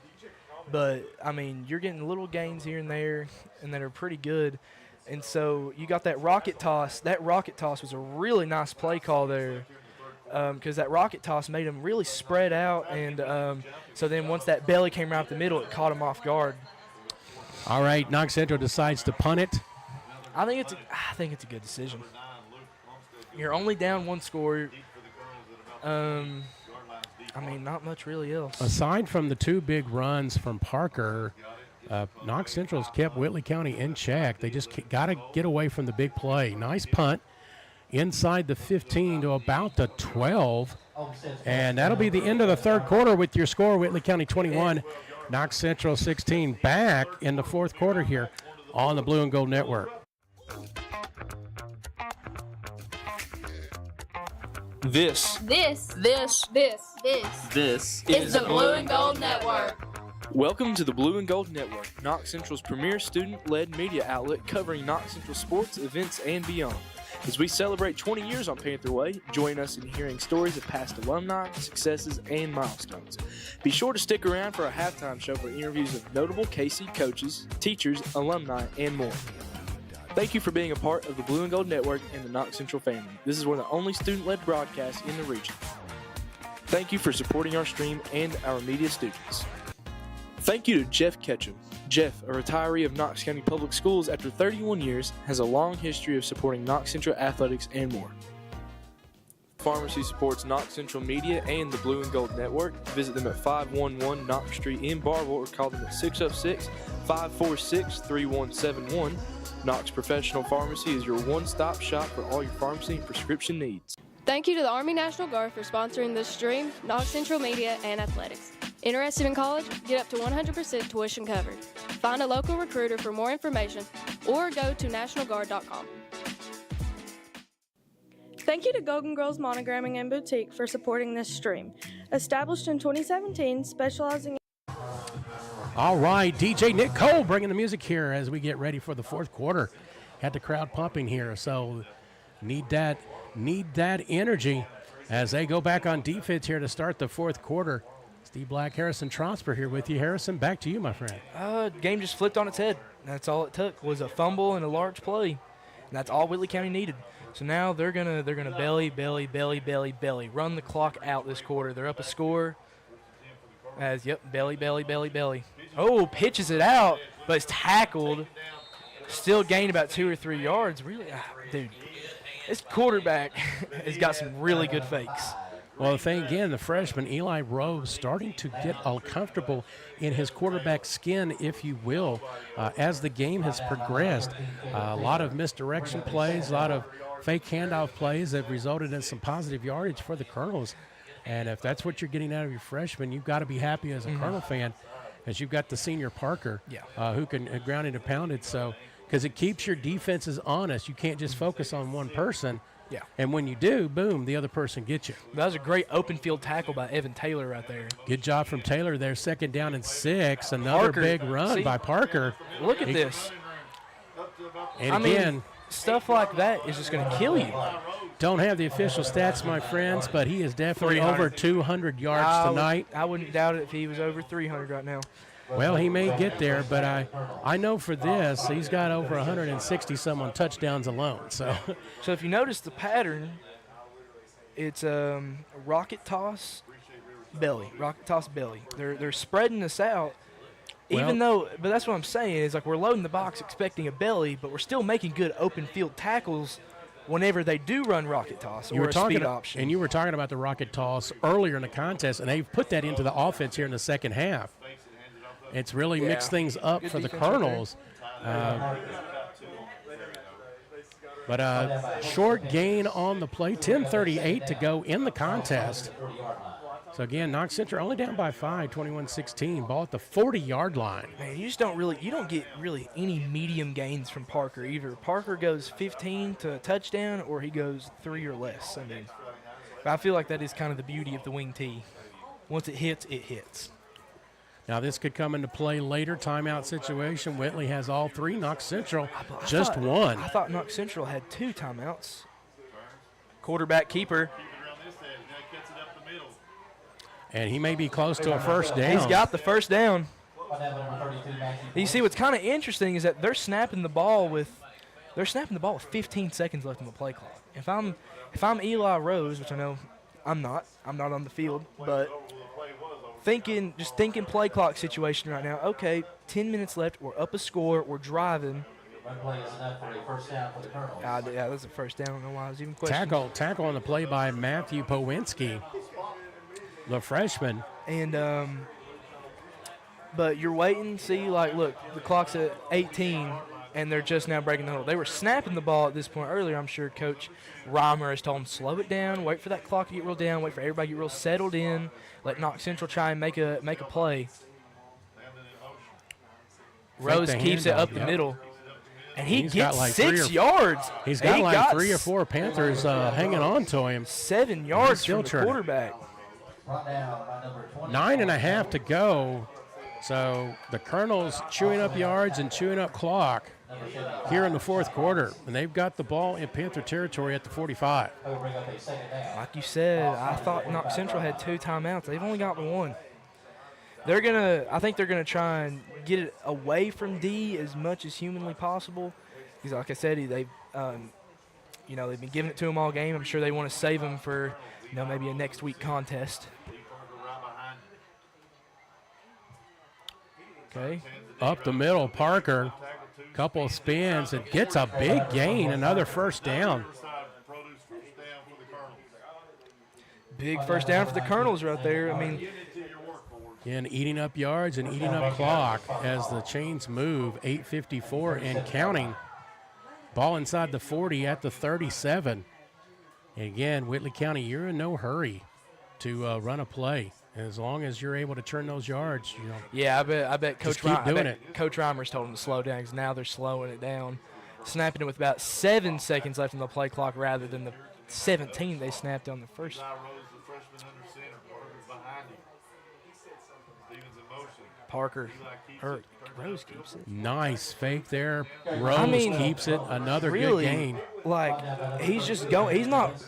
But, I mean, you're getting little gains here and there, and that are pretty good. And so you got that rocket toss. That rocket toss was a really nice play call there because that rocket toss made them really spread out. And so then once that belly came right up the middle, it caught them off guard.
All right, Knox Central decides to punt it.
I think it's a good decision. You're only down 1 score. I mean, not much really else.
Aside from the 2 big runs from Parker, Knox Central's kept Whitley County in check. They just got to get away from the big play. Nice punt inside the 15 to about the 12. And that'll be the end of the third quarter with your score, Whitley County 21, Knox Central 16. Back in the fourth quarter here on the Blue and Gold Network.
This is
the Blue and Gold Network.
Welcome to the Blue and Gold Network, Knox Central's premier student-led media outlet covering Knox Central sports, events, and beyond. As we celebrate 20 years on Panther Way, join us in hearing stories of past alumni, successes, and milestones. Be sure to stick around for our halftime show for interviews of notable KC coaches, teachers, alumni, and more. Thank you for being a part of the Blue and Gold Network and the Knox Central family. This is one of the only student-led broadcasts in the region. Thank you for supporting our stream and our media students. Thank you to Jeff Ketchum. Jeff, a retiree of Knox County Public Schools after 31 years, has a long history of supporting Knox Central athletics and more. Pharmacy supports Knox Central Media and the Blue and Gold Network. Visit them at 511 Knox Street in Barville or call them at 606-546-3171. Knox Professional Pharmacy is your one-stop shop for all your pharmacy and prescription needs.
Thank you to the Army National Guard for sponsoring this stream, Knox Central Media, and Athletics. Interested in college? Get up to 100% tuition covered. Find a local recruiter for more information or go to nationalguard.com.
Thank you to Golden Girls Monogramming and Boutique for supporting this stream. Established in 2017, specializing in
All right, DJ Nick Cole bringing the music here as we get ready for the fourth quarter. Had the crowd pumping here, so need that energy as they go back on defense here to start the fourth quarter. Steve Black, Harrison Trosper here with you. Harrison, back to you, my friend.
Game just flipped on its head. That's all it took was a fumble and a large play. And that's all Whitley County needed. So now they're gonna belly, run the clock out this quarter. They're up a score. Belly. Oh, pitches it out, but it's tackled. Still gained about 2 or 3 yards. Really, dude, this quarterback has got some really good fakes.
Well, the thing again, the freshman Eli Rose starting to get comfortable in his quarterback skin, if you will, as the game has progressed. A lot of misdirection plays, a lot of fake handoff plays that resulted in some positive yardage for the Colonels. And if that's what you're getting out of your freshman, you've got to be happy as a Colonel fan, as you've got the senior Parker who can ground and pound it. So, because it keeps your defenses honest. You can't just focus on one person.
Yeah.
And when you do, boom, the other person gets you.
That was a great open field tackle by Evan Taylor right there.
Good job from Taylor there. 2nd down and 6. Another
Parker,
big run by Parker.
Look at this.
And again,
stuff like that is just going to kill you.
Don't have the official stats, my friends, but he is definitely over 200 yards tonight.
I wouldn't doubt it if he was over 300 right now.
Well, he may get there, but I know for this, he's got over 160-some on touchdowns alone. So
if you notice the pattern, it's rocket toss, belly. They're spreading this out. But that's what I'm saying is like we're loading the box expecting a belly, but we're still making good open field tackles whenever they do run rocket toss or a speed option.
And you were talking about the rocket toss earlier in the contest, and they've put that into the offense here in the second half. It's really mixed things up for the Colonels. But short gain on the play, 10:38 to go in the contest. So, again, Knox Central only down by 5, 21-16, ball at the 40-yard line.
Man, you don't get really any medium gains from Parker. Either Parker goes 15 to a touchdown or he goes 3 or less. I feel like that is kind of the beauty of the wing tee. Once it hits, it hits.
Now, this could come into play later, timeout situation. Whitley has all 3. Knox Central just 1.
I thought Knox Central had 2 timeouts. Quarterback keeper.
And he may be close to a first down.
He's got the first down. You see, what's kind of interesting is that they're snapping the ball with 15 seconds left on the play clock. If I'm Eli Rose, which I know I'm not on the field, but thinking play clock situation right now. Okay, 10 minutes left. We're up a score. We're driving. Yeah, that's a first down. I don't know why I was even questioning.
Tackle on the play by Matthew Powinski, the freshman.
And but you're waiting. See, look, the clock's at 18, and they're just now breaking the huddle. They were snapping the ball at this point earlier. I'm sure Coach Reimer has told them slow it down, wait for that clock to get real down, wait for everybody to get real settled in. Let Knox Central try and make a play. Rose keeps it up the middle, and he gets 6 yards.
He's got 3 or 4 Panthers hanging on to him.
7 yards from the quarterback.
9.5 to go. So the Colonels chewing up yards and chewing up clock here in the fourth quarter. And they've got the ball in Panther territory at the 45.
Like you said, I thought Knox Central had 2 timeouts. They've only got 1. I think they're gonna try and get it away from D as much as humanly possible. Because like I said, they've been giving it to them all game. I'm sure they want to save them for maybe a next week contest. Okay.
Up the middle, Parker. Couple of spins. It gets a big gain, another first down.
Big first down for the Colonels right there. I mean,
and eating up yards and eating up clock as the chains move. 8:54 and counting. Ball inside the 40 at the 37. And again, Whitley County, you're in no hurry to run a play. As long as you're able to turn those yards, you know.
Yeah, I bet Coach
Coach
Reimers told them to slow down because now they're slowing it down, snapping it with about 7 seconds left on the play clock rather than the 17 they snapped on the first. Parker. Rose keeps it.
Nice fake there. Rose keeps it. Another good gain.
Like, he's just going. He's not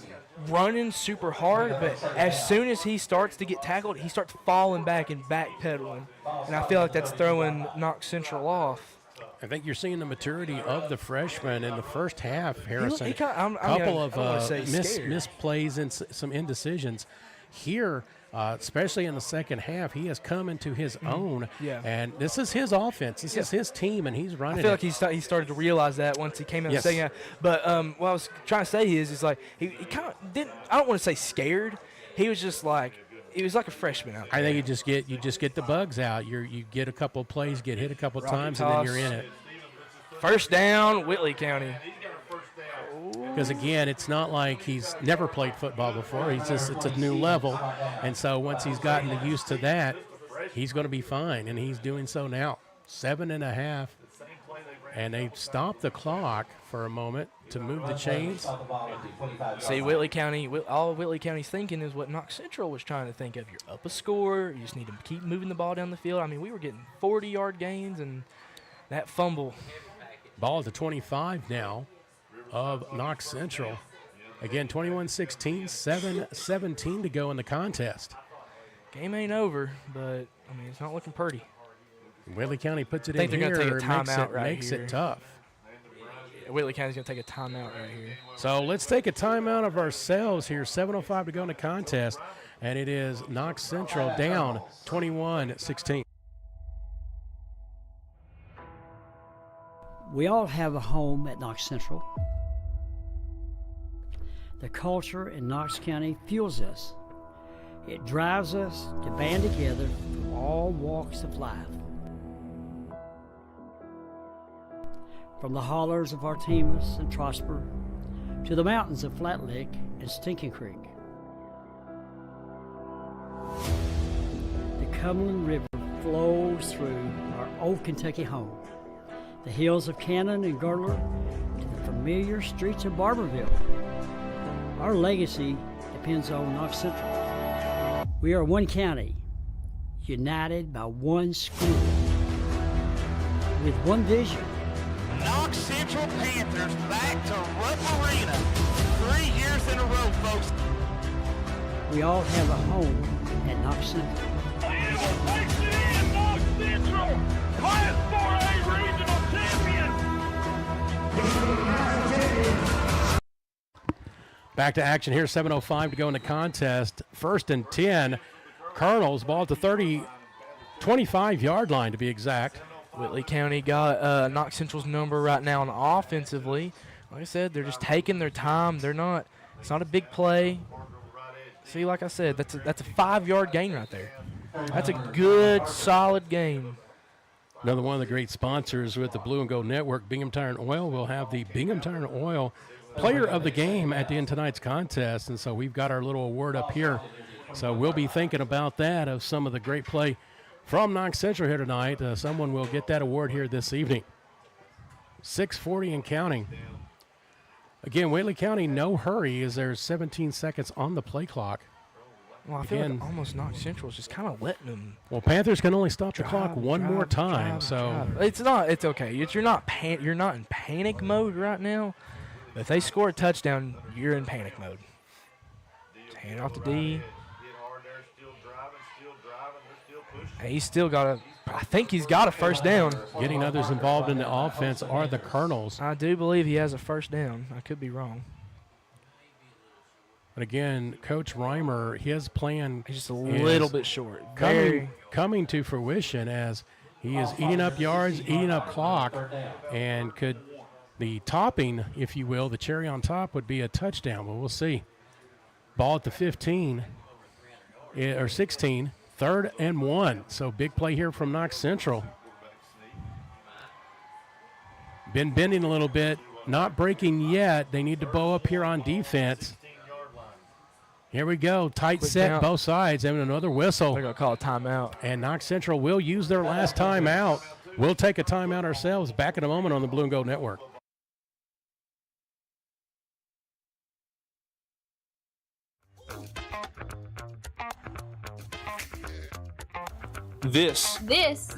running super hard, but as soon as he starts to get tackled, he starts falling back and backpedaling. And I feel like that's throwing Knox Central off.
I think you're seeing the maturity of the freshman in the first half, Harrison.
A
couple of misplays and some indecisions. Here, especially in the second half, he has come into his own.
Yeah.
And this is his offense. This is his team, and he's running
I feel like he started to realize that once he came out the second half. But what I was trying to say is like he kind of didn't – I don't want to say scared. He was just like – he was like a freshman out there.
I think you just get the bugs out. You get a couple of plays, get hit a couple of times, and then you're in it.
First down, Whitley County.
Because, again, it's not like he's never played football before. It's a new level. And so once he's gotten used to that, he's going to be fine, and he's doing so now. 7.5. And they stopped the clock for a moment to move the chains.
See, Whitley County, all Whitley County's thinking is what Knox Central was trying to think of. You're up a score. You just need to keep moving the ball down the field. I mean, we were getting 40-yard gains, and that fumble.
Ball at the 25 now of Knox Central. Again, 21-16, 7-17 to go in the contest.
Game ain't over, but, I mean, it's not looking pretty.
Whitley County puts it
I think
in
they're
here.
Going to take a timeout
makes it tough.
Yeah, Whitley County's going to take a timeout right here.
So let's take a timeout of ourselves here. 7:05 to go in the contest, and it is Knox Central down 21-16.
We all have a home at Knox Central. The culture in Knox County fuels us. It drives us to band together from all walks of life. From the hollers of Artemis and Trosper to the mountains of Flat Lick and Stinking Creek. The Cumberland River flows through our old Kentucky home. The hills of Cannon and Girdler to the familiar streets of Barberville. Our legacy depends on Knox Central. We are one county, united by one school, with one vision.
Knox Central Panthers back to Rupp Arena. 3 years in a row, folks.
We all have a home at Knox Central.
Takes it in, Knox Central! Class 4A regional champion!
Back to action here, 7:05 to go in the contest. 1st and 10. Colonels ball at the 25-yard line to be exact.
Whitley County got Knox Central's number right now offensively. Like I said, they're just taking their time. It's not a big play. See, like I said, that's a 5-yard gain right there. That's a good, solid game.
Another one of the great sponsors with the Blue and Gold Network, Bingham Tire and Oil, will have the Bingham Tire and Oil Player of the Game at the end of tonight's contest. And so we've got our little award up here. So we'll be thinking about that, of some of the great play from Knox Central here tonight. Someone will get that award here this evening. 6:40 and counting. Again, Whitley County, no hurry, as there's 17 seconds on the play clock.
Well, I feel like almost Knox Central is just kind of letting them.
Well, Panthers can only stop the clock one more time, so
it's okay. You're not in panic mode right now. But if they score a touchdown, you're in panic mode. Just hand it off to D. And he's still got I think he's got a first down.
Getting others involved in the offense are the Colonels.
I do believe he has a first down. I could be wrong.
But again, Coach Reimer, his plan
is just a little bit short.
Coming to fruition as he is eating up yards, eating up clock, and could the topping, if you will, the cherry on top would be a touchdown. But we'll see. Ball at the 15. or 16, 3rd and 1. So big play here from Knox Central. Been bending a little bit, not breaking yet. They need to bow up here on defense. Here we go, tight
Quick
set,
count.
both sides, and another whistle.
They're going to call a timeout.
And Knox Central will use their last timeout. We'll take a timeout ourselves. Back in a moment on the Blue and Gold Network.
This
This
is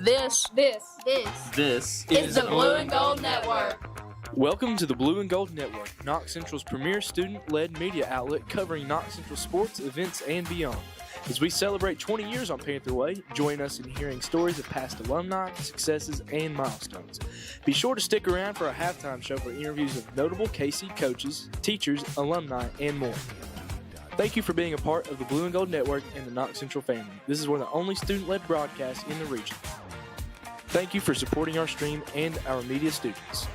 is the Blue and Gold Network.
Welcome to the Blue and Gold Network, Knox Central's premier student-led media outlet covering Knox Central sports, events, and beyond. As we celebrate 20 years on Panther Way, join us in hearing stories of past alumni, successes, and milestones. Be sure to stick around for a halftime show for interviews of notable KC coaches, teachers, alumni, and more. Thank you for being a part of the Blue and Gold Network and the Knox Central family. This is one of the only student-led broadcasts in the region. Thank you for supporting our stream and our media students.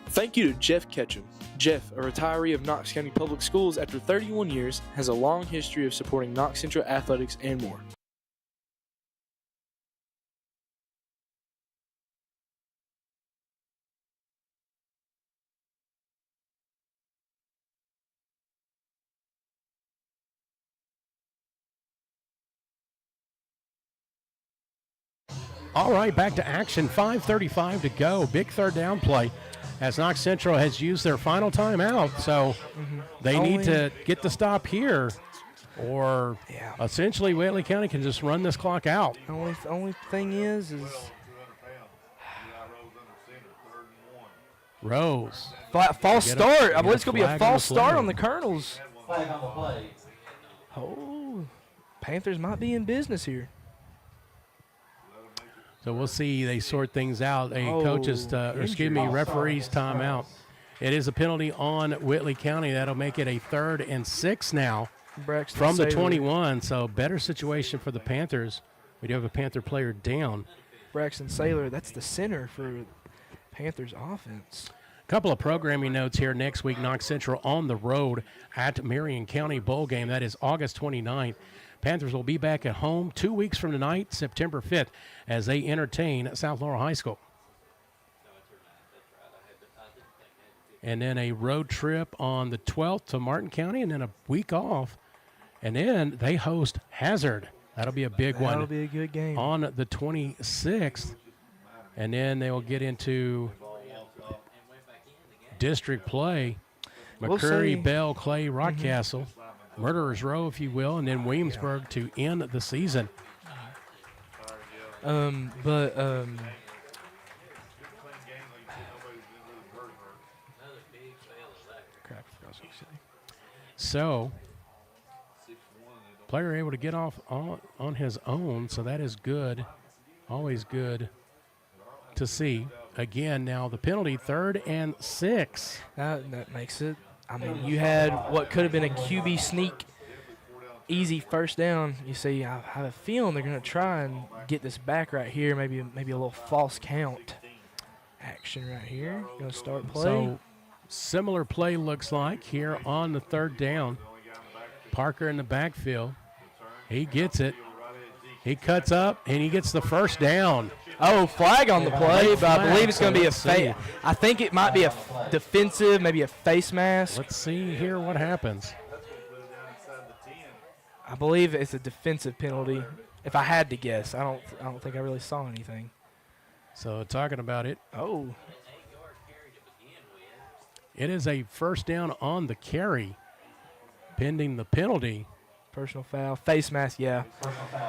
Thank you to Jeff Ketchum. Jeff, a retiree of Knox County Public Schools after 31 years, has a long history of supporting Knox Central athletics and more.
All right, back to action. 5:35 to go. Big third down play as Knox Central has used their final timeout. So they need to get the stop here, or essentially Whitley County can just run this clock out.
Only thing is
Rose.
false start. I believe it's going to be a false start
play.
on the Colonels.
Flag on the play.
Oh, Panthers might be in business here.
So we'll see. They sort things out.
Injury.
Referee's timeout. It is a penalty on Whitley County. That'll make it a 3rd and 6 now
Braxton
from the
Saylor.
21. So better situation for the Panthers. We do have a Panther player down.
Braxton Saylor, that's the center for Panthers offense.
A couple of programming notes here. Next week, Knox Central on the road at Marion County Bowl game. That is August 29th. Panthers will be back at home 2 weeks from tonight, September 5th, as they entertain South Laurel High School. And then a road trip on the 12th to Martin County, and then a week off. And then they host Hazard. That'll be a big one.
That'll be a good game.
On the 26th. And then they will get into district play.
We'll
McCurry,
see.
Bell, Clay, Rockcastle. Murderers Row, if you will, and then Williamsburg to end the season. So, player able to get off on his own, so that is good. Always good to see. Again, now the penalty, 3rd and 6.
That makes it. I mean, you had what could have been a QB sneak, easy first down. You see, I have a feeling they're going to try and get this back right here. Maybe a little false count action right here. Going to start play.
So, similar play looks like here on the 3rd down. Parker in the backfield. He gets it. He cuts up, and he gets the first down.
Oh, flag on the play, but I believe it's going to be a
Let's see.
I think it might be a defensive, maybe a face mask.
Let's see here what happens.
I believe it's a defensive penalty. If I had to guess, I don't think I really saw anything.
So talking about it,
Oh,
it is a first down on the carry, pending the penalty.
personal foul, face mask. Yeah,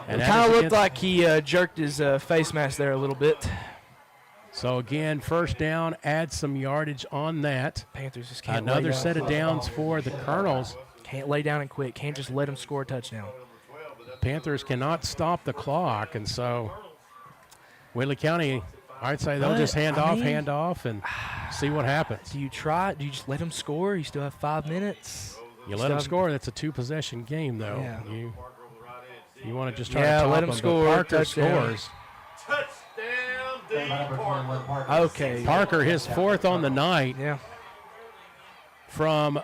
And
it
that
kind
is
of looked
against-
like he jerked his face mask there a little bit.
So again, first down, add some yardage on that.
Panthers just can't. lay
Another
down.
set of downs for the Colonels.
Can't lay down and quit. Can't just let them score a touchdown.
Panthers cannot stop the clock, and so Whitley County, I'd say they'll just hand off, and see what happens.
Do you try? Do you just let them score? You still have 5 minutes.
You let them score. That's a 2-possession game, though.
Yeah.
You want to just try
Yeah,
to top
let them
but
score,
Parker
touchdown.
scores.
Touchdown, D. Parker.
Okay.
Parker, his 4th on the night.
Yeah.
From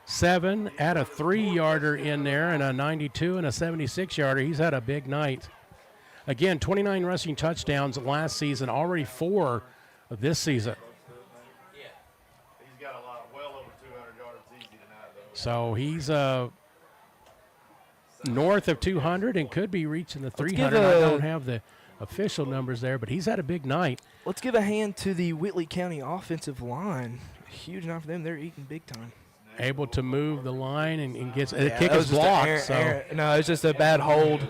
7, add a 3-yarder in there, and a 92 and a 76-yarder. He's had a big night. Again, 29 rushing touchdowns last season, already 4 of this season.
He's got a lot, well over 200 yards easy tonight, though.
So he's north of 200 and could be reaching the 300. I don't have the official numbers there, but he's had a big night.
Let's give a hand to the Whitley County offensive line. Huge night for them. They're eating big time.
Able to move the line and gets the
Yeah,
kick
that
is
was just
blocked.
no, it's just a bad hold.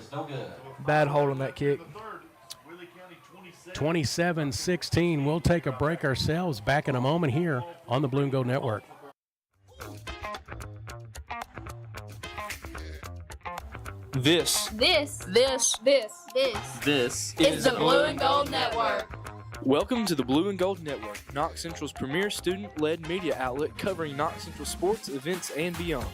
Bad hold on that kick.
27-16. We'll take a break ourselves. Back in a moment here on the Blue and Gold Network.
This
This
is
the Blue and Gold Network.
Welcome to the Blue and Gold Network, Knox Central's premier student-led media outlet covering Knox Central sports, events, and beyond.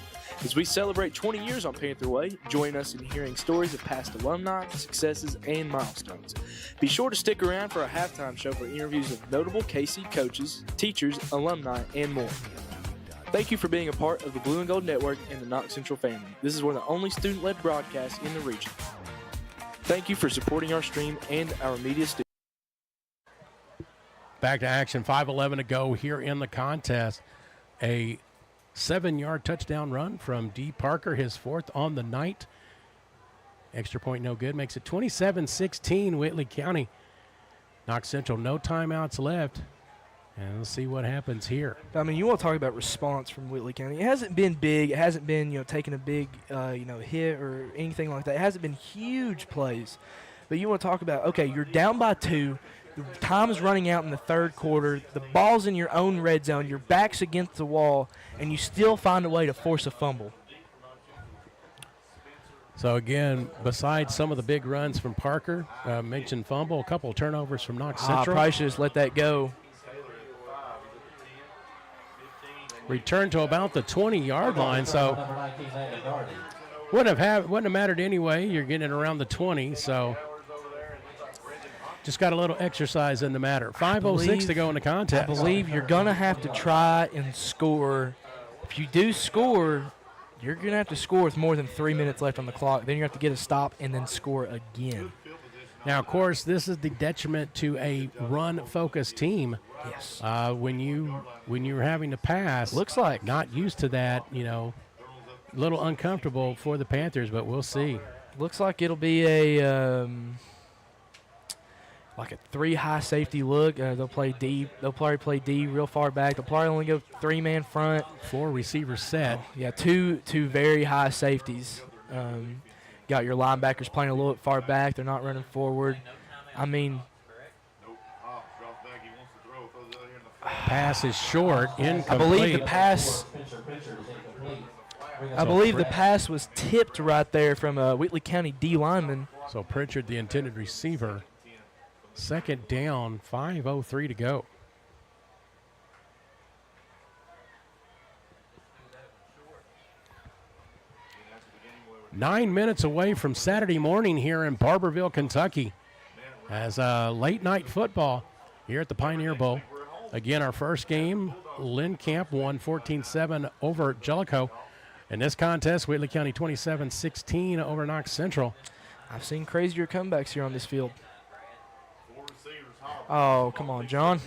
As we celebrate 20 years on Panther Way, join us in hearing stories of past alumni, successes, and milestones. Be sure to stick around for our halftime show for interviews of notable KC coaches, teachers, alumni, and more. Thank you for being a part of the Blue and Gold Network and the Knox Central family. This is one of the only student-led broadcasts in the region. Thank you for supporting our stream and our media students.
Back to action, 5:11 to go here in the contest. A 7-yard touchdown run from D. Parker, his 4th on the night. Extra point no good, makes it 27-16 Whitley County. Knox Central, no timeouts left. And let's see what happens here.
I mean, you want to talk about response from Whitley County. It hasn't been big. It hasn't been, taking a big, hit or anything like that. It hasn't been huge plays. But you want to talk about, okay, you're down by 2. The time is running out in the third quarter. The ball's in your own red zone. Your back's against the wall, and you still find a way to force a fumble.
So, again, besides some of the big runs from Parker, mentioned fumble, a couple of turnovers from Knox Central.
Probably should just let that go.
Return to about the 20-yard line, so wouldn't have mattered anyway. You're getting around the 20, so just got a little exercise in the matter. 5:06 to go in the contest.
I believe you're going to have to try and score. If you do score, you're going to have to score with more than 3 minutes left on the clock. Then you have to get a stop and then score again.
Now, of course, this is the detriment to a run-focused team.
Yes.
When you're having to pass,
looks like
not used to that. A little uncomfortable for the Panthers, but we'll see.
Looks like it'll be a like a 3 high safety look. They'll play D. They'll probably play D real far back. They'll probably only go 3-man front.
4 receivers set.
Yeah, two very high safeties. Got your linebackers playing a little bit far back. They're not running forward. I mean,
pass is short, incomplete.
I believe the pass was tipped right there from a Whitley County D lineman.
So Pritchard, the intended receiver. 2nd down, 5:03 to go. Nine minutes away from Saturday morning here in Barberville, Kentucky, as late night football here at the Pioneer Bowl. Again, our first game, Lynn Camp won 14-7 over Jellicoe. In this contest, Whitley County 27-16 over Knox Central.
I've seen crazier comebacks here on this field. Oh, come on, John.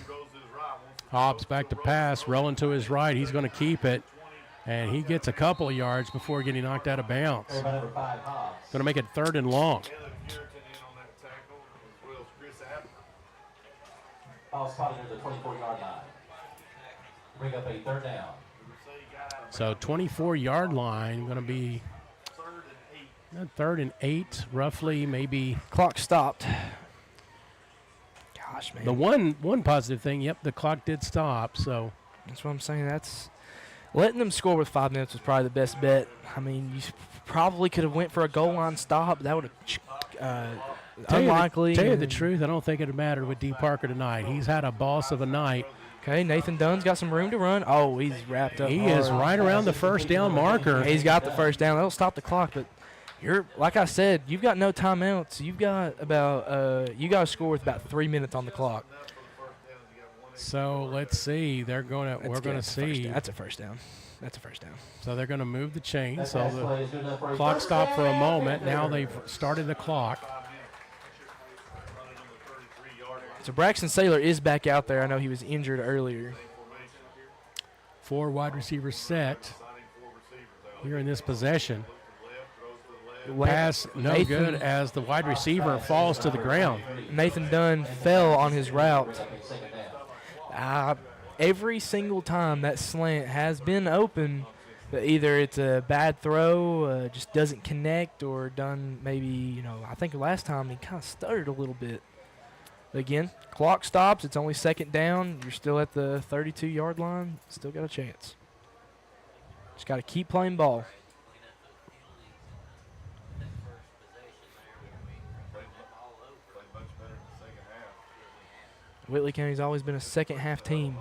Hobbs back to pass, rolling to his right. He's going to keep it, and he gets a couple of yards before getting knocked out of bounds. Going to make it 3rd and long.
Ball spotted near the 24-yard line. Bring up a 3rd down.
So 24-yard line, going to be 3rd and 8, roughly, maybe.
Clock stopped. Gosh, man.
The one positive thing, yep, the clock did stop. So
that's what I'm saying. That's letting them score with 5 minutes was probably the best bet. I mean, you probably could have went for a goal line stop. That would have unlikely.
Tell you the truth, I don't think it mattered with D. Parker tonight. He's had a boss of a night.
Okay, Nathan Dunn's got some room to run. Oh, he's wrapped up.
He
hard.
is right around the 1st down marker.
He's got the 1st down. That'll stop the clock, but you're like I said, you've got no timeouts. You've got about you got to score with about 3 minutes on the clock.
So let's see. We're going to see.
That's a 1st down.
That's a first down.
So they're going to move the chain.
That
So
pass play is
the
good enough for a
clock
first
stopped for a
down,
moment. Now
Panther.
they've started the clock.
So Braxton Saylor is back out there. I know he was injured earlier.
4 wide receivers set here in this possession. Pass no good as the wide receiver falls to the ground.
Nathan Dunn fell on his route. Every single time that slant has been open, but either it's a bad throw, just doesn't connect, or done maybe, I think last time he kind of stuttered a little bit. But again, clock stops. It's only second down. You're still at the 32-yard line. Still got a chance. Just got to keep playing ball. Whitley County's always been a second-half team.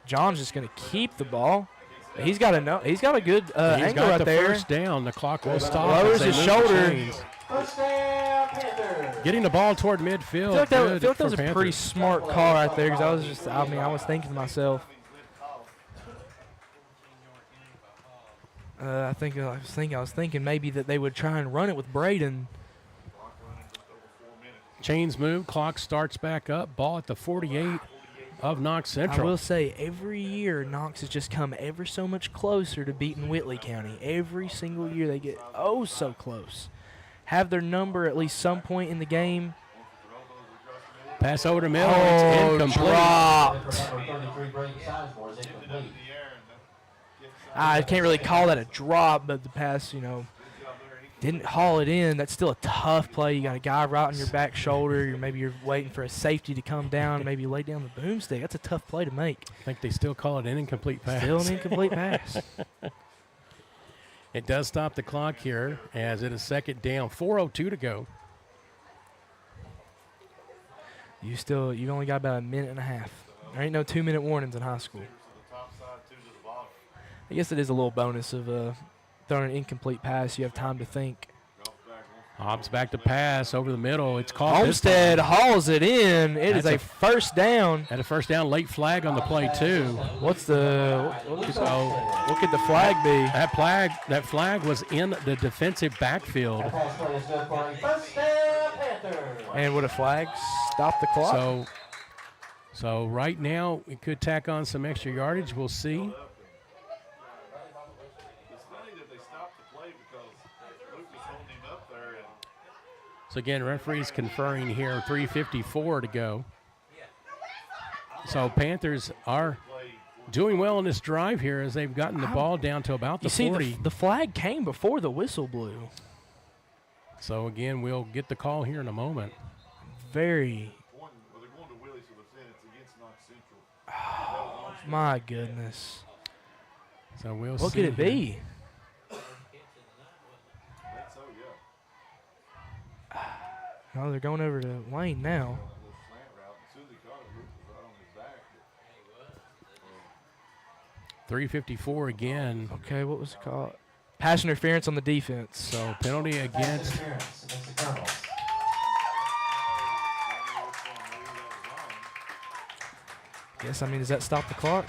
John's just going to keep the ball. He's got a good
He's
angle
got
right
the
there.
first down. The clock will stop.
Lowers
as they
his
move the
shoulder.
chains.
First down, Panther.
Getting the ball toward midfield.
I feel like that
Good
was
for
a pretty
Panthers.
smart call right there, because I was thinking to myself. I was thinking maybe that they would try and run it with Braden.
Chains move. Clock starts back up. Ball at the 48 of Knox
I
Central.
will say, every year Knox has just come ever so much closer to beating Whitley County. Every single year they get so close. Have their number at least some point in the game.
Pass over the middle. It's incomplete.
Dropped.
Number 33, Braden Sizemore is incomplete.
I can't really call that a drop, but the pass, didn't haul it in. That's still a tough play. You got a guy right on your back shoulder. Maybe you're waiting for a safety to come down. Maybe you lay down the boomstick. That's a tough play to make.
I think they still call it an incomplete pass.
Still an incomplete pass.
It does stop the clock here as it is second down. 4:02 to go.
You only got about a minute and a half. There ain't no 2-minute warnings in high school. I guess it is a little bonus of throwing an incomplete pass. You have time to think.
Hobbs back to pass over the middle. It's caught.
Homestead hauls it in. It is a first down.
At a first down, late flag on the play too.
What could the flag be?
That flag was in the defensive backfield.
That pass play is good for a first down, Panther.
And would a flag stop the clock?
So right now we could tack on some extra yardage. We'll see. So again, referees conferring here, 3:54 to go. So Panthers are doing well in this drive here as they've gotten the ball down to about the 40.
The flag came before the whistle blew.
So again, we'll get the call here in a moment.
My goodness.
So we'll see.
What could it be? Oh, they're going over to Wayne now.
3:54 again.
Okay, what was it called? Pass interference on the defense.
So penalty against.
Does that stop the clock?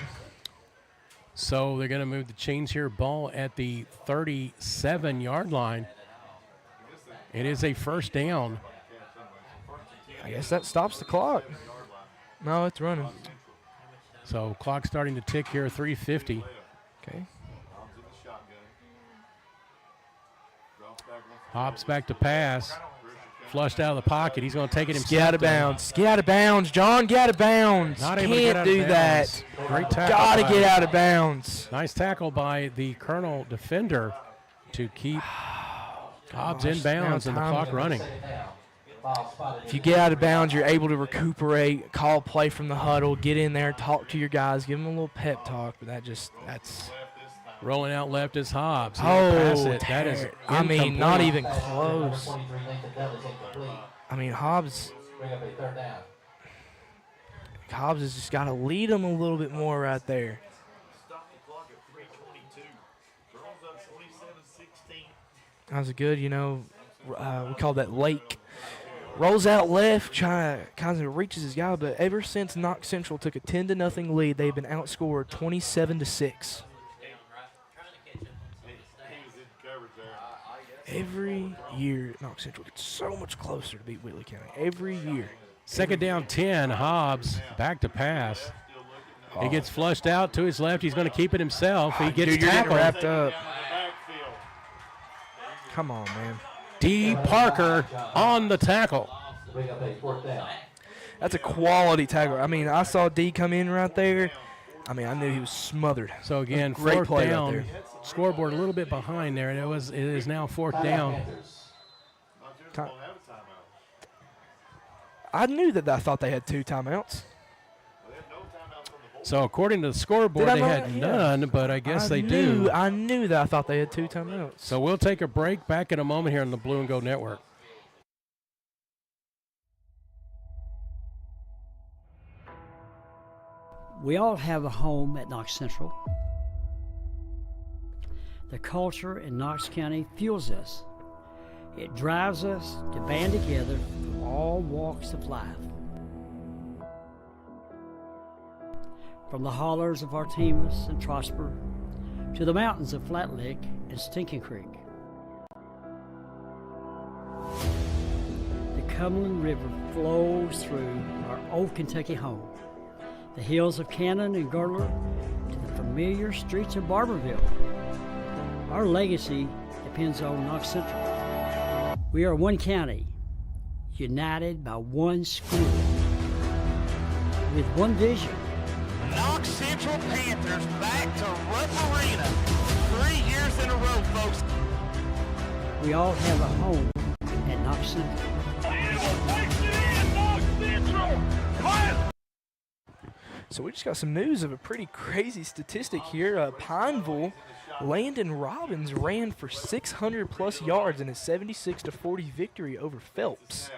So they're going to move the chains here. Ball at the 37-yard line. It is a first down.
I guess that stops the clock. No, it's running.
So clock starting to tick here, 3:50.
Okay.
Hobbs back to pass. Flushed out of the pocket. He's going to take it himself.
Get out of bounds. Get out of bounds, John. Get out of bounds.
Not able to get out of
Can't do
bounds.
that.
Great tackle.
Got to
by-
get out of bounds.
Nice tackle by the Colonel defender to keep Hobbs in bounds and the clock running.
If you get out of bounds, you're able to recuperate, call play from the huddle, get in there, talk to your guys, give them a little pep talk. But that's
rolling out left is Hobbs. He'll pass it. That is
I mean, not
incomplete.
even close. I mean, Hobbs has just got to lead them a little bit more right there. That was a good, we call that lake
Rolls out left, kind of reaches his guy, but ever since Knox Central took a 10-0 lead, they've been outscored 27-6. Every year, Knox Central gets so much closer to beat Whitley County. Every year.
Second down 10, Hobbs back to pass. He gets flushed out to his left. He's going to keep it himself. He gets tackled.
Wrapped up. Come on, man.
D. Parker on the tackle.
That's a quality tackle. I mean, I saw D come in right there. I mean, I knew he was smothered.
So again,
great
fourth
play
down.
right there.
Scoreboard a little bit behind there, and it is now fourth down.
I knew that. I thought they had 2 timeouts.
So according to the scoreboard, they had none, but I guess they do.
I knew that. I thought they had 2 timeouts.
So we'll take a break. Back in a moment here on the Blue and Gold Network.
We all have a home at Knox Central. The culture in Knox County fuels us. It drives us to band together from all walks of life. From the hollers of Artemis and Prosper to the mountains of Flat Lick and Stinking Creek. The Cumberland River flows through our old Kentucky home. The hills of Cannon and Girdler to the familiar streets of Barberville. Our legacy depends on Knox Central. We are one county, united by one school, with one vision.
Knox Central Panthers back to Rupp Arena. 3 years in a row, folks.
We all have a home at Knox Central.
So we just got some news of a pretty crazy statistic here. Pineville, Landon Robbins ran for 600-plus yards in a 76-40 victory over Phelps.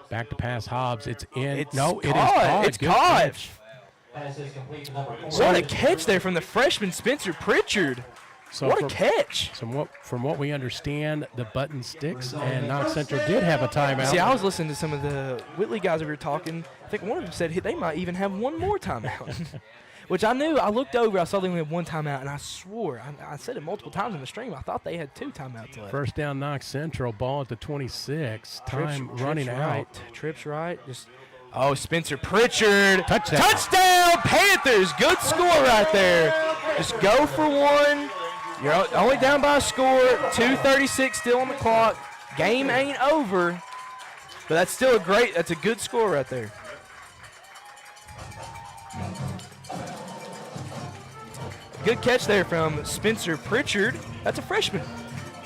Back to pass Hobbs. It's in.
It's
no,
caught.
it is caught.
It's
Good
caught.
catch.
What a catch there from the freshman Spencer Pritchard.
So
what a catch.
From what we understand, the button sticks, and Knox Central did have a timeout.
See, I was listening to some of the Whitley guys over here talking. I think one of them said they might even have one more timeout, which I knew. I looked over, I saw they only had 1 timeout, and I swore, I said it multiple times in the stream, I thought they had 2 timeouts left.
First down, Knox Central, ball at the 26. Time running out.
Right. Trips right. Spencer Pritchard.
Touchdown.
Touchdown, Panthers. Good score right there. Just go for 1. You're only down by a score. 2:36 still on the clock. Game ain't over. But that's still that's a good score right there. Good catch there from Spencer Pritchard. That's a freshman.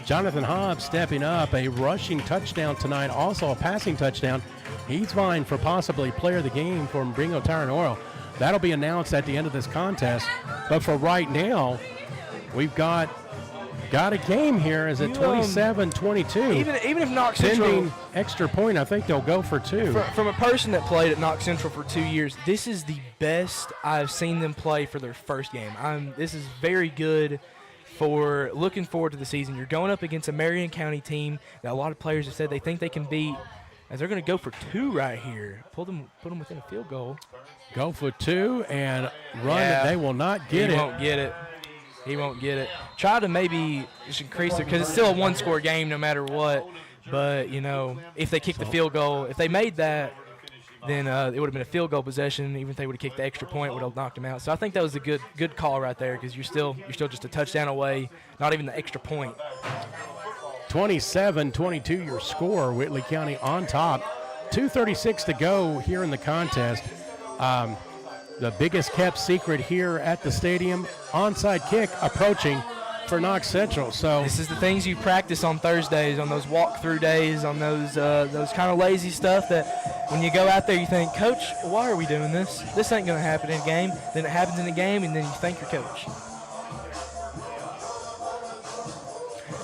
Jonathan Hobbs stepping up, a rushing touchdown tonight, also a passing touchdown. He's vying for possibly player of the game for Bingo Tire and Oil. That'll be announced at the end of this contest. But for right now, we've got a game here as a 27-22.
Even if Knox Central
pending extra point, I think they'll go for 2.
From a person that played at Knox Central for 2 years, this is the best I've seen them play for their first game. This is very good for looking forward to the season. You're going up against a Marion County team that a lot of players have said they think they can beat, as they're going to go for 2 right here. Put them within a field goal.
Go for 2 and run.
Yeah.
They will not get it.
He won't get it. Try to maybe just increase it because it's still a 1-score game no matter what. But, if they kick the field goal, if they made that, then it would have been a field goal possession. Even if they would have kicked the extra point, it would have knocked them out. So I think that was a good call right there because you're still just a touchdown away, not even the extra point.
27-22 your score. Whitley County on top. 2:36 to go here in the contest. The biggest kept secret here at the stadium, onside kick approaching for Knox Central. So
this is the things you practice on Thursdays, on those walkthrough days, on those kind of lazy stuff that when you go out there you think, Coach, why are we doing this? This ain't going to happen in a game. Then it happens in the game, and then you thank your coach.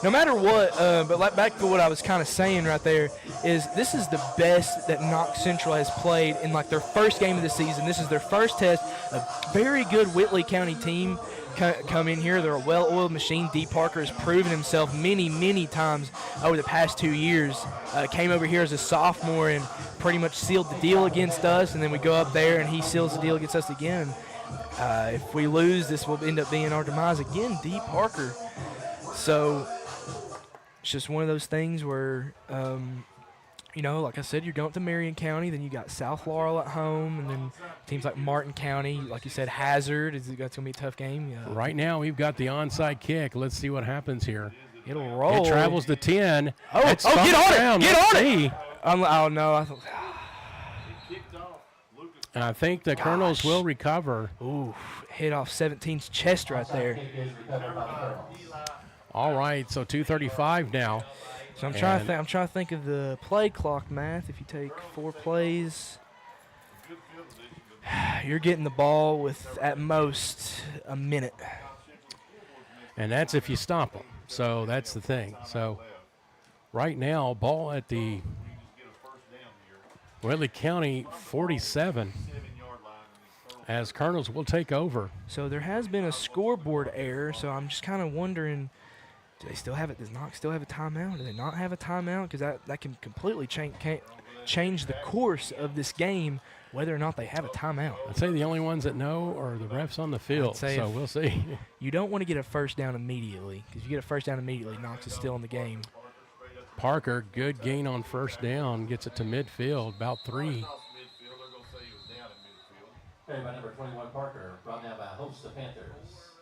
No matter what, but back to what I was kind of saying right there, is this is the best that Knox Central has played in their first game of the season. This is their first test. A very good Whitley County team
come in here. They're a well-oiled machine. D. Parker has proven himself many times over the past 2 years. Came over here as a sophomore and pretty much sealed the deal against us, and then we go up there and he seals the deal against us again. If we lose, this will end up being our demise again, D. Parker. So it's just one of those things where, like I said, you're going to Marion County, then you got South Laurel at home, and then teams like Martin County, like you said, Hazard. That's going to be a tough game.
Right now, we've got the onside kick. Let's see what happens here.
It'll roll.
It travels to 10.
Oh, get on it! Get on it! Oh, no.
I think the Colonels will recover.
Ooh, hit off 17's chest right there.
All right, so 2:35 now.
So I'm trying to think of the play clock math. If you take 4 plays, you're getting the ball with at most a minute.
And that's if you stop them. So that's the thing. So right now, ball at the Whitley County 47 as Colonels will take over.
So there has been a scoreboard error, so I'm just kind of wondering, do they still have it? Does Knox still have a timeout? Do they not have a timeout? Because that can completely change the course of this game, whether or not they have a timeout.
I'd say the only ones that know are the refs on the field, so we'll see.
You don't want to get a first down immediately, because if you get a first down immediately, Knox is still in the game.
Parker, good gain on first down, gets it to midfield, about 3.
Carried by number 21, Parker, brought down by host the Panthers.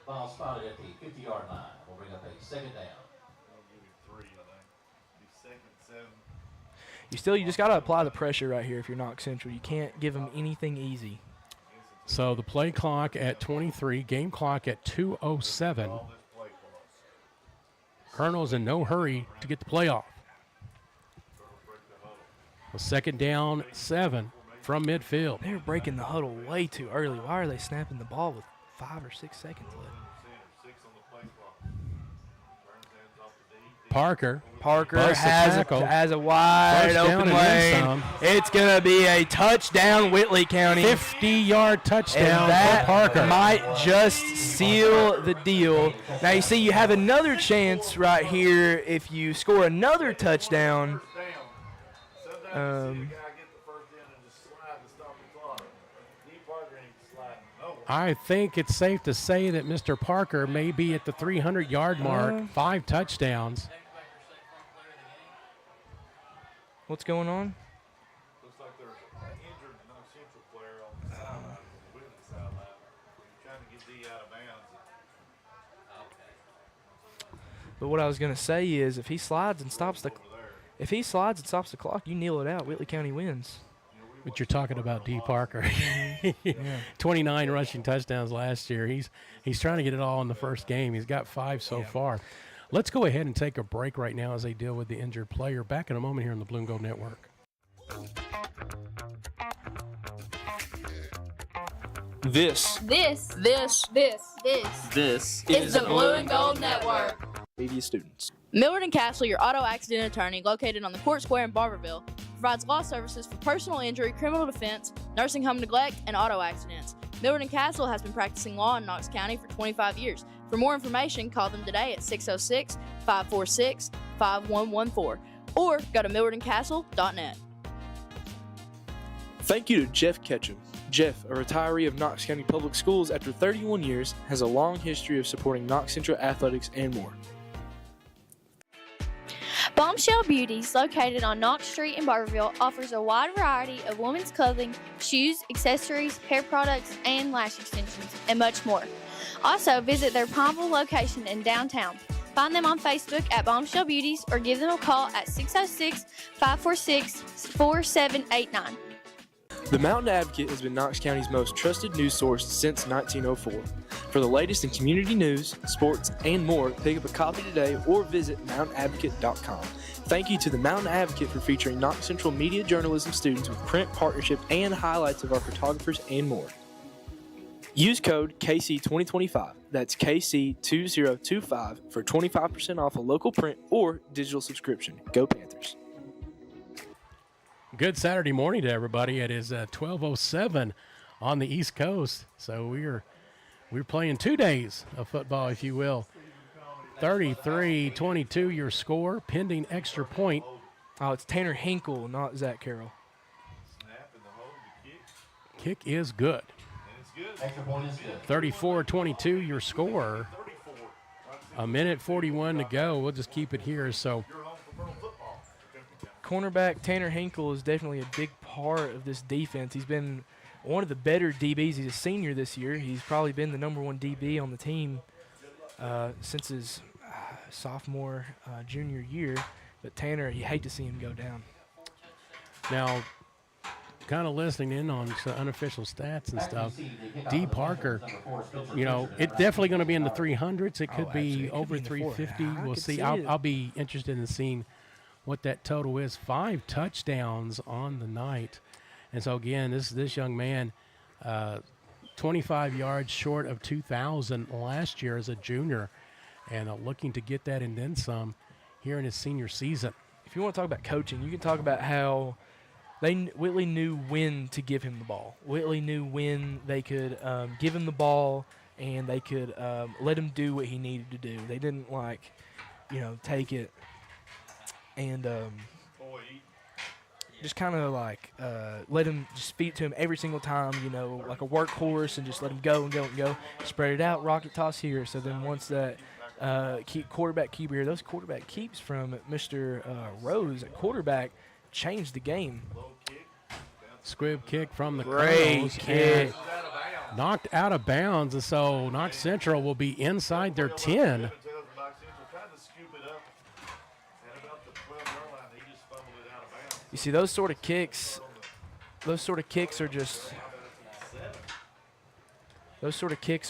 Ball spotted at the 50-yard line. We'll bring up a second down.
You just got to apply the pressure right here if you're Knox Central. You can't give them anything easy.
So the play clock at 23, game clock at 2:07. Colonel's in no hurry to get the play off. A second down, 7 from midfield.
They're breaking the huddle way too early. Why are they snapping the ball with 5 or 6 seconds left?
Parker
has a wide open lane. It's going to be a touchdown, Whitley County.
50-yard touchdown
and that
for Parker.
Might just seal the deal. Now, you see, you have another chance right here if you score another touchdown.
I think it's safe to say that Mr. Parker may be at the 300-yard mark, 5 touchdowns.
What's going on?
Looks like there's an injured Knox Central player on the sideline, the Whitley sideline. Trying to get D out of bounds.
But what I was going to say is, if he slides and stops the clock, you kneel it out. Whitley County wins.
But you're talking about D. Parker. 29 rushing touchdowns last year. He's trying to get it all in the first game. He's got 5 so far. Let's go ahead and take a break right now as they deal with the injured player. Back in a moment here on the Blue and Gold Network.
This
is the Blue and Gold Network.
Media students.
Millard and Castle, your auto accident attorney, located on the Court Square in Barberville, provides law services for personal injury, criminal defense, nursing home neglect, and auto accidents. Millard and Castle has been practicing law in Knox County for 25 years. For more information, call them today at 606-546-5114 or go to millardandcastle.net.
Thank you to Jeff Ketchum. Jeff, a retiree of Knox County Public Schools after 31 years, has a long history of supporting Knox Central athletics and more.
Bombshell Beauties, located on Knox Street in Barberville, offers a wide variety of women's clothing, shoes, accessories, hair products, and lash extensions, and much more. Also, visit their Pineville location in downtown. Find them on Facebook at Bombshell Beauties or give them a call at 606-546-4789.
The Mountain Advocate has been Knox County's most trusted news source since 1904. For the latest in community news, sports, and more, pick up a copy today or visit mountainadvocate.com. Thank you to the Mountain Advocate for featuring Knox Central media journalism students with print partnership and highlights of our photographers and more. Use code KC2025, that's KC2025, for 25% off a local print or digital subscription. Go Panthers.
Good Saturday morning to everybody. It is 12:07 on the East Coast, so we are We're playing 2 days of football, if you will. 33-22 your score, pending extra point.
Oh, it's Tanner Hinkle, not Zach Carroll.
Kick is good.
Extra point is good.
34-22 your score. A minute 41 to go. We'll just keep it here. So
Cornerback Tanner Hinkle is definitely a big part of this defense. He's been one of the better DBs. He's a senior this year. He's probably been the #1 DB on the team since his sophomore, junior year. But Tanner, you hate to see him go down.
now, kind of listening in on some unofficial stats and stuff, D. Parker, you know, it's definitely going to be in the 300s. It could be over 350. We'll see. I'll be interested in seeing what that total is. 5 touchdowns on the night. And so, again, this young man, 25 yards short of 2,000 last year as a junior, and looking to get that and then some here in his senior season.
If you want to talk about coaching, you can talk about how Whitley knew when to give him the ball. Whitley knew when they could give him the ball and they could let him do what he needed to do. They didn't, take it and just kind of let him just feed it to him every single time, like a workhorse, and just let him go and go and go. Spread it out, rocket toss here. So then once that quarterback keeper here, those quarterback keeps from Mr. Rose at quarterback changed the game.
Squib kick from the
Great
Colonels
kick.
Knocked out of bounds, and so Knox Central will be inside their 10.
You see, those sort of kicks are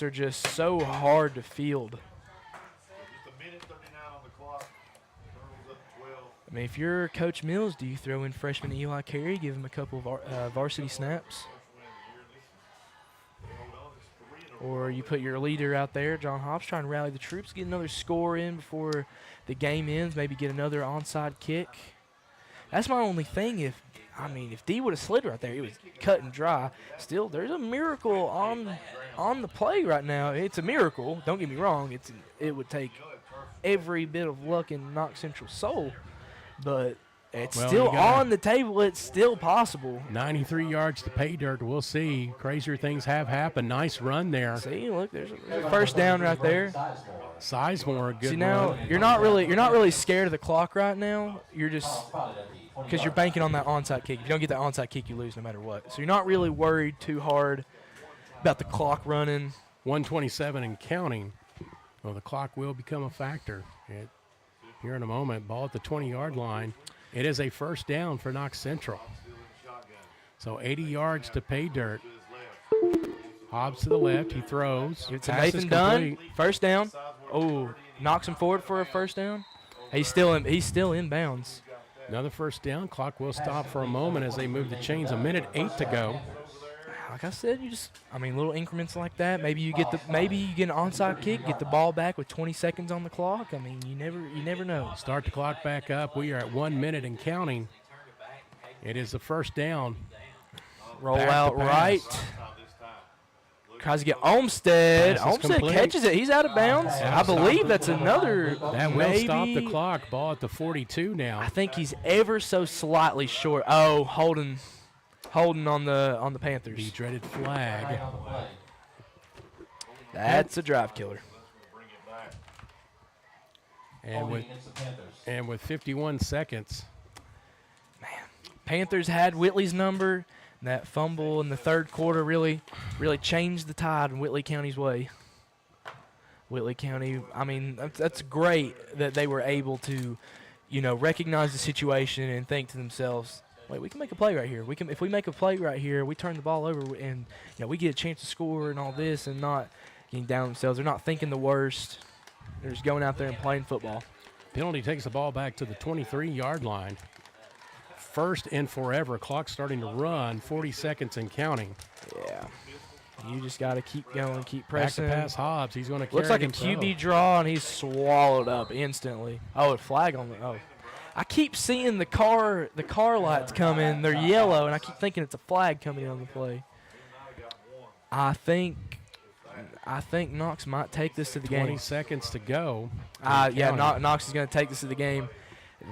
just so hard to field. I mean, if you're Coach Mills, do you throw in freshman Eli Carey, give him a couple of varsity snaps? Or you put your leader out there, John Hobbs, trying to rally the troops, get another score in before the game ends, maybe get another onside kick. That's my only thing. If D would have slid right there, it was cut and dry. Still, there's a miracle on the play right now. It's a miracle. Don't get me wrong. It would take every bit of luck in Knox Central's soul, but it's still on the table. It's still possible.
93 yards to pay dirt. We'll see. Crazier things have happened. Nice run there.
See, look, there's a first down right there.
Sizemore, good.
See, now you're not really scared of the clock right now. You're just because you're banking on that onside kick. If you don't get that onside kick, you lose no matter what. So you're not really worried too hard about the clock running.
127 and counting. Well, the clock will become a factor. Here in a moment, ball at the 20-yard line. It is a first down for Knox Central. So 80 yards to pay dirt. Hobbs to the left. He throws.
It's Nathan Dunn. First down. Oh, knocks him forward for a first down. He's still in bounds.
Another first down. Clock will stop for a moment as they move the chains. 1:08 to go.
Like I said, little increments like that. Maybe you get an onside kick, get the ball back with 20 seconds on the clock. I mean, you never know.
Start the clock back up. We are at 1 minute and counting. It is the first down.
Roll out right. Tries to get Olmstead. Olmstead catches it. He's out of bounds. I believe that's another.
That will stop the clock. Ball at the 42 now.
I think he's ever so slightly short. Oh, holding on the Panthers.
The dreaded flag.
That's a drive killer.
And with 51 seconds.
Man, Panthers had Whitley's number. That fumble in the third quarter really changed the tide in Whitley County's way. Whitley County, that's great that they were able to, recognize the situation and think to themselves, wait, we can make a play right here. If we make a play right here, we turn the ball over and we get a chance to score and all this, and not getting down themselves. They're not thinking the worst. They're just going out there and playing football.
Penalty takes the ball back to the 23-yard line. First and forever. Clock starting to run. 40 seconds and counting.
Yeah. You just got to keep going, keep pressing.
Back to pass Hobbs. He's going to carry
Looks like a QB draw, and he's swallowed up instantly. Oh, a flag on the – oh. I keep seeing the car lights come in. They're yellow, and I keep thinking it's a flag coming on the play. I think
I think Knox might take this to the
20
game.
seconds to go.
Yeah, Knox is going to take this to the game.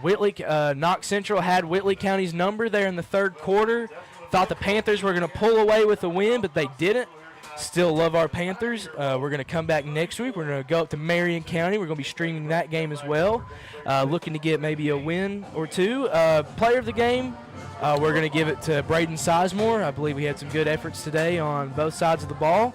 Knox Central had Whitley County's number there in the third quarter. Thought the Panthers were going to pull away with the win, but they didn't. Still love our Panthers. We're going to come back next week. We're going to go up to Marion County. We're going to be streaming that game as well. Looking to get maybe a win or two. Player of the game, we're going to give it to Braden Sizemore. I believe we had some good efforts today on both sides of the ball.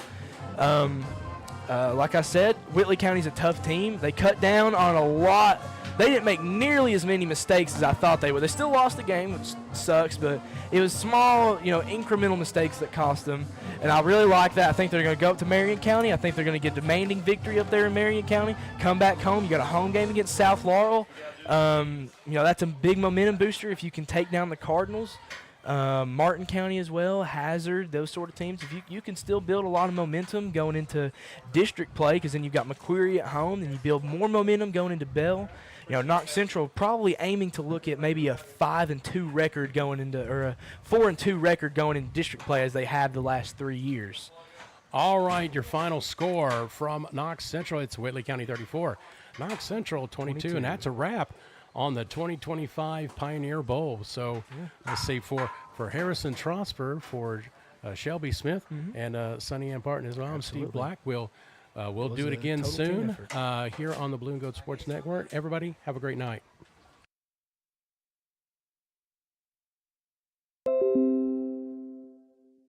Like I said, Whitley County's a tough team. They cut down on a lot. They didn't make nearly as many mistakes as I thought they would. They still lost the game, which sucks, but it was small, incremental mistakes that cost them. And I really like that. I think they're going to go up to Marion County. I think they're going to get a demanding victory up there in Marion County. Come back home. You got a home game against South Laurel. That's a big momentum booster if you can take down the Cardinals. Martin County as well, Hazard, those sort of teams. If you can still build a lot of momentum going into district play, because then you've got McQuarrie at home, and you build more momentum going into Bell. Knox Central probably aiming to look at maybe a 5-2 record going into, or a 4-2 record going into district play as they have the last 3 years.
All right, your final score from Knox Central. It's Whitley County 34, Knox Central 22, and that's a wrap on the 2025 Pioneer Bowl. So let's see, for Harrison Trosper, for Shelby Smith, and Sonny Ann Barton as well, and Steve Black, we'll do it again soon here on the Blue and Gold Sports Network. Everybody, have a great night.